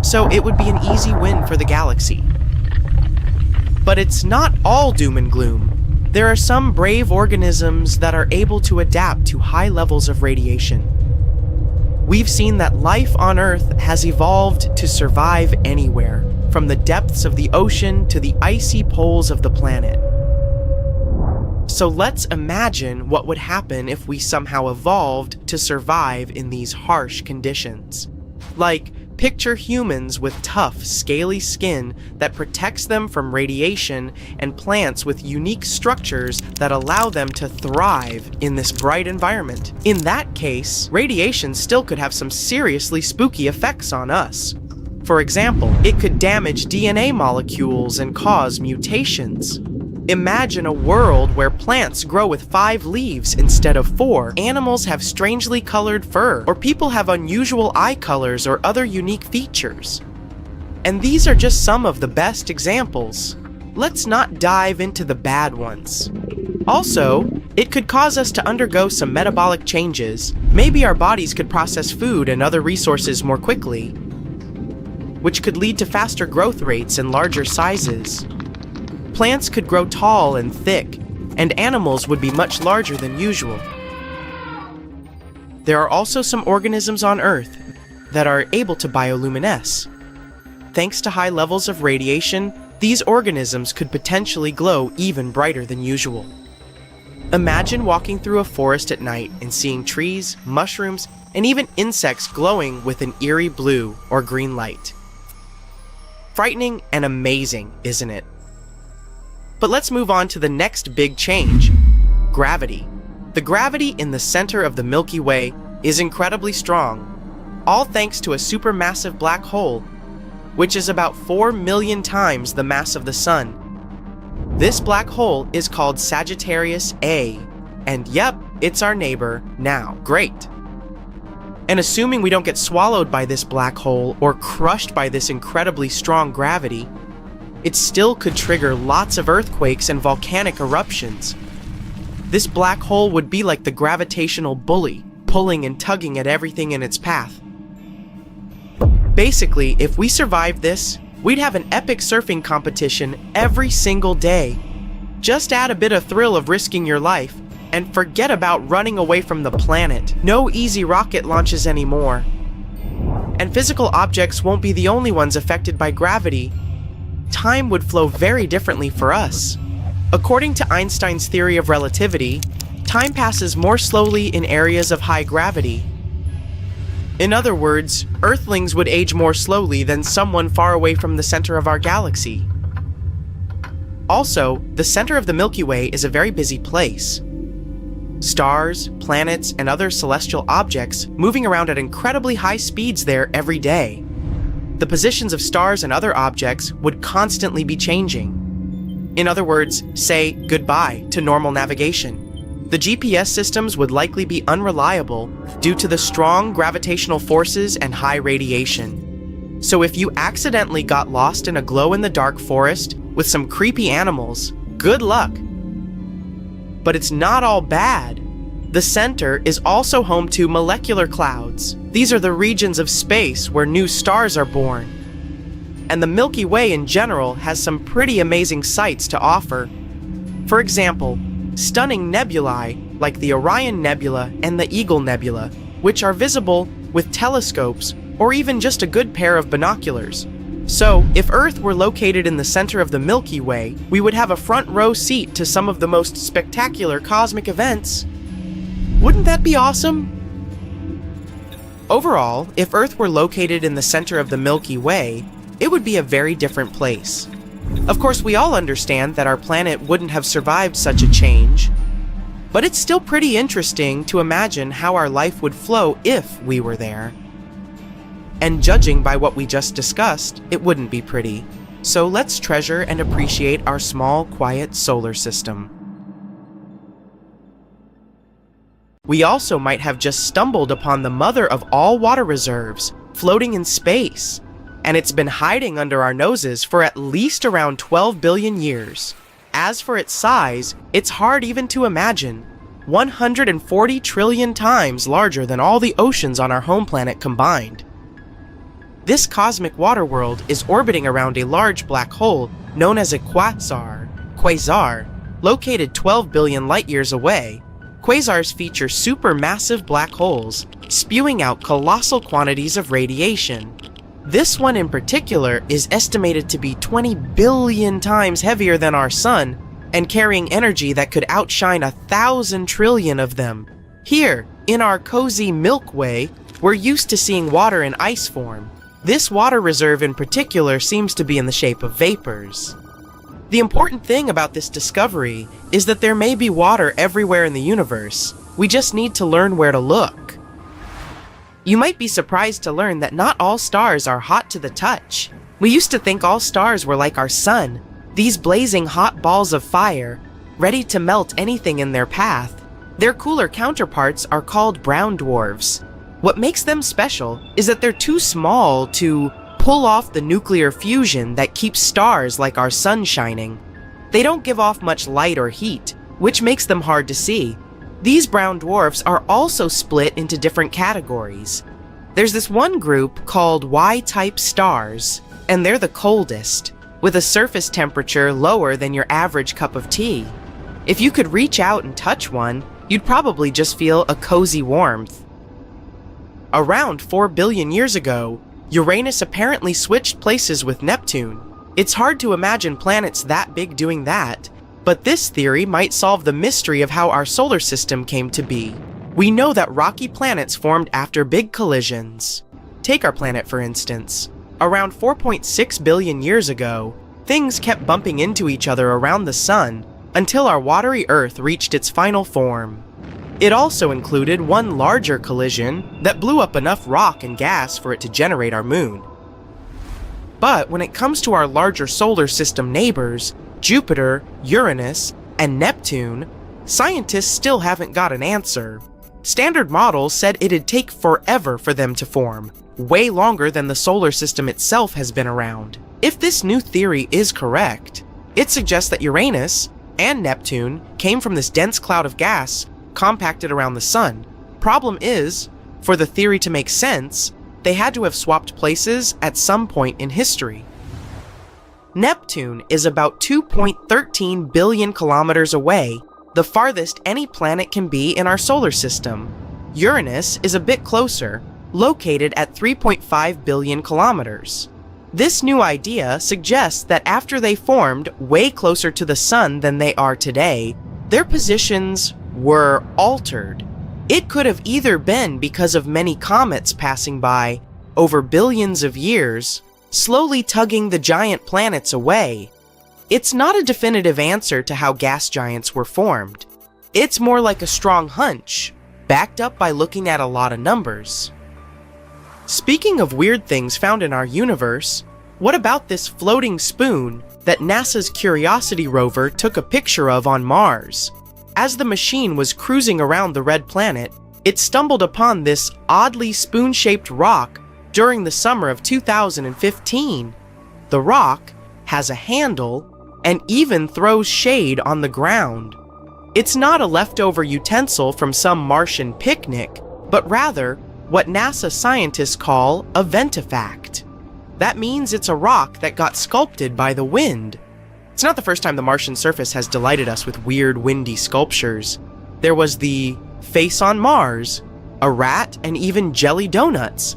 So it would be an easy win for the galaxy. But it's not all doom and gloom. There are some brave organisms that are able to adapt to high levels of radiation. We've seen that life on Earth has evolved to survive anywhere, from the depths of the ocean to the icy poles of the planet. So let's imagine what would happen if we somehow evolved to survive in these harsh conditions. Like, picture humans with tough, scaly skin that protects them from radiation and plants with unique structures that allow them to thrive in this bright environment. In that case, radiation still could have some seriously spooky effects on us. For example, it could damage DNA molecules and cause mutations. Imagine a world where plants grow with 5 leaves instead of 4, animals have strangely colored fur, or people have unusual eye colors or other unique features. And these are just some of the best examples. Let's not dive into the bad ones. Also, it could cause us to undergo some metabolic changes. Maybe our bodies could process food and other resources more quickly, which could lead to faster growth rates and larger sizes. Plants could grow tall and thick, and animals would be much larger than usual. There are also some organisms on Earth that are able to bioluminesce. Thanks to high levels of radiation, these organisms could potentially glow even brighter than usual. Imagine walking through a forest at night and seeing trees, mushrooms, and even insects glowing with an eerie blue or green light. Frightening and amazing, isn't it? But let's move on to the next big change, gravity. The gravity in the center of the Milky Way is incredibly strong, all thanks to a supermassive black hole, which is about 4 million times the mass of the Sun. This black hole is called Sagittarius A, and yep, it's our neighbor now. Great. And assuming we don't get swallowed by this black hole or crushed by this incredibly strong gravity, it still could trigger lots of earthquakes and volcanic eruptions. This black hole would be like the gravitational bully, pulling and tugging at everything in its path. Basically, if we survived this, we'd have an epic surfing competition every single day. Just add a bit of thrill of risking your life, and forget about running away from the planet. No easy rocket launches anymore. And physical objects won't be the only ones affected by gravity. Time would flow very differently for us. According to Einstein's theory of relativity, time passes more slowly in areas of high gravity. In other words, Earthlings would age more slowly than someone far away from the center of our galaxy. Also, the center of the Milky Way is a very busy place. Stars, planets, and other celestial objects moving around at incredibly high speeds there every day. The positions of stars and other objects would constantly be changing. In other words, say goodbye to normal navigation. The GPS systems would likely be unreliable due to the strong gravitational forces and high radiation. So if you accidentally got lost in a glow-in-the-dark forest with some creepy animals, good luck. But it's not all bad. The center is also home to molecular clouds. These are the regions of space where new stars are born. And the Milky Way in general has some pretty amazing sights to offer. For example, stunning nebulae like the Orion Nebula and the Eagle Nebula, which are visible with telescopes or even just a good pair of binoculars. So, if Earth were located in the center of the Milky Way, we would have a front row seat to some of the most spectacular cosmic events. Wouldn't that be awesome? Overall, if Earth were located in the center of the Milky Way, it would be a very different place. Of course, we all understand that our planet wouldn't have survived such a change, but it's still pretty interesting to imagine how our life would flow if we were there. And judging by what we just discussed, it wouldn't be pretty. So let's treasure and appreciate our small, quiet solar system. We also might have just stumbled upon the mother of all water reserves, floating in space, and it's been hiding under our noses for at least around 12 billion years. As for its size, it's hard even to imagine. 140 trillion times larger than all the oceans on our home planet combined. This cosmic water world is orbiting around a large black hole known as a quasar, located 12 billion light-years away. Quasars feature supermassive black holes, spewing out colossal quantities of radiation. This one in particular is estimated to be 20 billion times heavier than our Sun, and carrying energy that could outshine 1,000 trillion of them. Here, in our cozy Milky Way, we're used to seeing water in ice form. This water reserve in particular seems to be in the shape of vapors. The important thing about this discovery is that there may be water everywhere in the universe. We just need to learn where to look. You might be surprised to learn that not all stars are hot to the touch. We used to think all stars were like our Sun, these blazing hot balls of fire, ready to melt anything in their path. Their cooler counterparts are called brown dwarfs. What makes them special is that they're too small to pull off the nuclear fusion that keeps stars like our Sun shining. They don't give off much light or heat, which makes them hard to see. These brown dwarfs are also split into different categories. There's this one group called Y-type stars, and they're the coldest, with a surface temperature lower than your average cup of tea. If you could reach out and touch one, you'd probably just feel a cozy warmth. Around 4 billion years ago, Uranus apparently switched places with Neptune. It's hard to imagine planets that big doing that, but this theory might solve the mystery of how our solar system came to be. We know that rocky planets formed after big collisions. Take our planet for instance. Around 4.6 billion years ago, things kept bumping into each other around the Sun until our watery Earth reached its final form. It also included one larger collision that blew up enough rock and gas for it to generate our moon. But when it comes to our larger solar system neighbors, Jupiter, Uranus, and Neptune, scientists still haven't got an answer. Standard models said it'd take forever for them to form, way longer than the solar system itself has been around. If this new theory is correct, it suggests that Uranus and Neptune came from this dense cloud of gas compacted around the sun. Problem is, for the theory to make sense, they had to have swapped places at some point in history. Neptune is about 2.13 billion kilometers away, the farthest any planet can be in our solar system. Uranus is a bit closer, located at 3.5 billion kilometers. This new idea suggests that after they formed way closer to the sun than they are today, their positions were altered. It could have either been because of many comets passing by over billions of years, slowly tugging the giant planets away. It's not a definitive answer to how gas giants were formed. It's more like a strong hunch, backed up by looking at a lot of numbers. Speaking of weird things found in our universe, what about this floating spoon that NASA's Curiosity rover took a picture of on Mars? As the machine was cruising around the red planet, it stumbled upon this oddly spoon-shaped rock during the summer of 2015. The rock has a handle and even throws shade on the ground. It's not a leftover utensil from some Martian picnic, but rather what NASA scientists call a ventifact. That means it's a rock that got sculpted by the wind. It's not the first time the Martian surface has delighted us with weird, windy sculptures. There was the face on Mars, a rat, and even jelly donuts.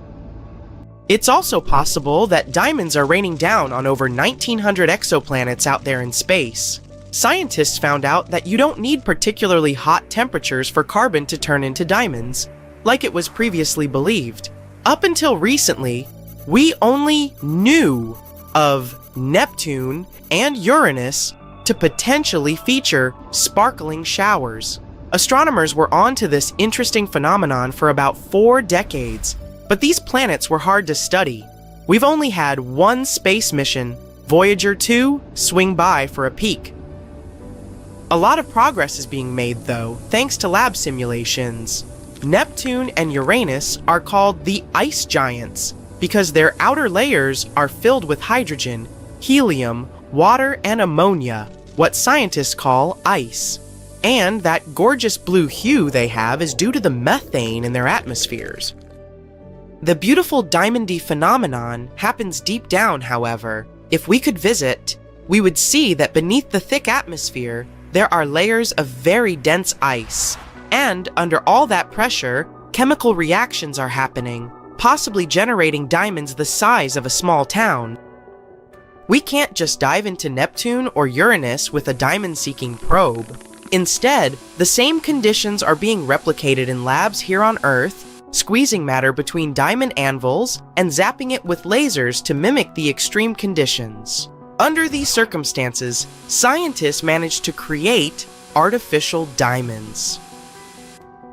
It's also possible that diamonds are raining down on over 1,900 exoplanets out there in space. Scientists found out that you don't need particularly hot temperatures for carbon to turn into diamonds, like it was previously believed. Up until recently, we only knew of Neptune and Uranus to potentially feature sparkling showers. Astronomers were onto this interesting phenomenon for about 4 decades, but these planets were hard to study. We've only had one space mission, Voyager 2, swing by for a peek. A lot of progress is being made, though, thanks to lab simulations. Neptune and Uranus are called the ice giants because their outer layers are filled with hydrogen, helium, water, and ammonia, what scientists call ice. And that gorgeous blue hue they have is due to the methane in their atmospheres. The beautiful diamondy phenomenon happens deep down, however. If we could visit, we would see that beneath the thick atmosphere, there are layers of very dense ice. And under all that pressure, chemical reactions are happening, possibly generating diamonds the size of a small town. We can't just dive into Neptune or Uranus with a diamond-seeking probe. Instead, the same conditions are being replicated in labs here on Earth, squeezing matter between diamond anvils and zapping it with lasers to mimic the extreme conditions. Under these circumstances, scientists managed to create artificial diamonds.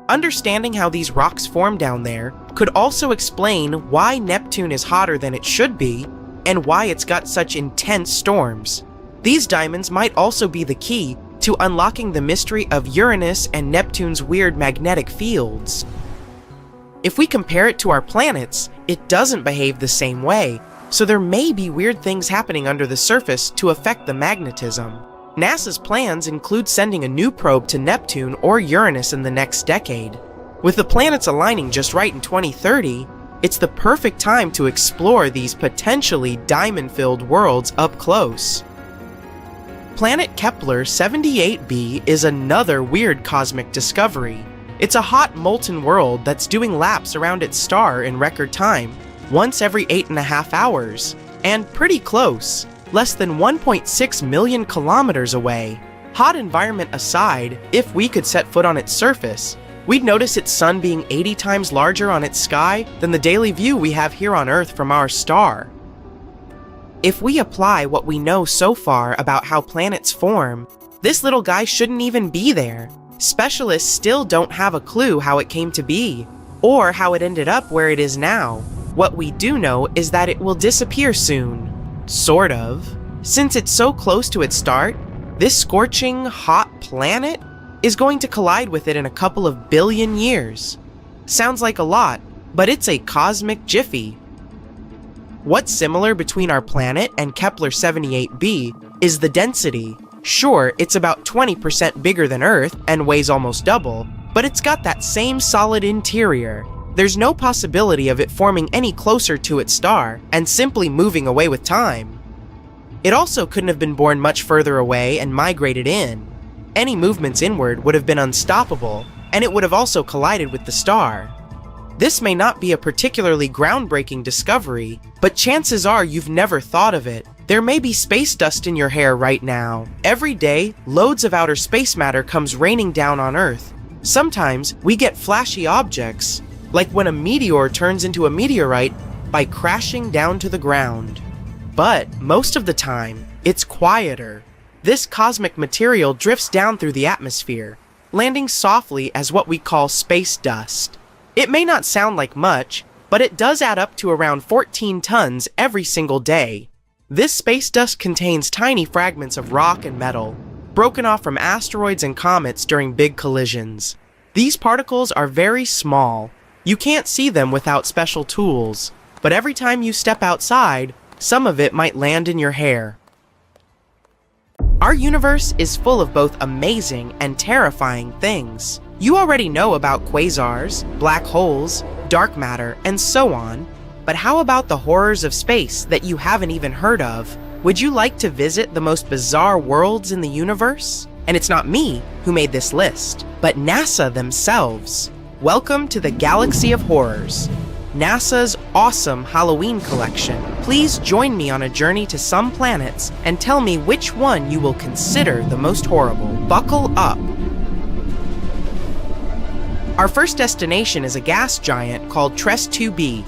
Understanding how these rocks form down there could also explain why Neptune is hotter than it should be and why it's got such intense storms. These diamonds might also be the key to unlocking the mystery of Uranus and Neptune's weird magnetic fields. If we compare it to our planets, it doesn't behave the same way, so there may be weird things happening under the surface to affect the magnetism. NASA's plans include sending a new probe to Neptune or Uranus in the next decade. With the planets aligning just right in 2030, it's the perfect time to explore these potentially diamond-filled worlds up close. Planet Kepler 78b is another weird cosmic discovery. It's a hot, molten world that's doing laps around its star in record time, once every 8.5 hours, and pretty close, less than 1.6 million kilometers away. Hot environment aside, if we could set foot on its surface, we'd notice its sun being 80 times larger on its sky than the daily view we have here on Earth from our star. If we apply what we know so far about how planets form, this little guy shouldn't even be there. Specialists still don't have a clue how it came to be, or how it ended up where it is now. What we do know is that it will disappear soon. Sort of. Since it's so close to its start, this scorching, hot planet is going to collide with it in a couple of billion years. Sounds like a lot, but it's a cosmic jiffy. What's similar between our planet and Kepler 78b is the density. Sure, it's about 20% bigger than Earth and weighs almost double, but it's got that same solid interior. There's no possibility of it forming any closer to its star and simply moving away with time. It also couldn't have been born much further away and migrated in. Any movements inward would have been unstoppable, and it would have also collided with the star. This may not be a particularly groundbreaking discovery, but chances are you've never thought of it. There may be space dust in your hair right now. Every day, loads of outer space matter comes raining down on Earth. Sometimes we get flashy objects, like when a meteor turns into a meteorite by crashing down to the ground. But most of the time, it's quieter. This cosmic material drifts down through the atmosphere, landing softly as what we call space dust. It may not sound like much, but it does add up to around 14 tons every single day. This space dust contains tiny fragments of rock and metal, broken off from asteroids and comets during big collisions. These particles are very small. You can't see them without special tools, but every time you step outside, some of it might land in your hair. Our universe is full of both amazing and terrifying things. You already know about quasars, black holes, dark matter, and so on. But how about the horrors of space that you haven't even heard of? Would you like to visit the most bizarre worlds in the universe? And it's not me who made this list, but NASA themselves. Welcome to the Galaxy of Horrors, NASA's awesome Halloween collection. Please join me on a journey to some planets and tell me which one you will consider the most horrible. Buckle up. Our first destination is a gas giant called TRES 2b.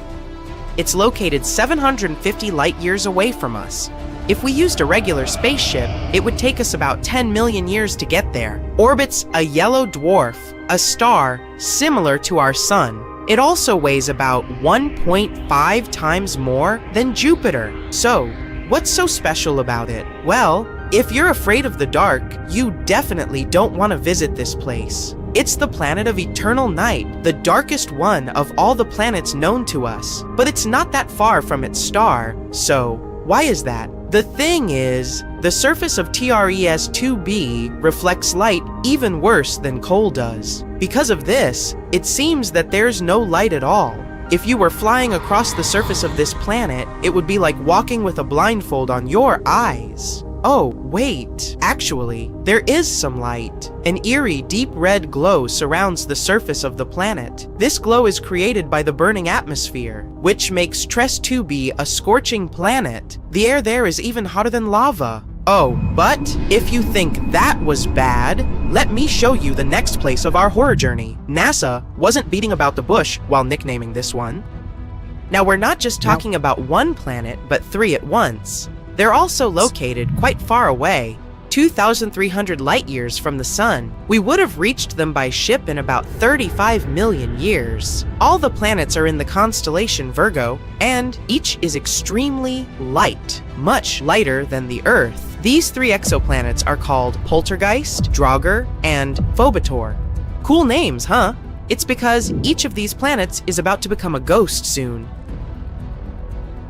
It's located 750 light-years away from us. If we used a regular spaceship, it would take us about 10 million years to get there. Orbits a yellow dwarf, a star similar to our Sun. It also weighs about 1.5 times more than Jupiter. So, what's so special about it? Well, if you're afraid of the dark, you definitely don't want to visit this place. It's the planet of eternal night, the darkest one of all the planets known to us. But it's not that far from its star, so why is that? The thing is, the surface of TRES 2b reflects light even worse than coal does. Because of this, it seems that there's no light at all. If you were flying across the surface of this planet, it would be like walking with a blindfold on your eyes. Oh, wait. Actually, there is some light. An eerie, deep red glow surrounds the surface of the planet. This glow is created by the burning atmosphere, which makes TRES 2b a scorching planet. The air there is even hotter than lava. Oh, but if you think that was bad, let me show you the next place of our horror journey. NASA wasn't beating about the bush while nicknaming this one. Now, we're not just talking about one planet, but three at once. They're also located quite far away, 2,300 light-years from the Sun. We would have reached them by ship in about 35 million years. All the planets are in the constellation Virgo, and each is extremely light, much lighter than the Earth. These three exoplanets are called Poltergeist, Draugr, and Phobator. Cool names, huh? It's because each of these planets is about to become a ghost soon.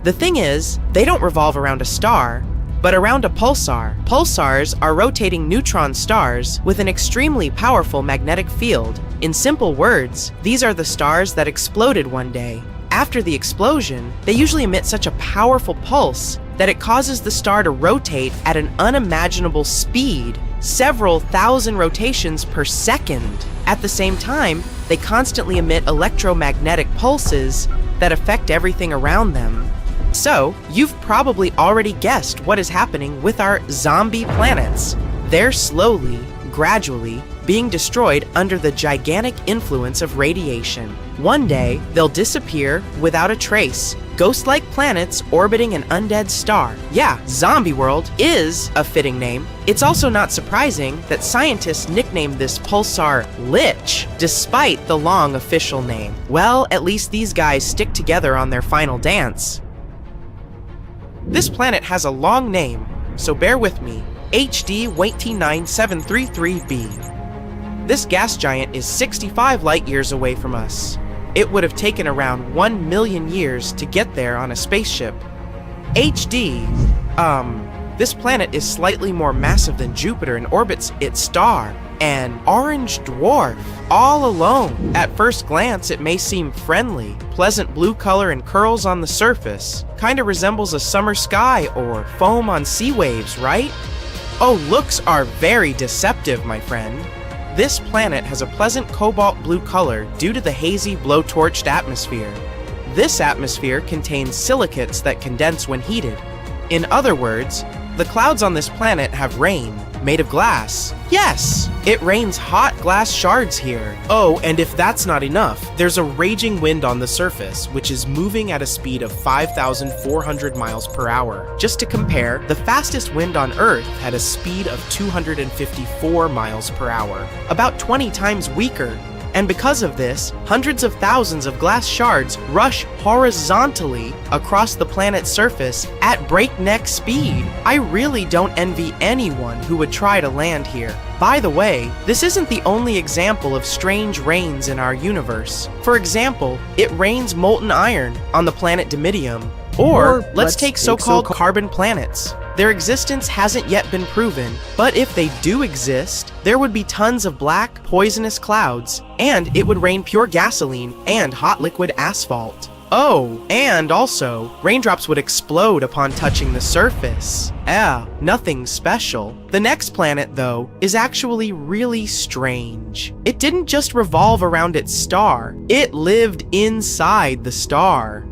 The thing is, they don't revolve around a star, but around a pulsar. Pulsars are rotating neutron stars with an extremely powerful magnetic field. In simple words, these are the stars that exploded one day. After the explosion, they usually emit such a powerful pulse that it causes the star to rotate at an unimaginable speed, several thousand rotations per second. At the same time, they constantly emit electromagnetic pulses that affect everything around them. So, you've probably already guessed what is happening with our zombie planets. They're slowly, gradually being destroyed under the gigantic influence of radiation. One day, they'll disappear without a trace, ghost-like planets orbiting an undead star. Yeah, Zombie World is a fitting name. It's also not surprising that scientists nicknamed this pulsar Lich, despite the long official name. Well, at least these guys stick together on their final dance. This planet has a long name, so bear with me. HD 18733b. This gas giant is 65 light-years away from us. It would have taken around 1 million years to get there on a spaceship. HD, this planet is slightly more massive than Jupiter and orbits its star, an orange dwarf, all alone. At first glance, it may seem friendly. Pleasant blue color and curls on the surface. Kinda resembles a summer sky or foam on sea waves, right? Oh, looks are very deceptive, my friend. This planet has a pleasant cobalt blue color due to the hazy blowtorched atmosphere. This atmosphere contains silicates that condense when heated. In other words, the clouds on this planet have rain, made of glass. Yes, it rains hot glass shards here. Oh, and if that's not enough, there's a raging wind on the surface, which is moving at a speed of 5,400 miles per hour. Just to compare, The fastest wind on Earth had a speed of 254 miles per hour. about 20 times weaker. And because of this, hundreds of thousands of glass shards rush horizontally across the planet's surface at breakneck speed. I really don't envy anyone who would try to land here. By the way, this isn't the only example of strange rains in our universe. For example, it rains molten iron on the planet Dimidium. Or let's take so-called carbon planets. Their existence hasn't yet been proven, but if they do exist, there would be tons of black, poisonous clouds, and it would rain pure gasoline and hot liquid asphalt. Oh, and also, raindrops would explode upon touching the surface. Nothing special. The next planet, though, is actually really strange. It didn't just revolve around its star, it lived inside the star.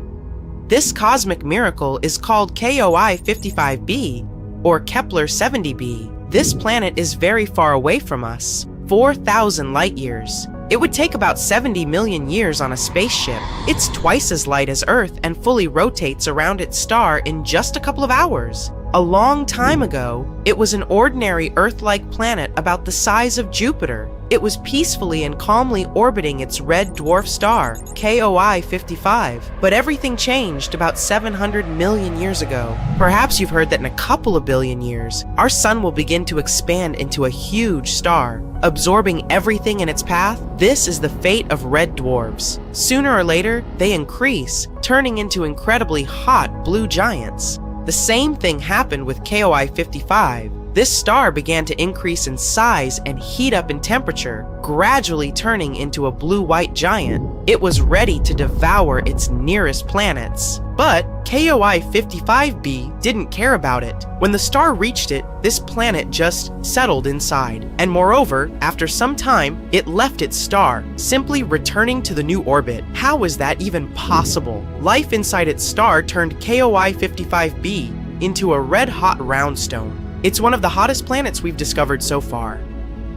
This cosmic miracle is called KOI 55b, or Kepler 70b. This planet is very far away from us, 4,000 light-years. It would take about 70 million years on a spaceship. It's twice as light as Earth and fully rotates around its star in just a couple of hours. A long time ago, it was an ordinary Earth-like planet about the size of Jupiter. It was peacefully and calmly orbiting its red dwarf star, KOI 55. But everything changed about 700 million years ago. Perhaps you've heard that in a couple of billion years, our sun will begin to expand into a huge star, absorbing everything in its path. This is the fate of red dwarfs. Sooner or later, they increase, turning into incredibly hot blue giants. The same thing happened with KOI 55. This star began to increase in size and heat up in temperature, gradually turning into a blue-white giant. It was ready to devour its nearest planets. But KOI 55b didn't care about it. When the star reached it, this planet just settled inside. And moreover, after some time, it left its star, simply returning to the new orbit. How is that even possible? Life inside its star turned KOI 55b into a red-hot roundstone. It's one of the hottest planets we've discovered so far.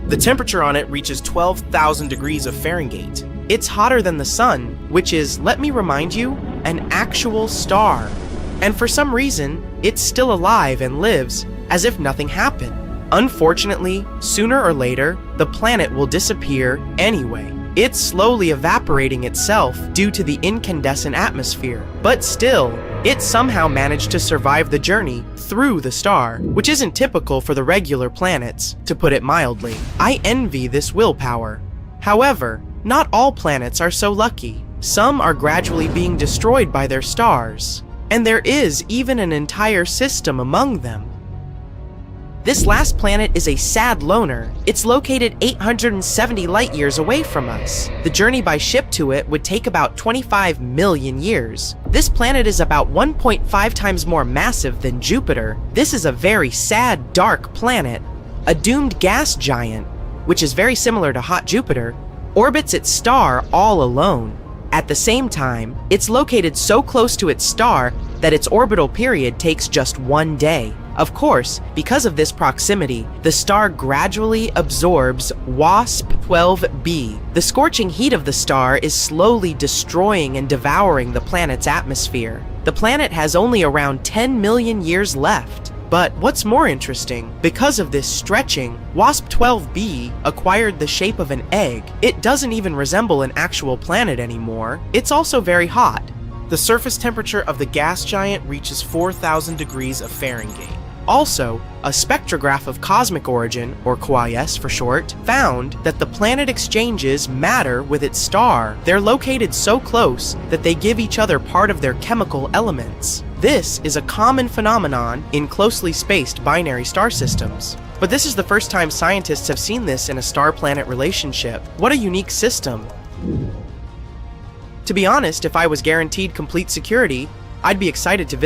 The temperature on it reaches 12,000 degrees of Fahrenheit. It's hotter than the sun, which is, let me remind you, an actual star. And for some reason, it's still alive and lives as if nothing happened. Unfortunately, sooner or later, the planet will disappear anyway. It's slowly evaporating itself due to the incandescent atmosphere. But still, it somehow managed to survive the journey through the star, which isn't typical for the regular planets, to put it mildly. I envy this willpower. However, not all planets are so lucky. Some are gradually being destroyed by their stars, and there is even an entire system among them. This last planet is a sad loner. It's located 870 light-years away from us. The journey by ship to it would take about 25 million years. This planet is about 1.5 times more massive than Jupiter. This is a very sad, dark planet. A doomed gas giant, which is very similar to hot Jupiter, orbits its star all alone. At the same time, it's located so close to its star that its orbital period takes just 1 day. Of course, because of this proximity, the star gradually absorbs WASP-12b. The scorching heat of the star is slowly destroying and devouring the planet's atmosphere. The planet has only around 10 million years left. But what's more interesting, because of this stretching, WASP-12b acquired the shape of an egg. It doesn't even resemble an actual planet anymore. It's also very hot. The surface temperature of the gas giant reaches 4,000 degrees of Fahrenheit. Also, a spectrograph of cosmic origin, or QIS for short, found that the planet exchanges matter with its star. They're located so close that they give each other part of their chemical elements. This is a common phenomenon in closely spaced binary star systems. But this is the first time scientists have seen this in a star-planet relationship. What a unique system. To be honest, if I was guaranteed complete security, I'd be excited to visit